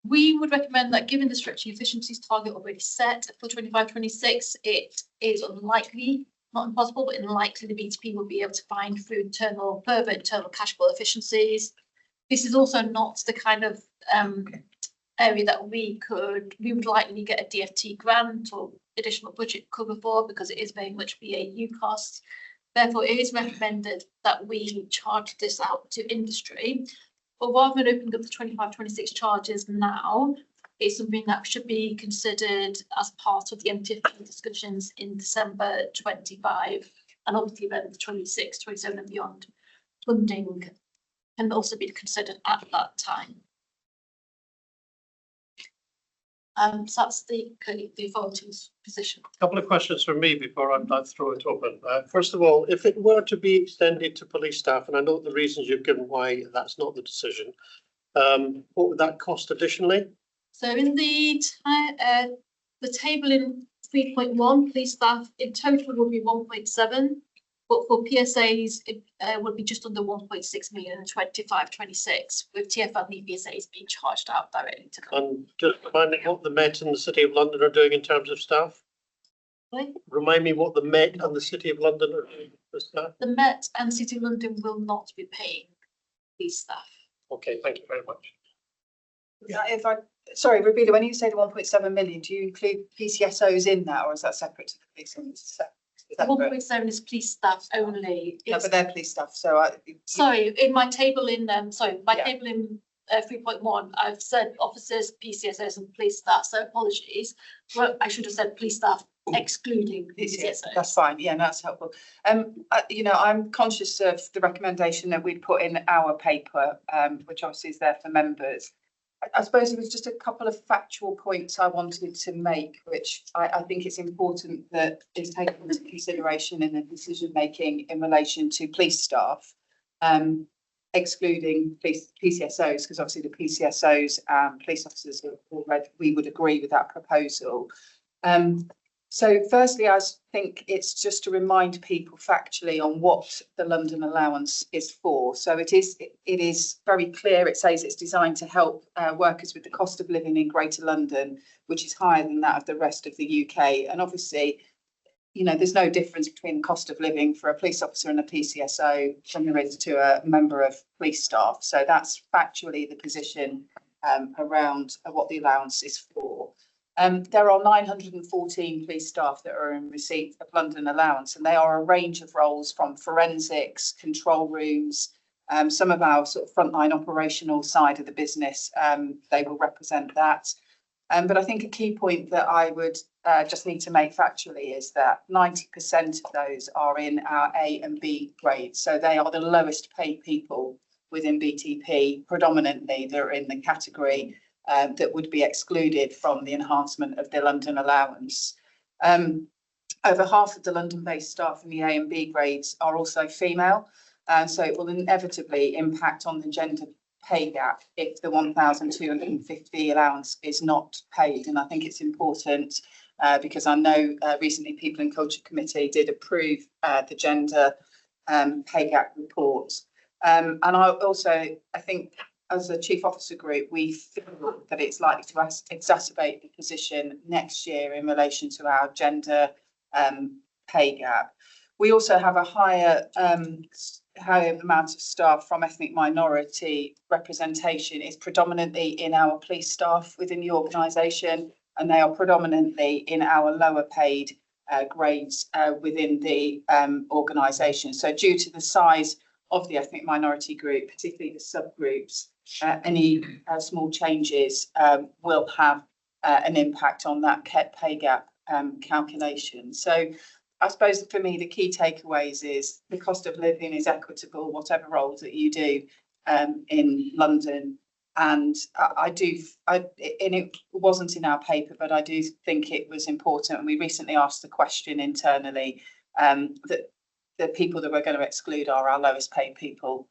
We would recommend that given the stretching efficiencies target already set for 25-26, it is unlikely, not impossible, but unlikely the BTP will be able to find through further internal cash flow efficiencies. This is also not the kind of area that we would likely get a DFT grant or additional budget cover for, because it is very much BAU costs. Therefore, it is recommended that we charge this out to industry. But rather than opening up the 25-26 charges now, it's something that should be considered as part of the MTFP discussions in December 25, and obviously then the 26, 27 and beyond funding can also be considered at that time. So that's the authority's position. A couple of questions from me before I throw it open. First of all, if it were to be extended to police staff, and I know the reasons you've given why that's not the decision, what would that cost additionally? So in the table in 3.1, police staff in total will be 1.7, but for PSAs it would be just under 1.6 million in 25-26, with TFL and EPSAs being charged out directly to them. And just remind me what the Met and the City of London are doing in terms of staff. Sorry? Remind me what the Met and the City of London are doing for staff. The Met and City of London will not be paying these staff. Okay, thank you very much. Yeah, sorry, Rebecca, when you say the 1.7 million, do you include PCSOs in that, or is that separate to the police? The 1.7 is police staff only. Yeah, but they're police staff, so Sorry, in my table in Yeah. table in 3.1, I've said officers, PCSOs and police staff, so apologies. Well, I should have said police staff excluding PCSOs. That's fine. Yeah, no, that's helpful. You know, I'm conscious of the recommendation that we'd put in our paper, which obviously is there for members. I suppose it was just a couple of factual points I wanted to make, which I think it's important that is taken into consideration in the decision making in relation to police staff, excluding PCSOs, because obviously the PCSOs, police officers, we would agree with that proposal. So firstly, I think it's just to remind people factually on what the London allowance is for. So it is very clear. It says it's designed to help workers with the cost of living in Greater London, which is higher than that of the rest of the UK. And obviously, you know, there's no difference between the cost of living for a police officer and a PCSO than there is to a member of police staff. So that's factually the position around what the allowance is for. There are 914 police staff that are in receipt of London allowance, and they are a range of roles from forensics, control rooms, some of our sort of frontline operational side of the business. They will represent that. But I think a key point that I would just need to make factually is that 90% of those are in our A and B grades. So they are the lowest paid people within BTP, predominantly they're in the category that would be excluded from the enhancement of the London allowance. Over half of the London-based staff in the A and B grades are also female, so it will inevitably impact on the gender pay gap if the 1,250 allowance is not paid. And I think it's important because I know recently People and Culture Committee did approve the gender pay gap report. And I think as a chief officer group, we feel that it's likely to exacerbate the position next year in relation to our gender pay gap. We also have a higher amount of staff from ethnic minority representation is predominantly in our police staff within the organisation, and they are predominantly in our lower paid grades within the organisation. So due to the size of the ethnic minority group, particularly the subgroups, any small changes will have an impact on that pay gap calculation. So I suppose for me, the key takeaways is the cost of living is equitable, whatever roles that you do in London. And and it wasn't in our paper, but I do think it was important. And we recently asked the question internally that the people that we're going to exclude are our lowest paid people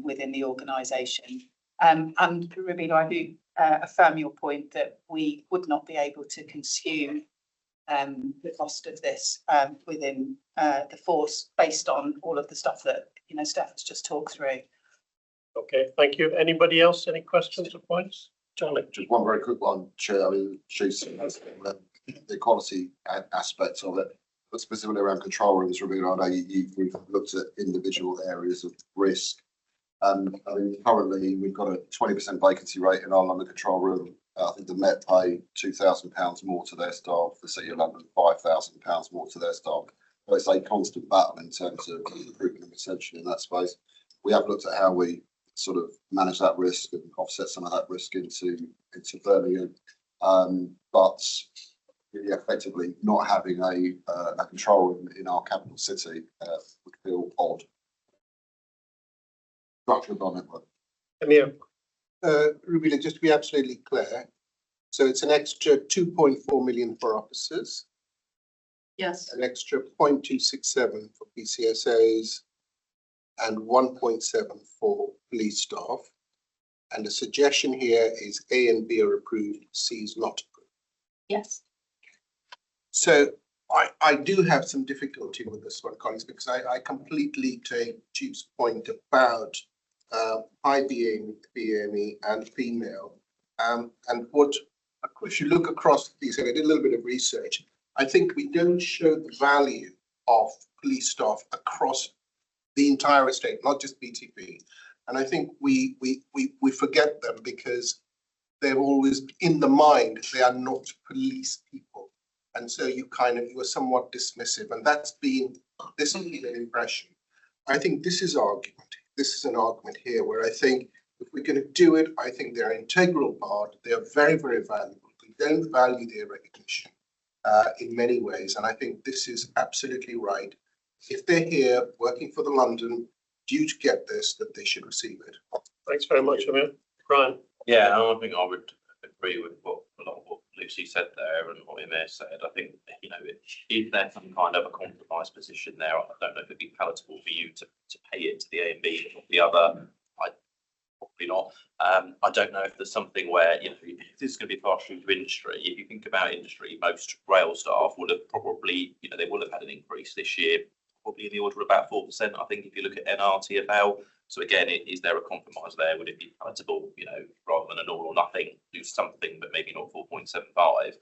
within the organisation. And Rubino, I do affirm your point that we would not be able to consume the cost of this within the force based on all of the stuff that Steph has just talked through. Okay, thank you. Anybody else? Any questions or points? Charlie? Just one very quick one, Chair. I mean, she's the equality aspect of it, but specifically around control rooms. Rebecca, I know you've looked at individual areas of risk. I mean, currently we've got a 20% vacancy rate in our London control room. I think the Met pay £2,000 more to their staff. The City of London £5,000 more to their staff. So it's a constant battle in terms of recruitment and retention in that space. We have looked at how we sort of manage that risk and offset some of that risk into Birmingham, but really effectively not having a control room in our capital city would feel odd. Structure of our network. Amir. Rubina, just to be absolutely clear, so it's an extra 2.4 million for officers. Yes. An extra 0.267 for PCSOs and 1.7 for police staff. And the suggestion here is A and B are approved, C is not approved. Yes. So I do have some difficulty with this one, colleagues, because I completely take Chief's point about I being BME and female. And what, of course, you look across these, and I did a little bit of research. I think we don't show the value of police staff across the entire estate, not just BTP. And I think we forget them because they've always, in the mind, they are not police people. And so you are somewhat dismissive, and this has been an impression. I think this is an argument here where I think if we're going to do it, I think they're an integral part. They are very, very valuable. We don't value their recognition in many ways, and I think this is absolutely right. If they're here working for the London, due to get this, that they should receive it. Thanks very much, Amir. Brian. Yeah, I think I would agree with a lot of what Lucy said there and what Emir said. I think, you know, if there's some kind of a compromise position there, I don't know if it'd be palatable for you to pay it to the A and B or the other. Probably not. I don't know if there's something where, you know, if this is going to be passed through to industry, if you think about industry, most rail staff would have probably, you know, they will have had an increase this year, probably in the order of about 4%. I think if you look at NRTFL. So again, is there a compromise there? Would it be palatable, you know, rather than an all or nothing, do something, but maybe not 4.75?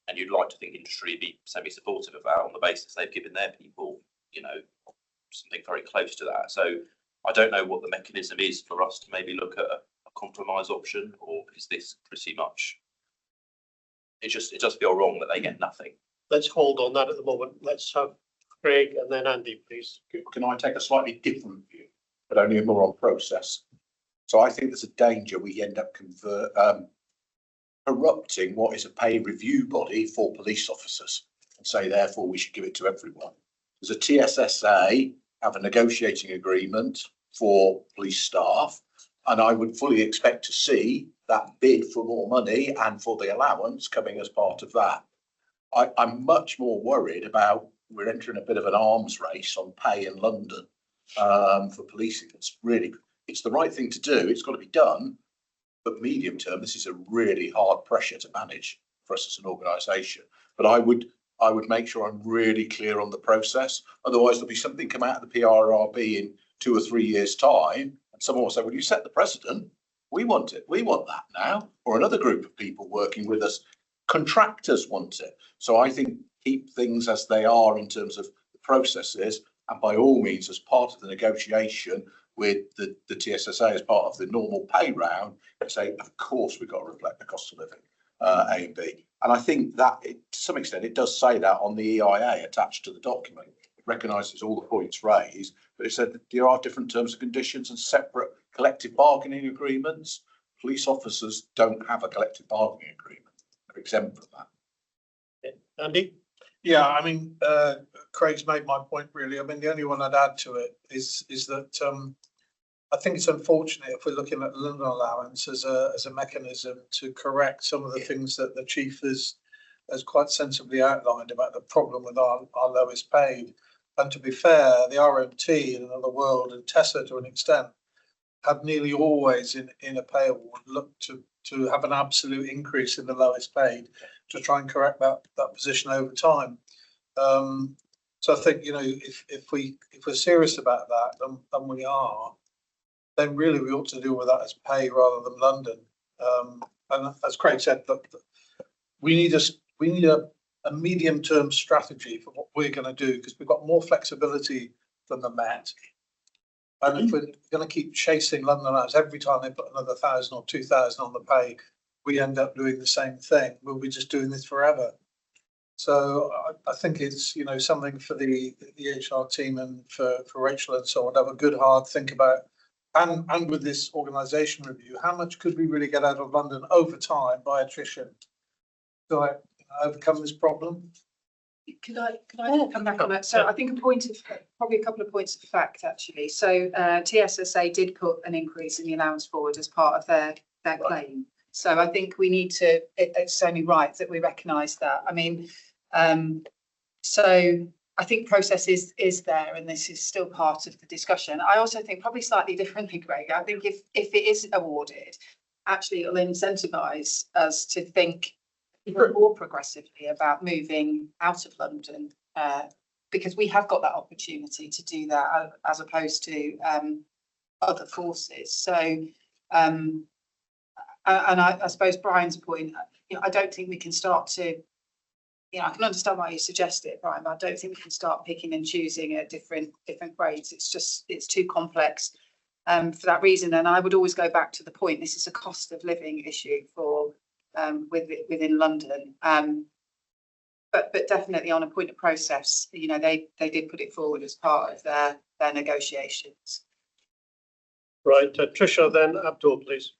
And you'd like to think industry would be semi-supportive of that on the basis they've given their people, you know, something very close to that. So I don't know what the mechanism is for us to maybe look at a compromise option, or is this pretty much, it does feel wrong that they get nothing. Let's hold on that at the moment. Let's have Craig and then Andy, please. Can I take a slightly different view, but only more on process? So I think there's a danger we end up corrupting what is a pay review body for police officers and say, therefore, we should give it to everyone. There's a TSSA have a negotiating agreement for police staff, and I would fully expect to see that bid for more money and for the allowance coming as part of that. I'm much more worried about we're entering a bit of an arms race on pay in London for policing. It's the right thing to do. It's got to be done. But medium term, this is a really hard pressure to manage for us as an organisation. But I would make sure I'm really clear on the process. Otherwise, there'll be something come out of the PRRB in 2 or 3 years' time, and someone will say, well, you set the precedent. We want it. We want that now. Or another group of people working with us, contractors want it. So I think keep things as they are in terms of the processes, and by all means, as part of the negotiation with the TSSA as part of the normal pay round, say, of course, we've got to reflect the cost of living, A and B. And I think that to some extent, it does say that on the EIA attached to the document. It recognises all the points raised, but it said that there are different terms and conditions and separate collective bargaining agreements. Police officers don't have a collective bargaining agreement. They're exempt from that. Andy? Yeah, I mean, Craig's made my point really. I mean, the only one I'd add to it is that I think it's unfortunate if we're looking at London allowance as a mechanism to correct some of the things that the chief has quite sensibly outlined about the problem with our lowest paid. And to be fair, the RMT in another world and Tessa to an extent have nearly always in a pay award looked to have an absolute increase in the lowest paid to try and correct that position over time. So I think, you know, if we're serious about that, and we are, then really we ought to deal with that as pay rather than London. And as Craig said, look, we need a medium-term strategy for what we're going to do, because we've got more flexibility than the Met. And if we're going to keep chasing London hours every time they put another 1,000 or 2,000 on the pay, we end up doing the same thing. We'll be just doing this forever. So I think it's, you know, something for the HR team and for Rachel and so on to have a good hard think about. And with this organisation review, how much could we really get out of London over time by attrition to overcome this problem? Could I come back on that? So I think probably a couple of points of fact actually. So TSSA did put an increase in the allowance forward as part of their claim. So I think we need to. It's only right that we recognise that. I mean, so I think process is there, and this is still part of the discussion. I also think probably slightly differently, Greg. I think if it is awarded, actually it'll incentivise us to think even more progressively about moving out of London, because we have got that opportunity to do that as opposed to other forces. So, and I suppose Brian's point, you know, I don't think we can start to, you know, I can understand why you suggest it, Brian, but I don't think we can start picking and choosing at different grades. It's too complex. for that reason. And I would always go back to the point, this is a cost of living issue for within London. But definitely on a point of process, you know, they did put it forward as part of their negotiations. Right, Tricia, then Abdul, please.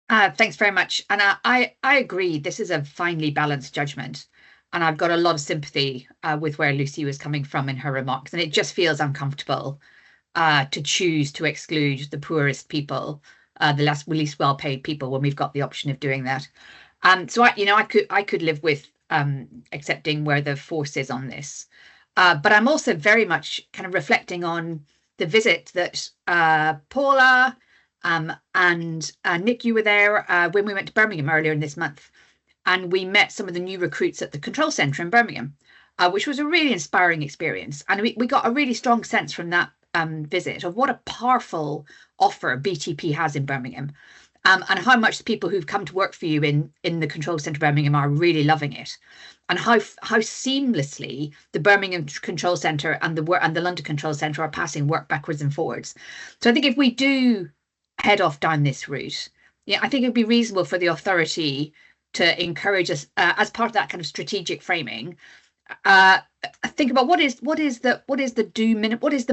Thanks very much. And I agree, this is a finely balanced judgment. And I've got a lot of sympathy with where Lucy was coming from in her remarks. And it just feels uncomfortable to choose to exclude the poorest people, the least well-paid people, when we've got the option of doing that. So I could live with accepting where the force is on this. But I'm also very much kind of reflecting on the visit that Paula and Nick, you were there when we went to Birmingham earlier in this month, and we met some of the new recruits at the control centre in Birmingham, which was a really inspiring experience. And we got a really strong sense from that visit of what a powerful offer BTP has in Birmingham, and how much the people who've come to work for you in the control centre Birmingham are really loving it, and how seamlessly the Birmingham control centre and the London control centre are passing work backwards and forwards. So I think if we do head off down this route, yeah, I think it'd be reasonable for the authority to encourage us as part of that kind of strategic framing. Think about what is the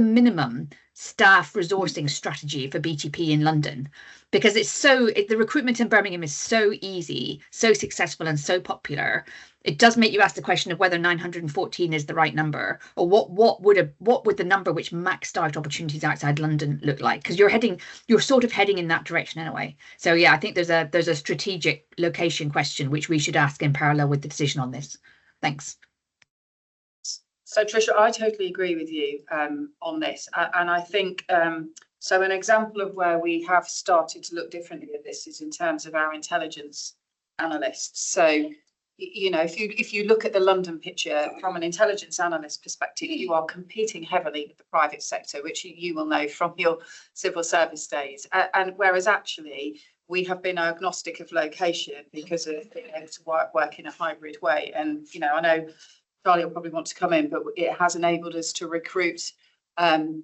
minimum staff resourcing strategy for BTP in London, because the recruitment in Birmingham is so easy, so successful, and so popular. It does make you ask the question of whether 914 is the right number, or what would the number which maxed out opportunities outside London look like? Because you're sort of heading in that direction anyway. So yeah, I think there's a strategic location question which we should ask in parallel with the decision on this. Thanks. So Tricia, I totally agree with you on this, and I think so. An example of where we have started to look differently at this is in terms of our intelligence analysts. So, you know, if you look at the London picture from an intelligence analyst perspective, you are competing heavily with the private sector, which you will know from your civil service days. And whereas actually we have been agnostic of location because of being able to work in a hybrid way. And, you know, I know Charlie will probably want to come in, but it has enabled us to recruit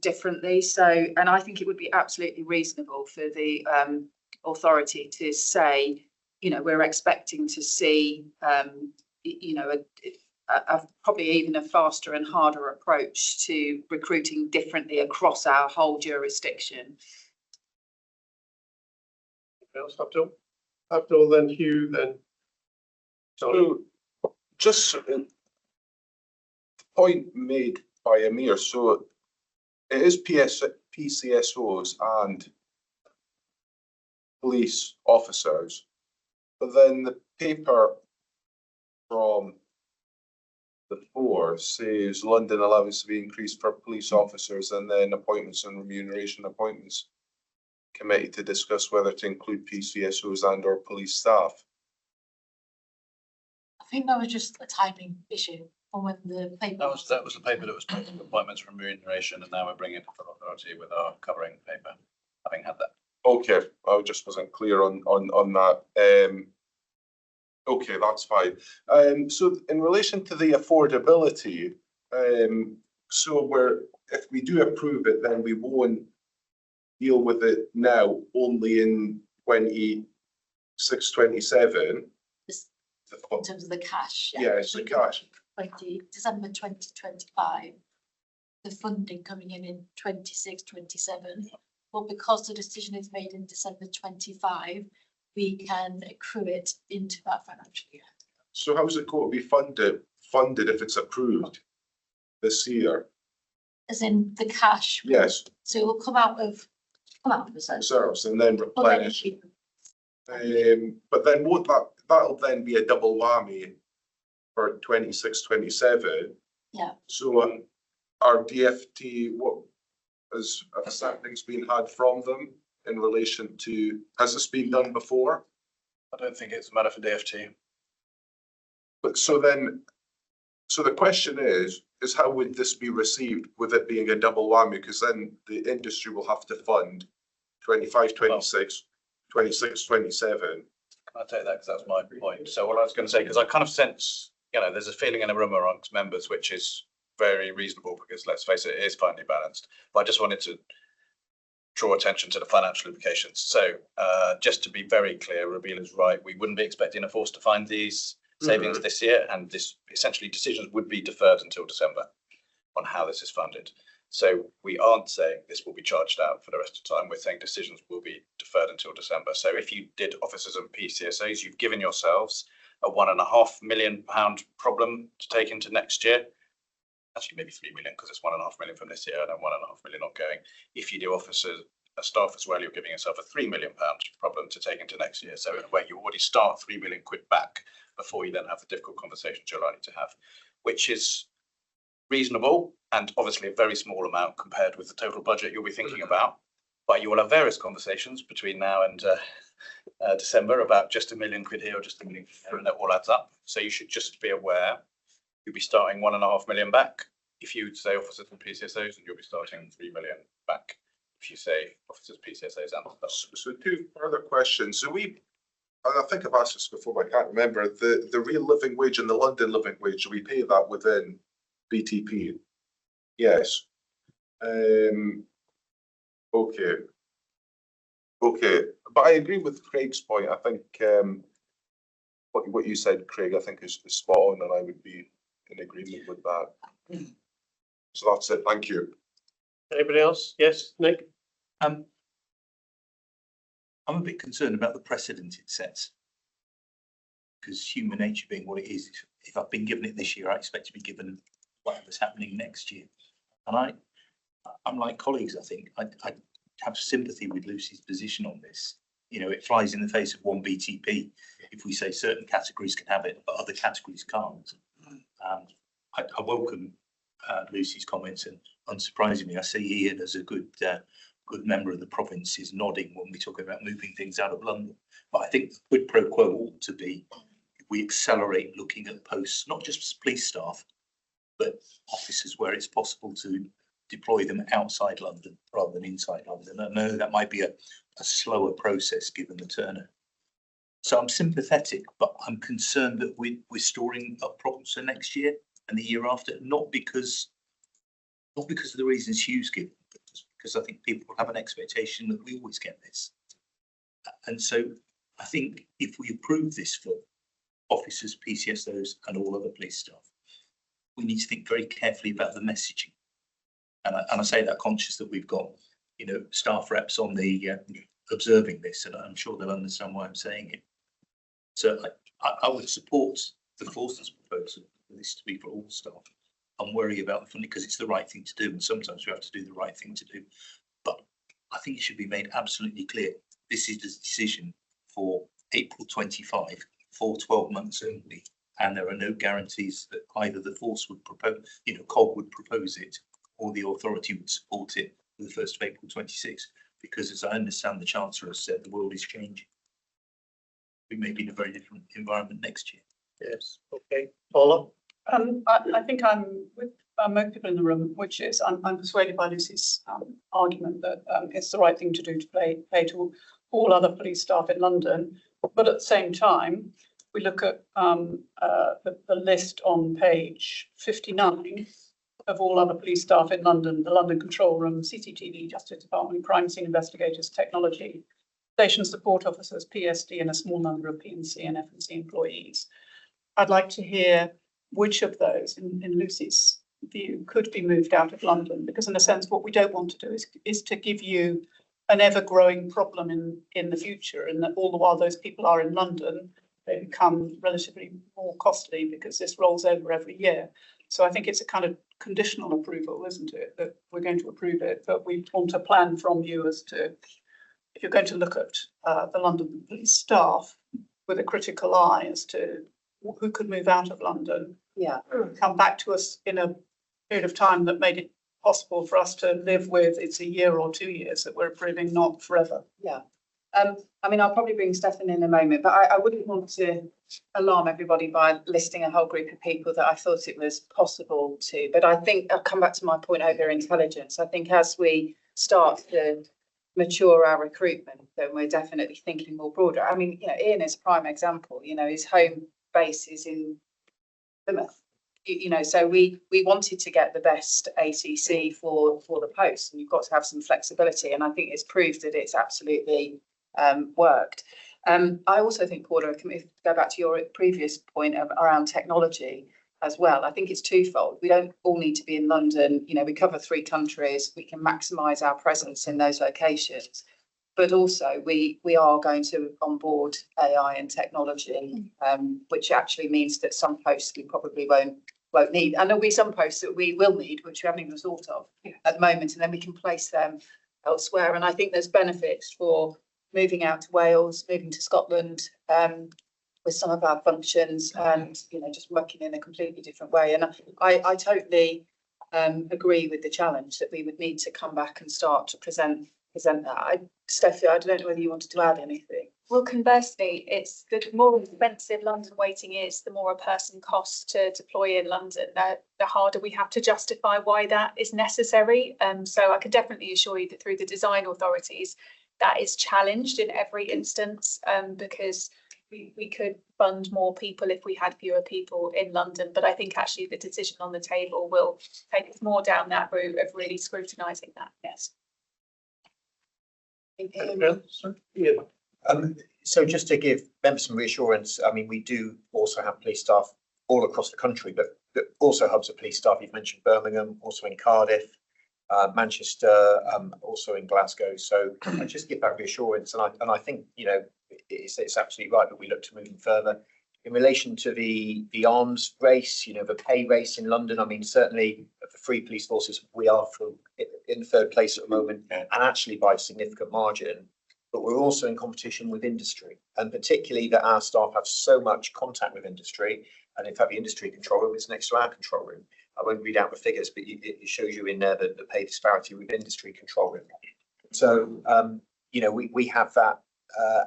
differently. So, and I think it would be absolutely reasonable for the authority to say, you know, we're expecting to see, you know, a probably even a faster and harder approach to recruiting differently across our whole jurisdiction. Else, Abdul, then Hugh, then Charlie. So, just point made by Amir, so it is PCSOs and police officers, but then the paper from the 4 says London allowance to be increased for police officers, and then appointments and remuneration appointments committee to discuss whether to include PCSOs and or police staff. I think that was just a timing issue on when the paper. That was the paper that was appointments from remuneration, and now we're bringing it to full authority with our covering paper, having had that. Okay, I just wasn't clear on that. Okay, that's fine. So in relation to the affordability, so if we do approve it, then we won't deal with it now, only in 26, 27. In terms of the cash. Yeah, it's the cash. December 2025, the funding coming in 26, 27. But because the decision is made in December 25, we can accrue it into that financial year. So how is it going to be funded if it's approved this year? As in the cash? Yes. So it will come out of reserves and then replenish. But then that'll then be a double whammy for 26, 27. Yeah. So our DFT, has something's been had from them in relation to, has this been done before? I don't think it's a matter for DFT. But so the question is how would this be received with it being a double whammy? Because then the industry will have to fund 25, 26, 26, 27. I'll take that because that's my point. So what I was going to say, because I kind of sense, you know, there's a feeling in the room amongst members which is very reasonable, because let's face it, it is finely balanced. But I just wanted to draw attention to the financial implications. So just to be very clear, Rabila's right. We wouldn't be expecting a force to find these savings this year, and this essentially decisions would be deferred until December on how this is funded. So we aren't saying this will be charged out for the rest of the time. We're saying decisions will be deferred until December. So if you did officers and PCSAs, you've given yourselves a £1.5 million problem to take into next year. Actually, maybe 3 million, because it's 1.5 million from this year and then 1.5 million ongoing. If you do officers, staff as well, you're giving yourself a £3 million problem to take into next year. So in a way, you already start £3 million back before you then have the difficult conversations you're likely to have, which is reasonable and obviously a very small amount compared with the total budget you'll be thinking about. But you will have various conversations between now and December about just £1 million here or just £1 million here, and that all adds up. So you should just be aware you'll be starting 1.5 million back. If you say officers and PCSOs, and you'll be starting 3 million back. If you say officers, PCSOs, and so 2 further questions. So I think I've asked this before, but I can't remember. The real living wage and the London living wage, do we pay that within BTP? Yes. Okay. But I agree with Craig's point. I think what you said, Craig, I think is spot on, and I would be in agreement with that. So that's it. Thank you. Anybody else? Yes, Nick? I'm a bit concerned about the precedent it sets, because human nature being what it is, if I've been given it this year, I expect to be given whatever's happening next year. And I'm like colleagues, I think. I have sympathy with Lucy's position on this. You know, it flies in the face of one BTP if we say certain categories can have it, but other categories can't. I welcome Lucy's comments, and unsurprisingly, I see Ian as a good member of the province is nodding when we talk about moving things out of London. But I think the quid pro quo ought to be we accelerate looking at posts, not just police staff, but officers where it's possible to deploy them outside London rather than inside London. I know that might be a slower process given the turnover. So I'm sympathetic, but I'm concerned that we're storing up problems for next year and the year after, not because of the reasons Hugh's given, but just because I think people have an expectation that we always get this. And so I think if we approve this for officers, PCSOs and all other police staff, we need to think very carefully about the messaging. And I say that conscious that we've got, you know, staff reps on the observing this, and I'm sure they'll understand why I'm saying it. So I would support the forces proposal for this to be for all staff. I'm worried about the funding because it's the right thing to do, and sometimes we have to do the right thing to do. But I think it should be made absolutely clear this is the decision for April 25 for 12 months only, and there are no guarantees that either the force would propose, you know, COG would propose it, or the authority would support it for the 1st of April 26, because as I understand the Chancellor has said, the world is changing. We may be in a very different environment next year. Yes. Okay. Paula? I think I'm with most people in the room, which is I'm persuaded by Lucy's argument that it's the right thing to do to pay to all other police staff in London. But at the same time, we look at the list on page 59 of all other police staff in London: the London Control Room, CCTV, Justice Department, crime scene investigators, technology, station support officers, PSD, and a small number of PNC and F&C employees. I'd like to hear which of those, in Lucy's view, could be moved out of London, because in a sense, what we don't want to do is to give you an ever-growing problem in the future, and that all the while those people are in London, they become relatively more costly because this rolls over every year. So I think it's a kind of conditional approval, isn't it, that we're going to approve it, but we want a plan from you as to, if you're going to look at the London police staff with a critical eye as to who could move out of London, come back to us in a period of time that made it possible for us to live with. It's a year or 2 years that we're approving, not forever. Yeah. I mean, I'll probably bring Stefan in a moment, but I wouldn't want to alarm everybody by listing a whole group of people that I thought it was possible to. But I think I'll come back to my point over intelligence. I think as we start to mature our recruitment, then we're definitely thinking more broader. I mean, you know, Ian is a prime example. You know, his home base is in Plymouth. so we wanted to get the best ACC for the post, and you've got to have some flexibility. And I think it's proved that it's absolutely worked. I also think, Paula, can we go back to your previous point around technology as well? I think it's twofold. We don't all need to be in London. We cover 3 countries. We can maximise our presence in those locations. But also we are going to onboard AI and technology, which actually means that some posts we probably won't need. And there'll be some posts that we will need, which we haven't even thought of at the moment, and then we can place them elsewhere. And I think there's benefits for moving out to Wales, moving to Scotland with some of our functions, and just working in a completely different way. And I totally agree with the challenge that we would need to come back and start to present that. Steffi, I don't know whether you wanted to add anything. Well, conversely, it's the more expensive London waiting is, the more a person costs to deploy in London, the harder we have to justify why that is necessary. So I can definitely assure you that through the design authorities, that is challenged in every instance, because we could fund more people if we had fewer people in London. But I think actually the decision on the table will take us more down that route of really scrutinising that. Yes. So just to give members some reassurance, I mean, we do also have police staff all across the country, but also hubs of police staff. You've mentioned Birmingham, also in Cardiff, Manchester, also in Glasgow. So I just give that reassurance, and I think it's absolutely right that we look to move them further. In relation to the arms race, the pay race in London, I mean, certainly of the 3 police forces, we are in 3rd place at the moment, and actually by a significant margin. But we're also in competition with industry, and particularly that our staff have so much contact with industry. And in fact, the industry control room is next to our control room. I won't read out the figures, but it shows you in there the pay disparity with industry control room. So, we have that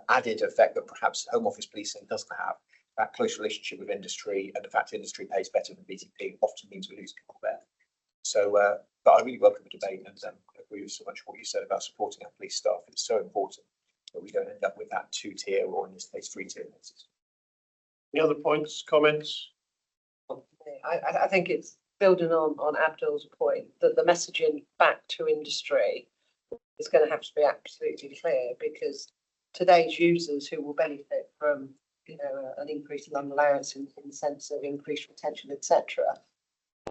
added effect that perhaps Home Office policing doesn't have. That close relationship with industry, and the fact industry pays better than BTP often means we lose people there. So, but I really welcome the debate, and agree with so much what you said about supporting our police staff. It's so important that we don't end up with that 2-tier, or in this case 3-tier system. Any other points, comments? I think it's building on Abdul's point that the messaging back to industry is going to have to be absolutely clear, because today's users who will benefit from an increase in allowance in the sense of increased retention, etc.,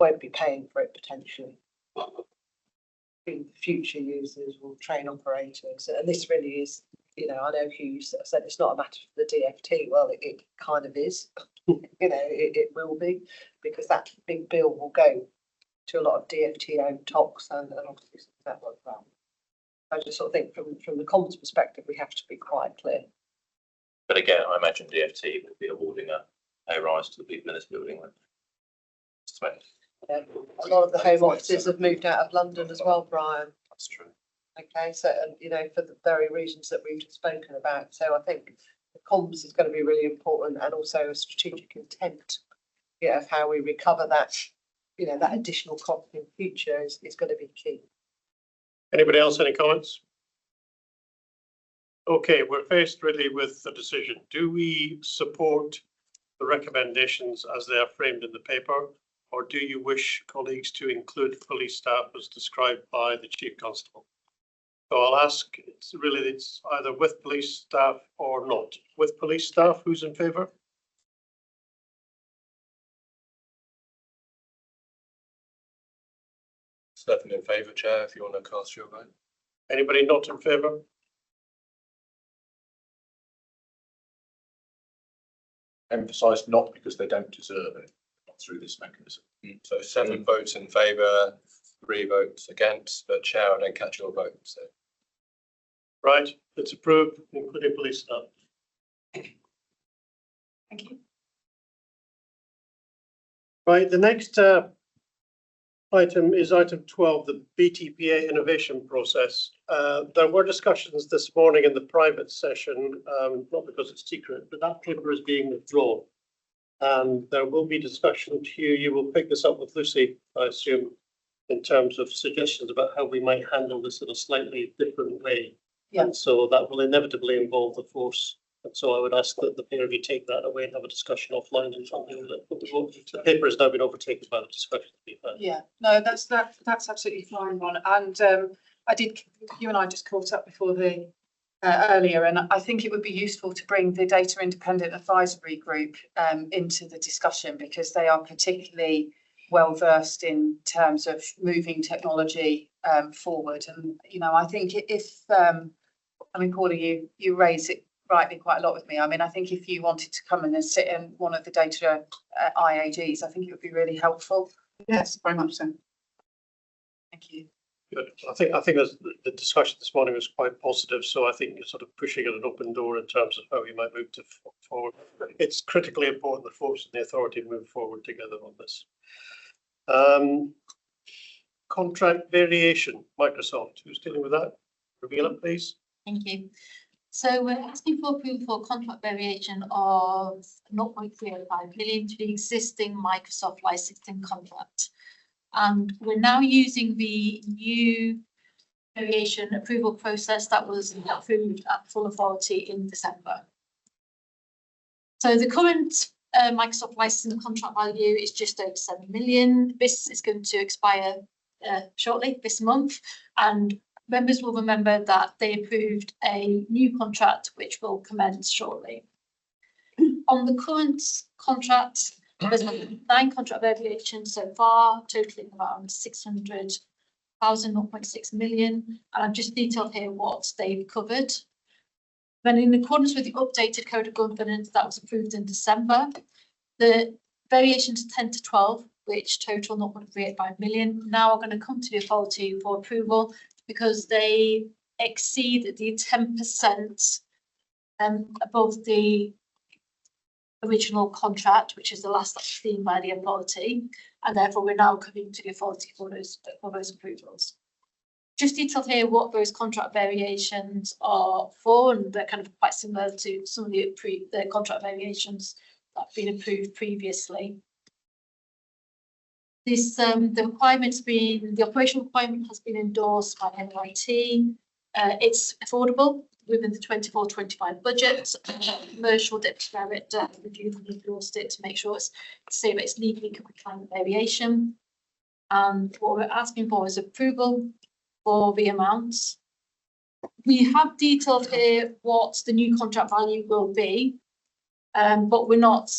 won't be paying for it potentially. Future users will train operators, and this really is, I know Hugh said it's not a matter for the DFT. Well, it kind of is. It will be, because that big bill will go to a lot of DFT-owned TOCs and obviously that as well. I just sort of think from the comms perspective, we have to be quite clear. But again, I imagine DFT will be awarding a rise to the people in this building. Yeah. A lot of the home offices have moved out of London as well, Brian. That's true. Okay, so for the very reasons that we've just spoken about. So I think the comms is going to be really important, and also a strategic intent, of how we recover that, that additional cost in future is going to be key. Anybody else, any comments? Okay, we're faced really with the decision. Do we support the recommendations as they are framed in the paper, or do you wish colleagues to include police staff as described by the Chief Constable? So I'll ask, it's either with police staff or not. With police staff, who's in favour? Certainly in favour, Chair, if you want to cast your vote. Anybody not in favour? Emphasise not because they don't deserve it, not through this mechanism. So 7 votes in favour, 3 votes against, but Chair, I don't catch your vote. So. Right, it's approved, including police staff. Thank you. Right, the next item is item 12, the BTPA innovation process. There were discussions this morning in the private session, not because it's secret, but that paper is being withdrawn. And there will be discussion to you. You will pick this up with Lucy, I assume, in terms of suggestions about how we might handle this in a slightly different way. Yeah. And so that will inevitably involve the force And so I would ask that the pair of you take that away and have a discussion offline and something that the paper has now been overtaken by the discussion that we've had. Yeah, no, that's absolutely fine, Ron. And you and I just caught up before the earlier, and I think it would be useful to bring the Data Independent Advisory Group into the discussion, because they are particularly well versed in terms of moving technology forward. And I think if Paula, you raise it rightly quite a lot with me. I mean, I think if you wanted to come in and sit in one of the data IAGs, I think it would be really helpful. Yes, very much so. Thank you. Good. I think the discussion this morning was quite positive. So I think you're sort of pushing at an open door in terms of how we might move forward. It's critically important that folks in the authority move forward together on this. Contract variation, Microsoft. Who's dealing with that? Reveal it, please. Thank you. So we're asking for approval for contract variation of 0.35 million to the existing Microsoft licensing contract. And we're now using the new variation approval process that was approved at full authority in December. So the current Microsoft licensing contract value is just over 7 million. This is going to expire shortly this month, and members will remember that they approved a new contract which will commence shortly. On the current contract, there's 9 contract variations so far, totaling around 600,000, 0.6 million. And I've just detailed here what they've covered. Then in accordance with the updated Code of Governance that was approved in December, the variations 10 to 12, which total 0.385 million, now are going to come to the authority for approval, because they exceed the 10% above the original contract, which is the last that's seen by the authority, and therefore we're now coming to the authority for those approvals. Just detailed here what those contract variations are for, and they're kind of quite similar to some of the contract variations that have been approved previously. This the operational requirement has been endorsed by NYT. It's affordable within the 24-25 budget. Commercial Deputy Director reviewed and endorsed it to make sure it's safe, it's legally compliant variation. And what we're asking for is approval for the amounts. We have detailed here what the new contract value will be, but we're not,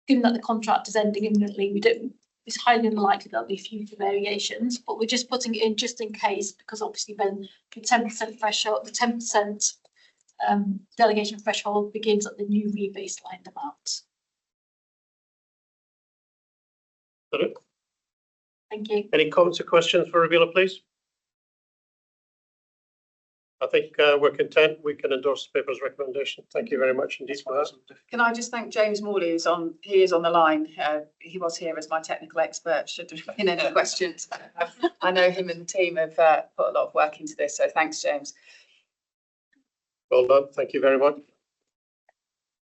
given that the contract is ending imminently, it's highly unlikely there'll be future variations, but we're just putting it in just in case, because obviously then the 10% threshold, the 10% delegation threshold begins at the new rebaseline amount. Thank you. Any comments or questions for Ravila, please? I think we're content. We can endorse the paper's recommendation. Thank you very much indeed for that. Can I just thank James Morley, he is on the line. He was here as my technical expert, should there have been any questions. I know him and the team have put a lot of work into this, so thanks, James. Well done. Thank you very much.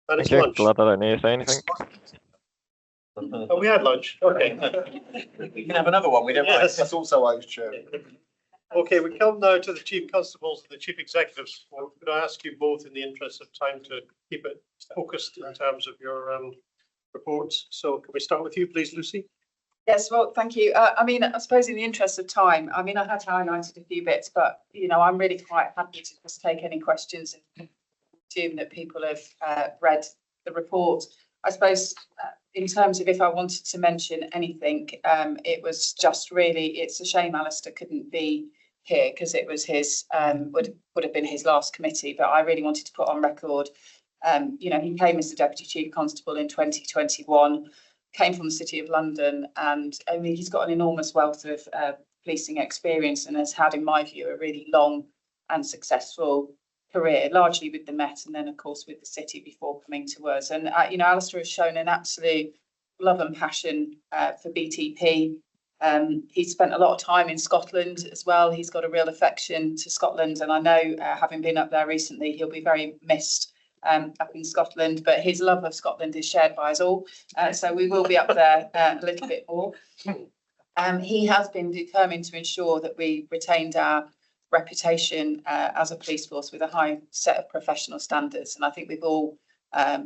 And it's lunch. Glad I don't need to say anything. Oh, we had lunch. Okay. We can have another one. We don't mind. Yes. That's also why I was chair. Okay, we come now to the Chief Constables and the Chief Executives. I'm going to ask you both, in the interest of time, to keep it focused in terms of your reports. So can we start with you, please, Lucy? Yes, well, thank you. I mean, I suppose in the interest of time, I mean, I had highlighted a few bits, but, I'm really quite happy to just take any questions and assume that people have read the report. I suppose in terms of if I wanted to mention anything, it was just really, it's a shame Alistair couldn't be here, because it was his, would have been his last committee, but I really wanted to put on record, he came as the Deputy Chief Constable in 2021, came from the City of London, and I mean, he's got an enormous wealth of policing experience and has had, in my view, a really long and successful career, largely with the Met and then, of course, with the City before coming to us. And, Alistair has shown an absolute love and passion for BTP. He's spent a lot of time in Scotland as well. He's got a real affection to Scotland, and I know, having been up there recently, he'll be very missed up in Scotland, but his love of Scotland is shared by us all. So we will be up there a little bit more. He has been determined to ensure that we retained our reputation as a police force with a high set of professional standards. And I think we've all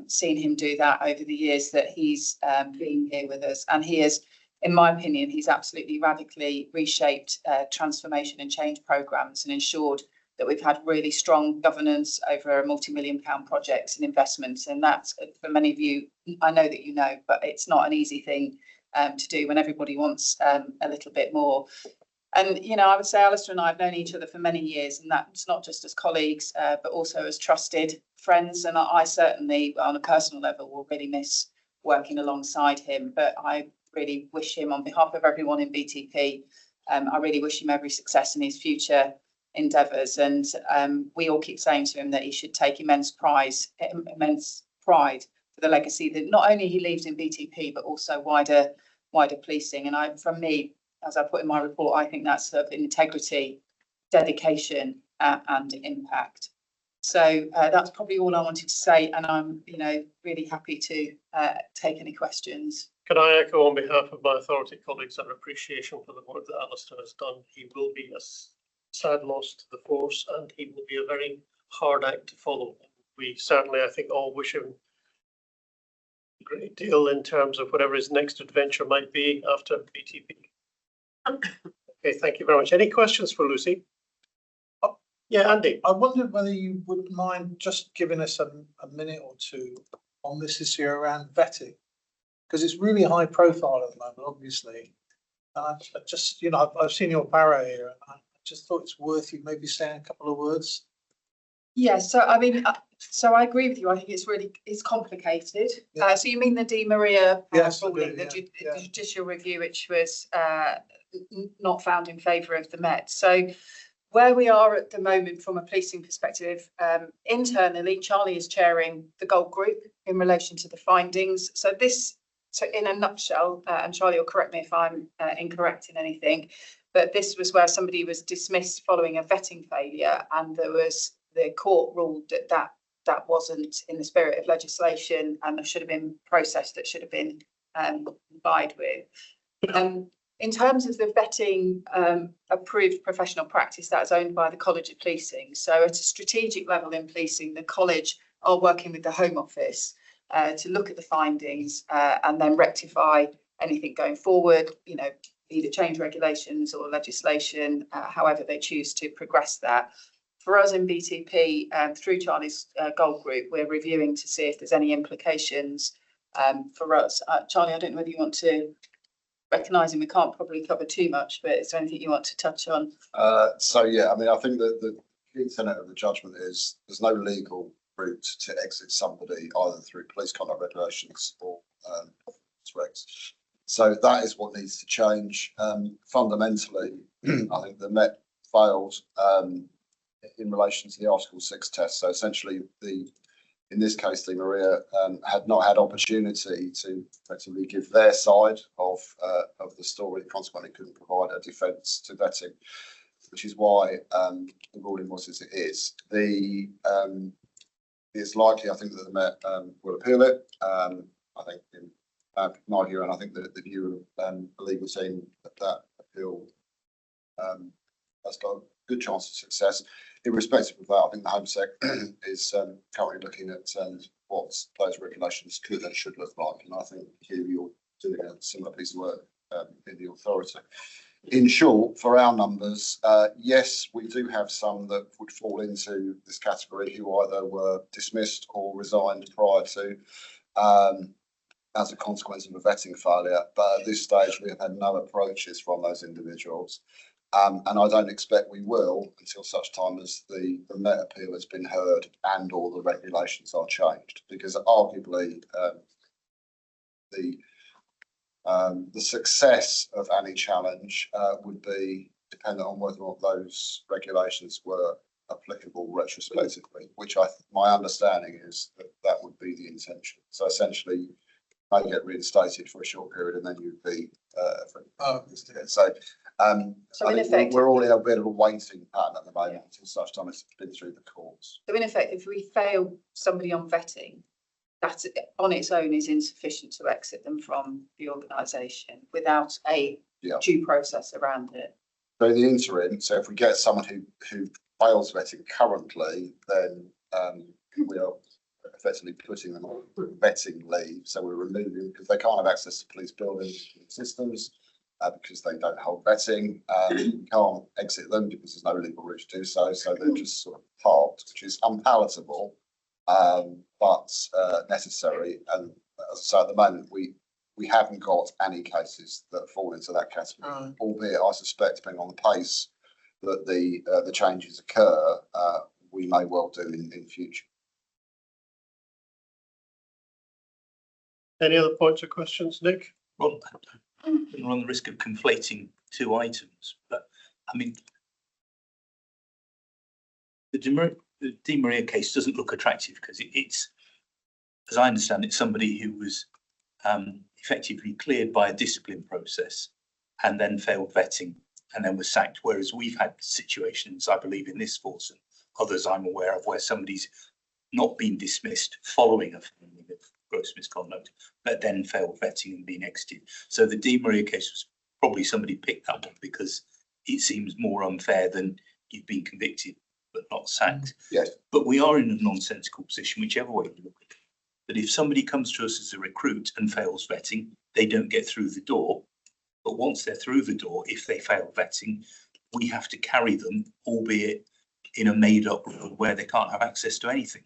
seen him do that over the years that he's been here with us. And he is, in my opinion, he's absolutely radically reshaped transformation and change programmes and ensured that we've had really strong governance over multi-million-pound projects and investments. And that's, for many of you, I know that you know, but it's not an easy thing to do when everybody wants a little bit more. And, you know, I would say Alistair and I have known each other for many years, and that's not just as colleagues, but also as trusted friends. And I certainly, on a personal level, will really miss working alongside him. But I really wish him, on behalf of everyone in BTP, I really wish him every success in his future endeavours. And we all keep saying to him that he should take immense pride for the legacy that not only he leaves in BTP, but also wider policing. And from me, as I put in my report, I think that's sort of integrity, dedication, and impact. So that's probably all I wanted to say, and I'm, you know, really happy to take any questions. Can I echo on behalf of my authority colleagues our appreciation for the work that Alistair has done. He will be a sad loss to the force, and he will be a very hard act to follow. We certainly, I think, all wish him a great deal in terms of whatever his next adventure might be after BTP. Okay, thank you very much. Any questions for Lucy? Oh, yeah, Andy. I wondered whether you wouldn't mind just giving us a minute or two on this issue around vetting, because it's really high profile at the moment, obviously. I just, you know, I've seen your barrow here, and I just thought it's worth you maybe saying a couple of words. Yeah, so I mean, so I agree with you. I think it's complicated. Yeah. So you mean the Di Maria Yes, ruling, the judicial review, which was not found in favour of the Met. So where we are at the moment from a policing perspective, internally, Charlie is chairing the Gold Group in relation to the findings. So in a nutshell, and Charlie will correct me if I'm incorrect in anything, but this was where somebody was dismissed following a vetting failure, and the court ruled that wasn't in the spirit of legislation, and there should have been process that should have been complied with. In terms of the vetting approved professional practice, that's owned by the College of Policing. So at a strategic level in policing, the college are working with the Home Office to look at the findings and then rectify anything going forward, you know, either change regulations or legislation, however they choose to progress that. For us in BTP, through Charlie's Gold Group, we're reviewing to see if there's any implications for us. Charlie, I don't know whether you want to, recognising we can't probably cover too much, but is there anything you want to touch on? So yeah, I mean, I think that the key tenet of the judgment is there's no legal route to exit somebody either through police conduct regulations or regs. So that is what needs to change. Fundamentally, I think the Met failed in relation to the Article 6 test. So essentially, in this case, Di Maria had not had opportunity to effectively give their side of the story. Consequently, couldn't provide a defence to vetting, which is why the ruling was as it is. It's likely, I think, that the Met will appeal it. I think, in my view, and I think that the view of the legal team, that appeal has got a good chance of success. Irrespective of that, I think the Home Sec is currently looking at what those regulations could and should look like, and I think here you're doing a similar piece of work in the authority. In short, for our numbers, yes, we do have some that would fall into this category who either were dismissed or resigned prior to as a consequence of a vetting failure. But at this stage, we have had no approaches from those individuals. And I don't expect we will until such time as the Met appeal has been heard and all the regulations are changed, because arguably the success of any challenge would be dependent on whether or not those regulations were applicable retrospectively, which my understanding is that would be the intention. So essentially, may get reinstated for a short period and then you'd be so in effect, we're all in a bit of a waiting pattern at the moment until such time as it's been through the courts. So in effect, if we fail somebody on vetting, that on its own is insufficient to exit them from the organisation without a due process around it. So in the interim, so if we get someone who fails vetting currently, then we are effectively putting them on vetting leave. So we're removing, because they can't have access to police building systems because they don't hold vetting. We can't exit them because there's no legal route to do so. So they're just sort of parked, which is unpalatable, but necessary. And as I say, at the moment, we haven't got any cases that fall into that category, albeit I suspect, depending on the pace that the changes occur, we may well do in future. Any other points or questions, Nick? Well, we're on the risk of conflating two items, but I mean, the Di Maria case doesn't look attractive because it's, as I understand it, somebody who was effectively cleared by a discipline process and then failed vetting and then was sacked. Whereas we've had situations, I believe, in this force and others I'm aware of, where somebody's not been dismissed following a finding of gross misconduct, but then failed vetting and been exited. So the Di Maria case was probably somebody picked that one because it seems more unfair than you've been convicted but not sacked. Yes. But we are in a nonsensical position, whichever way you look at it. That if somebody comes to us as a recruit and fails vetting, they don't get through the door. But once they're through the door, if they fail vetting, we have to carry them, albeit in a made-up role where they can't have access to anything,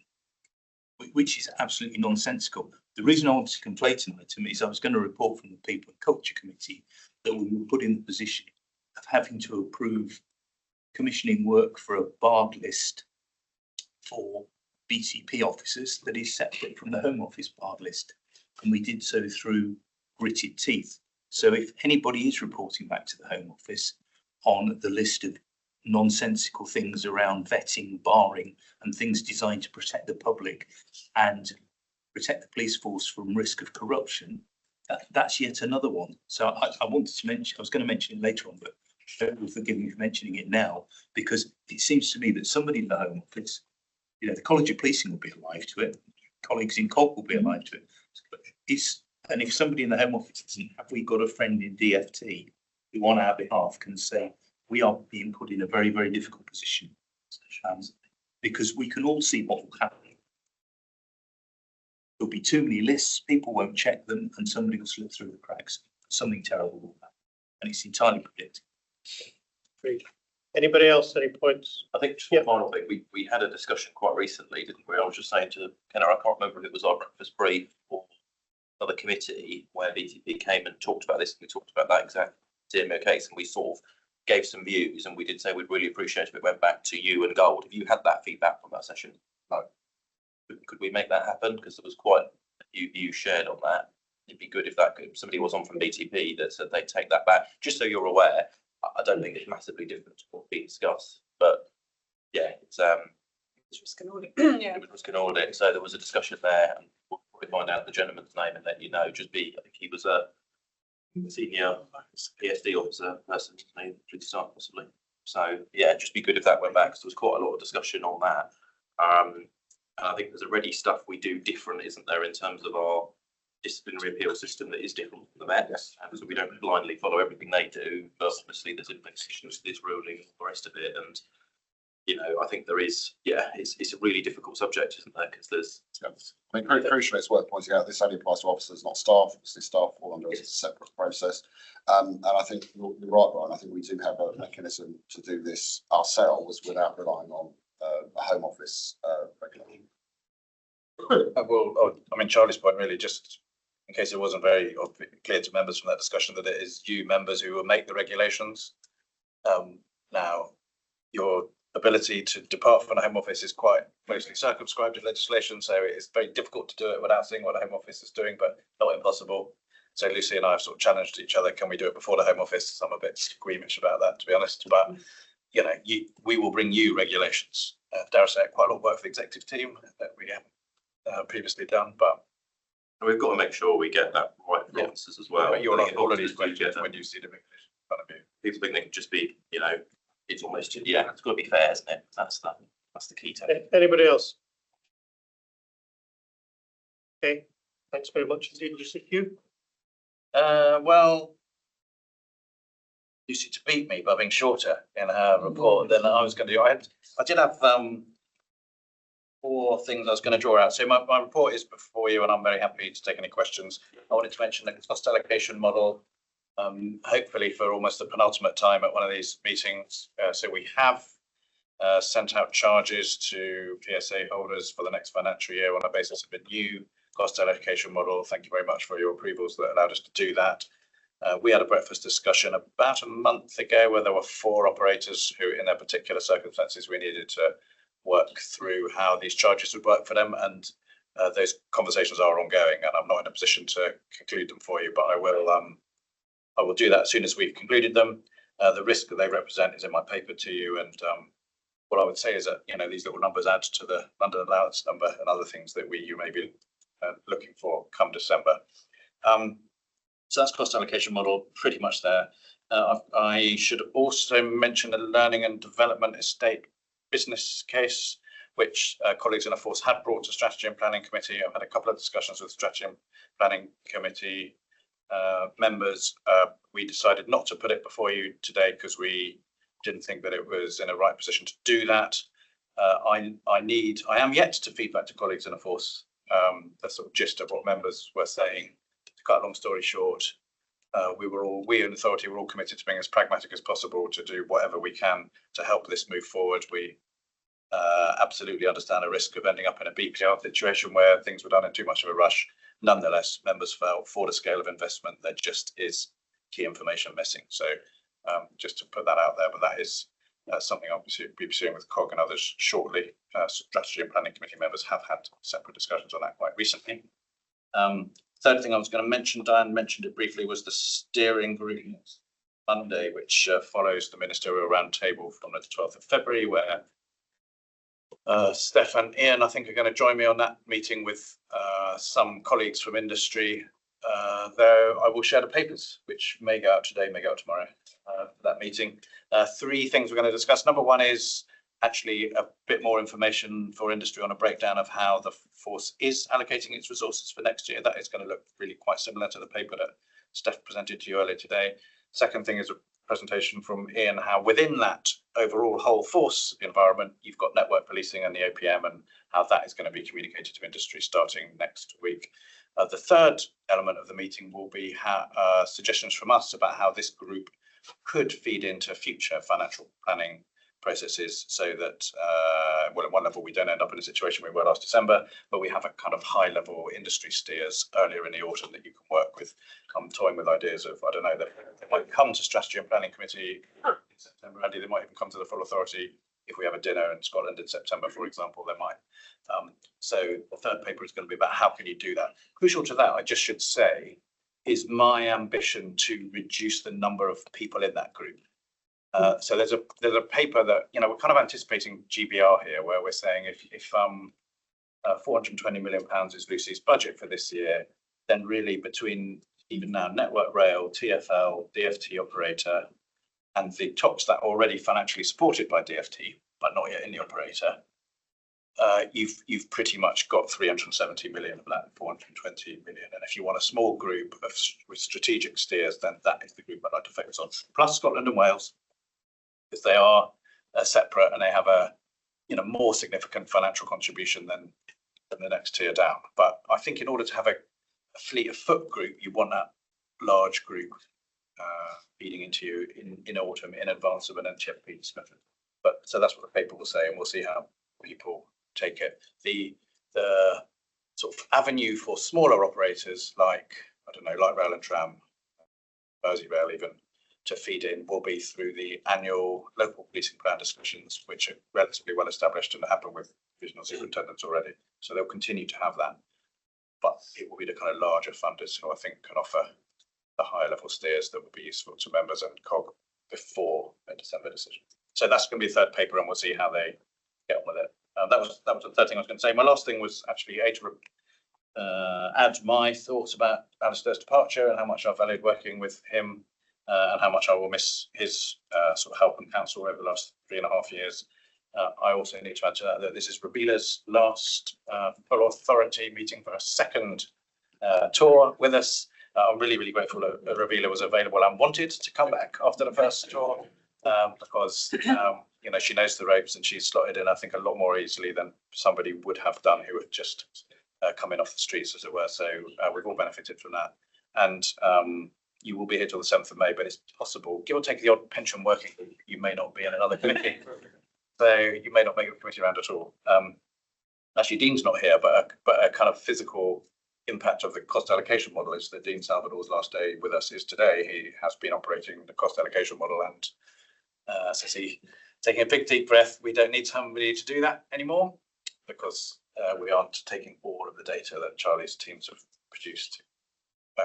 which is absolutely nonsensical. The reason I want to conflate an item is I was going to report from the People and Culture Committee that we were put in the position of having to approve commissioning work for a barred list for BTP officers that is separate from the Home Office barred list. And we did so through gritted teeth. So if anybody is reporting back to the Home Office on the list of nonsensical things around vetting, barring, and things designed to protect the public and protect the police force from risk of corruption, that's yet another one. So I wanted to mention, I was going to mention it later on, but forgive me for mentioning it now, because it seems to me that somebody in the Home Office, you know, the College of Policing will be alive to it, colleagues in COG will be alive to it. And if somebody in the Home Office isn't, have we got a friend in DFT who on our behalf can say, we are being put in a very, very difficult position, because we can all see what will happen. There'll be too many lists, people won't check them, and somebody will slip through the cracks. Something terrible will happen, and it's entirely predictable. Agreed. Anybody else, any points? I think just one final thing, we had a discussion quite recently, didn't we? I was just saying to Kenna, I can't remember if it was our breakfast brief or another committee where BTP came and talked about this, and we talked about that exact DMO case, and we sort of gave some views, and we did say we'd really appreciate if it went back to you and Gold. Have you had that feedback from that session? No. Could we make that happen? Because there was quite a few views shared on that. It'd be good if somebody was on from BTP that said they'd take that back. Just so you're aware, I don't think it's massively different to what we discussed, but yeah, it's risk and audit. Yeah. It was risk and audit. So there was a discussion there, and we'll probably find out the gentleman's name and let you know. I think he was a senior PSD officer person, pretty start possibly. So yeah, just be good if that went back, because there was quite a lot of discussion on that. And I think there's already stuff we do different, isn't there, in terms of our disciplinary appeal system that is different from the Met. Yes. And so we don't blindly follow everything they do, but obviously there's implications to this ruling and the rest of it. And you know, I think there is, it's a really difficult subject, isn't there? Because there's, I mean, crucially, it's worth pointing out this only applies to officers, not staff. Obviously, staff fall under a separate process. And I think you're right, Ryan. I think we do have a mechanism to do this ourselves without relying on a Home Office regulation. Well, I mean, Charlie's point really, just in case it wasn't very clear to members from that discussion, that it is you members who will make the regulations. Now, your ability to depart from the Home Office is quite closely circumscribed in legislation, so it's very difficult to do it without seeing what the Home Office is doing, but not impossible. So Lucy and I have sort of challenged each other, can we do it before the Home Office? I'm a bit squeamish about that, to be honest, but you know, we will bring you regulations. Dare I say, quite a lot of work for the executive team that we haven't previously done, but we've got to make sure we get that right for officers as well. You're not all of these questions when you see the regulation in front of you. People think they can just be, you know, it's almost, it's got to be fair, isn't it? That's the key to it. Anybody else? Okay, thanks very much indeed, Lucy. You? Well, Lucy to beat me by being shorter in her report than I was going to do. I did have 4 things I was going to draw out. So my report is before you, and I'm very happy to take any questions. I wanted to mention the cost allocation model, hopefully for almost the penultimate time at one of these meetings. So we have sent out charges to PSA holders for the next financial year on a basis of a new cost allocation model. Thank you very much for your approvals that allowed us to do that. We had a breakfast discussion about a month ago where there were 4 operators who, in their particular circumstances, we needed to work through how these charges would work for them, and those conversations are ongoing, and I'm not in a position to conclude them for you, but I will do that as soon as we've concluded them. The risk that they represent is in my paper to you, and what I would say is that, you know, these little numbers add to the London allowance number and other things that you may be looking for come December. So that's cost allocation model pretty much there. I should also mention the learning and development estate business case, which colleagues in a force had brought to Strategy and Planning Committee. I've had a couple of discussions with Strategy and Planning Committee members. We decided not to put it before you today because we didn't think that it was in a right position to do that. I am yet to feed back to colleagues in a force the sort of gist of what members were saying. To cut a long story short, we in authority were all committed to being as pragmatic as possible to do whatever we can to help this move forward. We absolutely understand the risk of ending up in a BPR situation where things were done in too much of a rush. Nonetheless, members felt for the scale of investment, there just is key information missing. So just to put that out there, but that is something I'll be pursuing with COG and others shortly. Strategy and Planning Committee members have had separate discussions on that quite recently. Third thing I was going to mention, Diane mentioned it briefly, was the steering group next Monday, which follows the ministerial roundtable from the 12th of February, where Steph and Ian, I think, are going to join me on that meeting with some colleagues from industry, though I will share the papers, which may go out today, may go out tomorrow, for that meeting. 3 things we're going to discuss. Number 1 is actually a bit more information for industry on a breakdown of how the force is allocating its resources for next year. That is going to look really quite similar to the paper that Steph presented to you earlier today. Second thing is a presentation from Ian, how within that overall whole force environment, you've got network policing and the OPM, and how that is going to be communicated to industry starting next week. The third element of the meeting will be suggestions from us about how this group could feed into future financial planning processes, so that well, at one level we don't end up in a situation we were last December, but we have a kind of high level industry steers earlier in the autumn that you can work with. I'm toying with ideas of, I don't know, that they might come to Strategy and Planning Committee in September, Andy, they might even come to the full authority if we have a dinner in Scotland in September, for example. They might. So the third paper is going to be about how can you do that. Crucial to that, I just should say, is my ambition to reduce the number of people in that group. So there's a paper that, you know, we're kind of anticipating GBR here, where we're saying if 420 million pounds is Lucy's budget for this year, then really between even now Network Rail, TfL, DFT operator, and the TOPs that are already financially supported by DFT, but not yet in the operator, you've pretty much got 370 million of that 420 million. And if you want a small group with strategic steers, then that is the group I'd like to focus on. Plus Scotland and Wales, because they are separate and they have a more significant financial contribution than the next tier down. But I think in order to have a fleet of foot group, you want that large group feeding into you in autumn in advance of an NTFP discussion. But so that's what the paper will say, and we'll see how people take it. The sort of avenue for smaller operators like, I don't know, light rail and tram, Merseyrail even, to feed in will be through the annual local policing plan discussions, which are relatively well established and happen with divisional superintendents already. So they'll continue to have that, but it will be the kind of larger funders who I think can offer the higher level steers that would be useful to members and COG before a December decision. So that's going to be a third paper, and we'll see how they get on with it. That was the third thing I was going to say. My last thing was actually to add my thoughts about Alistair's departure and how much I valued working with him, and how much I will miss his sort of help and counsel over the last 3.5 years. I also need to add to that this is Rabila's last full authority meeting for a second tour with us. I'm really grateful that Ravila was available and wanted to come back after the first tour, because she knows the ropes and she's slotted in, I think, a lot more easily than somebody would have done who had just come in off the streets, as it were. So we've all benefited from that. And you will be here till the 7th of May, but it's possible, give or take the odd pension working, you may not be in another committee. So you may not make the committee round at all. Actually, Dean's not here, but a kind of physical impact of the cost allocation model is that Dean Salvador's last day with us is today. He has been operating the cost allocation model, and says he taking a big deep breath. We don't need somebody to do that anymore, because we aren't taking all of the data that Charlie's teams have produced,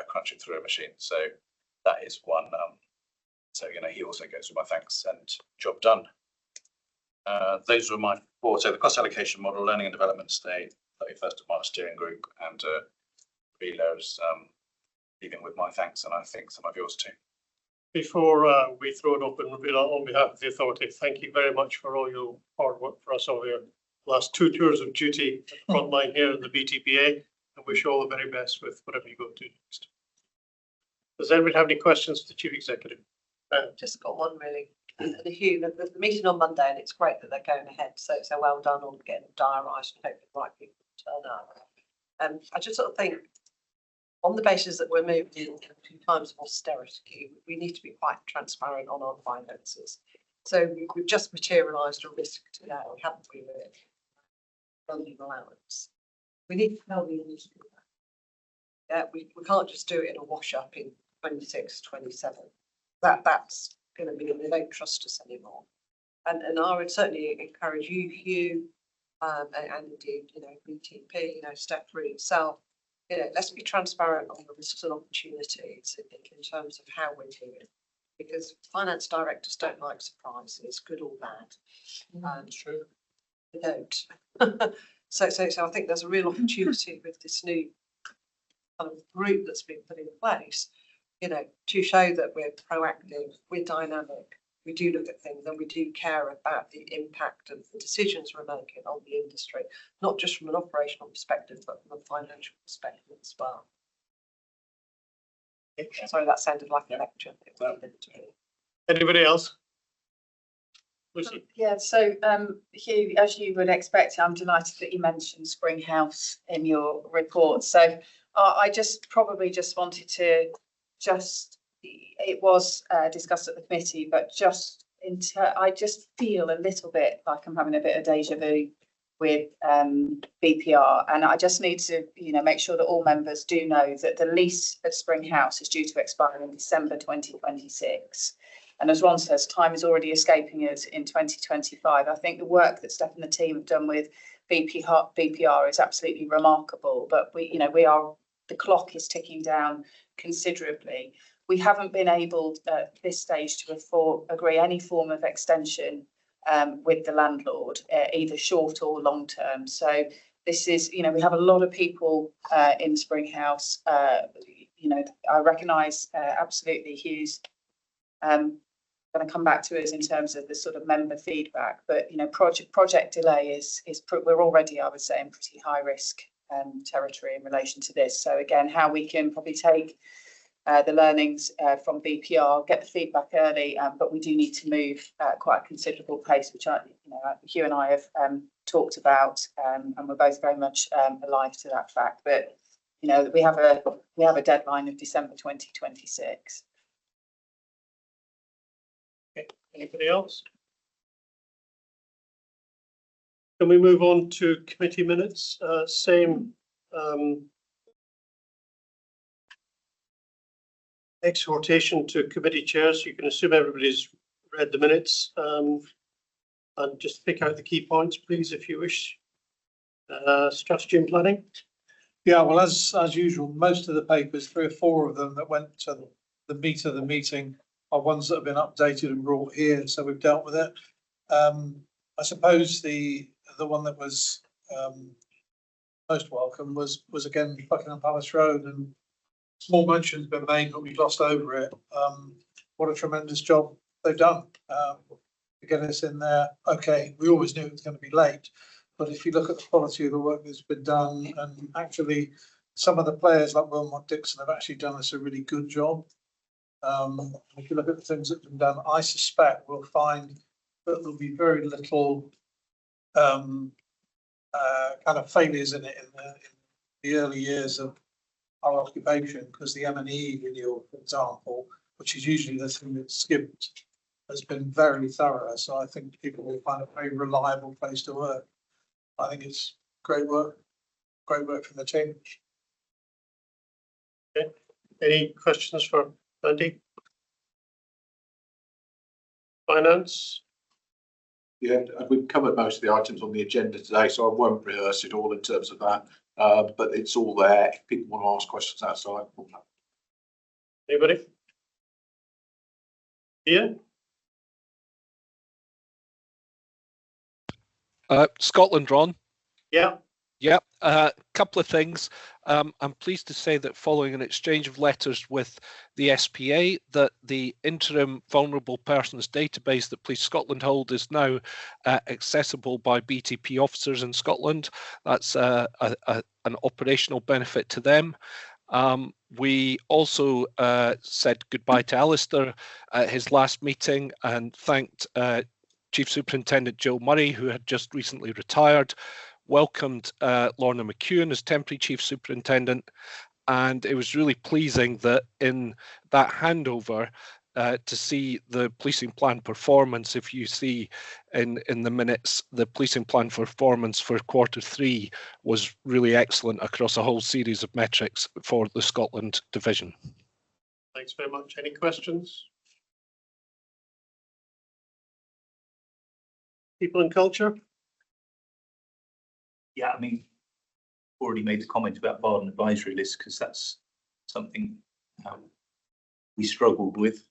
crunching through a machine. So that is one. So he also goes with my thanks and job done. Those were my 4. So the cost allocation model, learning and development stay, 31st of March steering group, and Vila's leaving with my thanks, and I think some of yours too. Before we throw it open, Ravila, on behalf of the authority, thank you very much for all your hard work for us over your last 2 tours of duty at the front line here in the BTPA, and wish you all the very best with whatever you go to next. Does anybody have any questions for the Chief Executive? Just got one really. Hugh, the meeting on Monday, and it's great that they're going ahead. So well done on getting diarised and hoping the right people turn up. I just sort of think, on the basis that we're moving into times of austerity, we need to be quite transparent on our finances. So we've just materialised a risk today, haven't we, with funding allowance? We need to tell the industry that. Yeah, we can't just do it in a wash up in 26, 27. That's going to mean they don't trust us anymore. And I would certainly encourage you, Hugh, and indeed, BTP, Step 3 itself, let's be transparent on the risks and opportunities in terms of how we're doing, because finance directors don't like surprises, good or bad. True. They don't. So I think there's a real opportunity with this new kind of group that's been put in place, to show that we're proactive, we're dynamic, we do look at things, and we do care about the impact of the decisions we're making on the industry, not just from an operational perspective, but from a financial perspective as well. Sorry, that sounded like a lecture. Anybody else? Lucy? Yeah, so Hugh, as you would expect, I'm delighted that you mentioned Spring House in your report. So I just wanted to it was discussed at the committee, but I just feel a little bit like I'm having a bit of deja vu with BPR, and I just need to make sure that all members do know that the lease at Spring House is due to expire in December 2026. And as Ron says, time is already escaping us in 2025. I think the work that Steph and the team have done with BPR is absolutely remarkable, but the clock is ticking down considerably. We haven't been able at this stage to agree any form of extension with the landlord, either short or long term. So this is, we have a lot of people in Spring House. I recognise absolutely Hugh's going to come back to us in terms of the sort of member feedback, but project delay is we're already, I would say, in pretty high risk territory in relation to this. So again, how we can probably take the learnings from BPR, get the feedback early, but we do need to move at quite a considerable pace, which Hugh and I have talked about, and we're both very much alive to that fact. But we have a deadline of December 2026. Okay. Anybody else? Can we move on to committee minutes? Same exhortation to committee chairs. You can assume everybody's read the minutes, and just pick out the key points, please, if you wish. Strategy and planning. Yeah, well, as usual, most of the papers, 3 or 4 of them that went to the meat of the meeting, are ones that have been updated and brought here, so we've dealt with it. I suppose the one that was most welcome was again Buckingham Palace Road, and small mention's been made, but we glossed over it. What a tremendous job they've done to get us in there. Okay, we always knew it was going to be late, but if you look at the quality of the work that's been done, and actually some of the players like Wilmot Dixon have actually done us a really good job. If you look at the things that have been done, I suspect we'll find that there'll be very little kind of failures in it in the early years of our occupation, because the M&E renewal, for example, which is usually the thing that's skipped, has been very thorough. So I think people will find a very reliable place to work. I think it's great work from the team. Okay. Any questions for Andy? Finance? Yeah, we've covered most of the items on the agenda today, so I won't rehearse it all in terms of that. But it's all there. If people want to ask questions outside. Anybody? Ian? Scotland, Ron. Yeah. Yep, couple of things. I'm pleased to say that following an exchange of letters with the SPA, that the interim vulnerable persons database that Police Scotland hold is now accessible by BTP officers in Scotland. That's an operational benefit to them. We also said goodbye to Alistair at his last meeting and thanked Chief Superintendent Jill Murray, who had just recently retired. Welcomed Lorna McEwen as temporary Chief Superintendent, and it was really pleasing that in that handover to see the policing plan performance. If you see in the minutes, the policing plan performance for Q3 was really excellent across a whole series of metrics for the Scotland division. Thanks very much. Any questions? People and culture? Yeah, I mean, already made the comment about Barden advisory list because that's something we struggled with.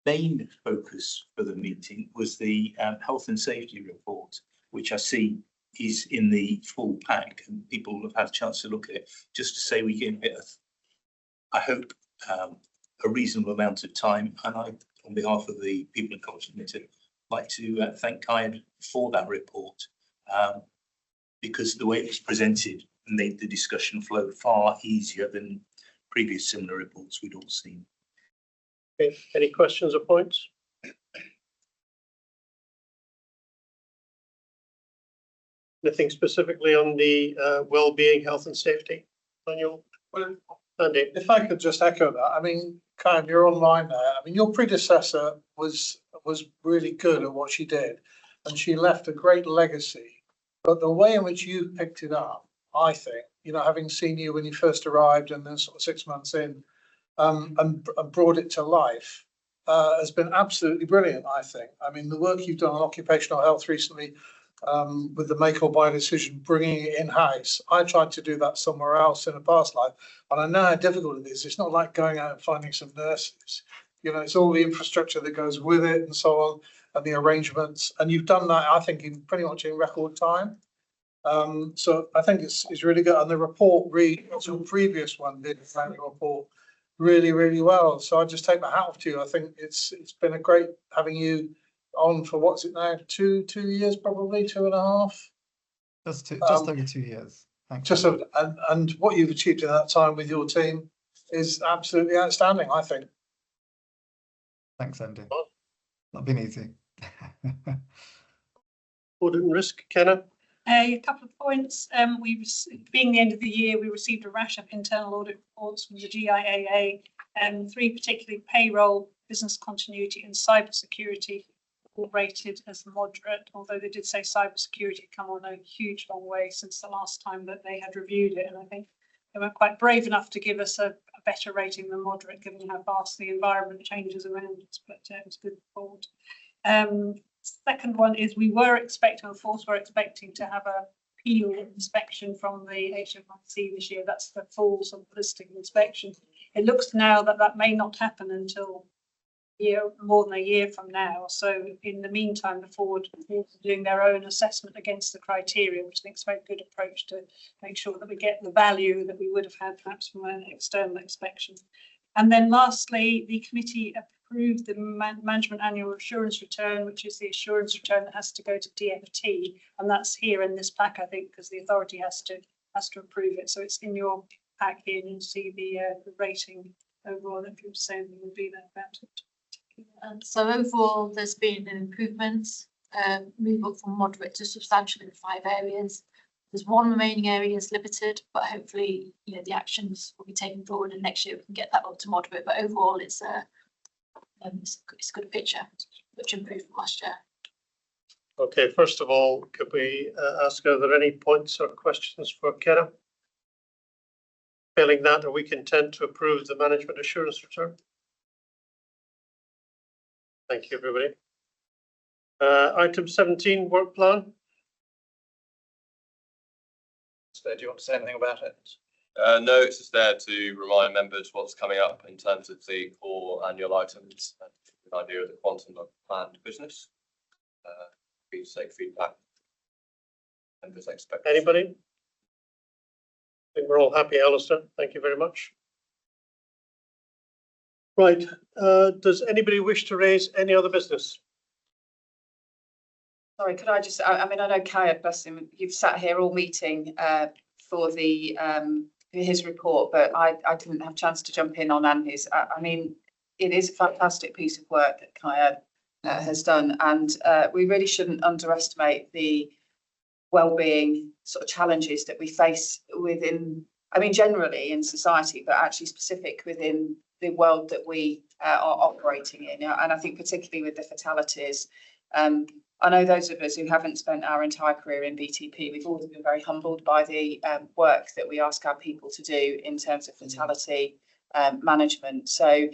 Main focus for the meeting was the health and safety report, which I see is in the full pack and people have had a chance to look at it. Just to say we gave it, I hope, a reasonable amount of time, and I, on behalf of the People and Culture Committee, like to thank Kyan for that report, because the way it was presented made the discussion flow far easier than previous similar reports we'd all seen. Okay. Any questions or points? Anything specifically on the well-being, health and safety manual? Well, Andy? if I could just echo that, I mean, Kyan, you're online there. I mean, your predecessor was really good at what she did, and she left a great legacy. But the way in which you picked it up, I think, you know, having seen you when you first arrived and then sort of 6 months in, and brought it to life, has been absolutely brilliant, I think. I mean, the work you've done on occupational health recently, with the make or buy decision, bringing it in-house. I tried to do that somewhere else in a past life, and I know how difficult it is. It's not like going out and finding some nurses. You know, it's all the infrastructure that goes with it and so on, and the arrangements. And you've done that, I think, in pretty much in record time. So I think it's really good. And the report your previous one did the report really, really well. So I just take my hat off to you. I think it's been a great having you on for what's it now, 2 years, probably 2.5. Just over 2 years. Thank you. And what you've achieved in that time with your team is absolutely outstanding, I think. Thanks, Andy. Not been easy. Audit and risk, Kenna? A couple of points. Being the end of the year, we received a rash of internal audit reports from the GIAA, and 3 particularly: payroll, business continuity, and cybersecurity, all rated as moderate. Although they did say cybersecurity had come on a huge long way since the last time that they had reviewed it, and I think they were quite brave enough to give us a better rating than moderate, given how fast the environment changes around us. But it was good report. Second one is we were expecting, the force were expecting to have a peel inspection from the HMRC this year. That's the full sort of holistic inspection. It looks now that that may not happen until more than a year from now. So in the meantime, the Forward are doing their own assessment against the criteria, which I think is a very good approach to make sure that we get the value that we would have had perhaps from an external inspection. And then lastly, the committee approved the management annual assurance return, which is the assurance return that has to go to DFT, and that's here in this pack, I think, because the authority has to has to approve it. So it's in your pack here, and you'll see the rating overall, if you were saying there would be there about it. So overall, there's been an improvement, move up from moderate to substantial in 5 areas. There's 1 remaining area is limited, but hopefully, you know, the actions will be taken forward, and next year we can get that up to moderate. But overall, it's a good picture, much improved from last year. Okay, first of all, could we ask, are there any points or questions for Kenna? Failing that, are we content to approve the management assurance return? Thank you, everybody. Item 17, work plan. So do you want to say anything about it? No, it's just there to remind members what's coming up in terms of the core annual items and an idea of the quantum of planned business. Please take feedback. Members expect. Anybody? I think we're all happy, Alistair. Thank you very much. Right, does anybody wish to raise any other business? Sorry, could I just, I mean, I know Kaya, bless him, you've sat here all meeting for the his report, but I didn't have a chance to jump in on Andy's. I mean, it is a fantastic piece of work that Kaya has done, and we really shouldn't underestimate the well-being sort of challenges that we face within, I mean, generally in society, but actually specific within the world that we are operating in. And I think particularly with the fatalities, I know those of us who haven't spent our entire career in BTP, we've always been very humbled by the work that we ask our people to do in terms of fatality management. So,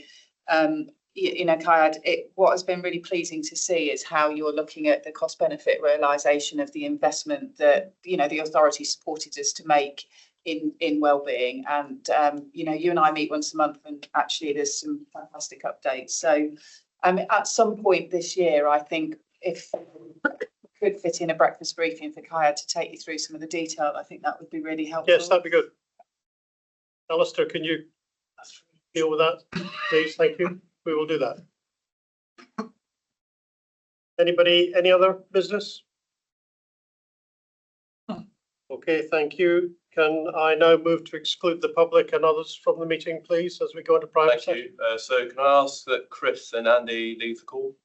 you know, Kaya, what has been really pleasing to see is how you're looking at the cost benefit realisation of the investment that, you know, the authority supported us to make in wellbeing. And, you know, you and I meet once a month, and actually there's some fantastic updates. So at some point this year, I think if could fit in a breakfast briefing for Kaya to take you through some of the detail, I think that would be really helpful. Yes, that'd be good. Alistair, can you deal with that, please? Thank you. We will do that. Anybody, any other business? Okay, thank you. Can I now move to exclude the public and others from the meeting, please, as we go into private session? Thank you. So can I ask that Chris and Andy leave the call?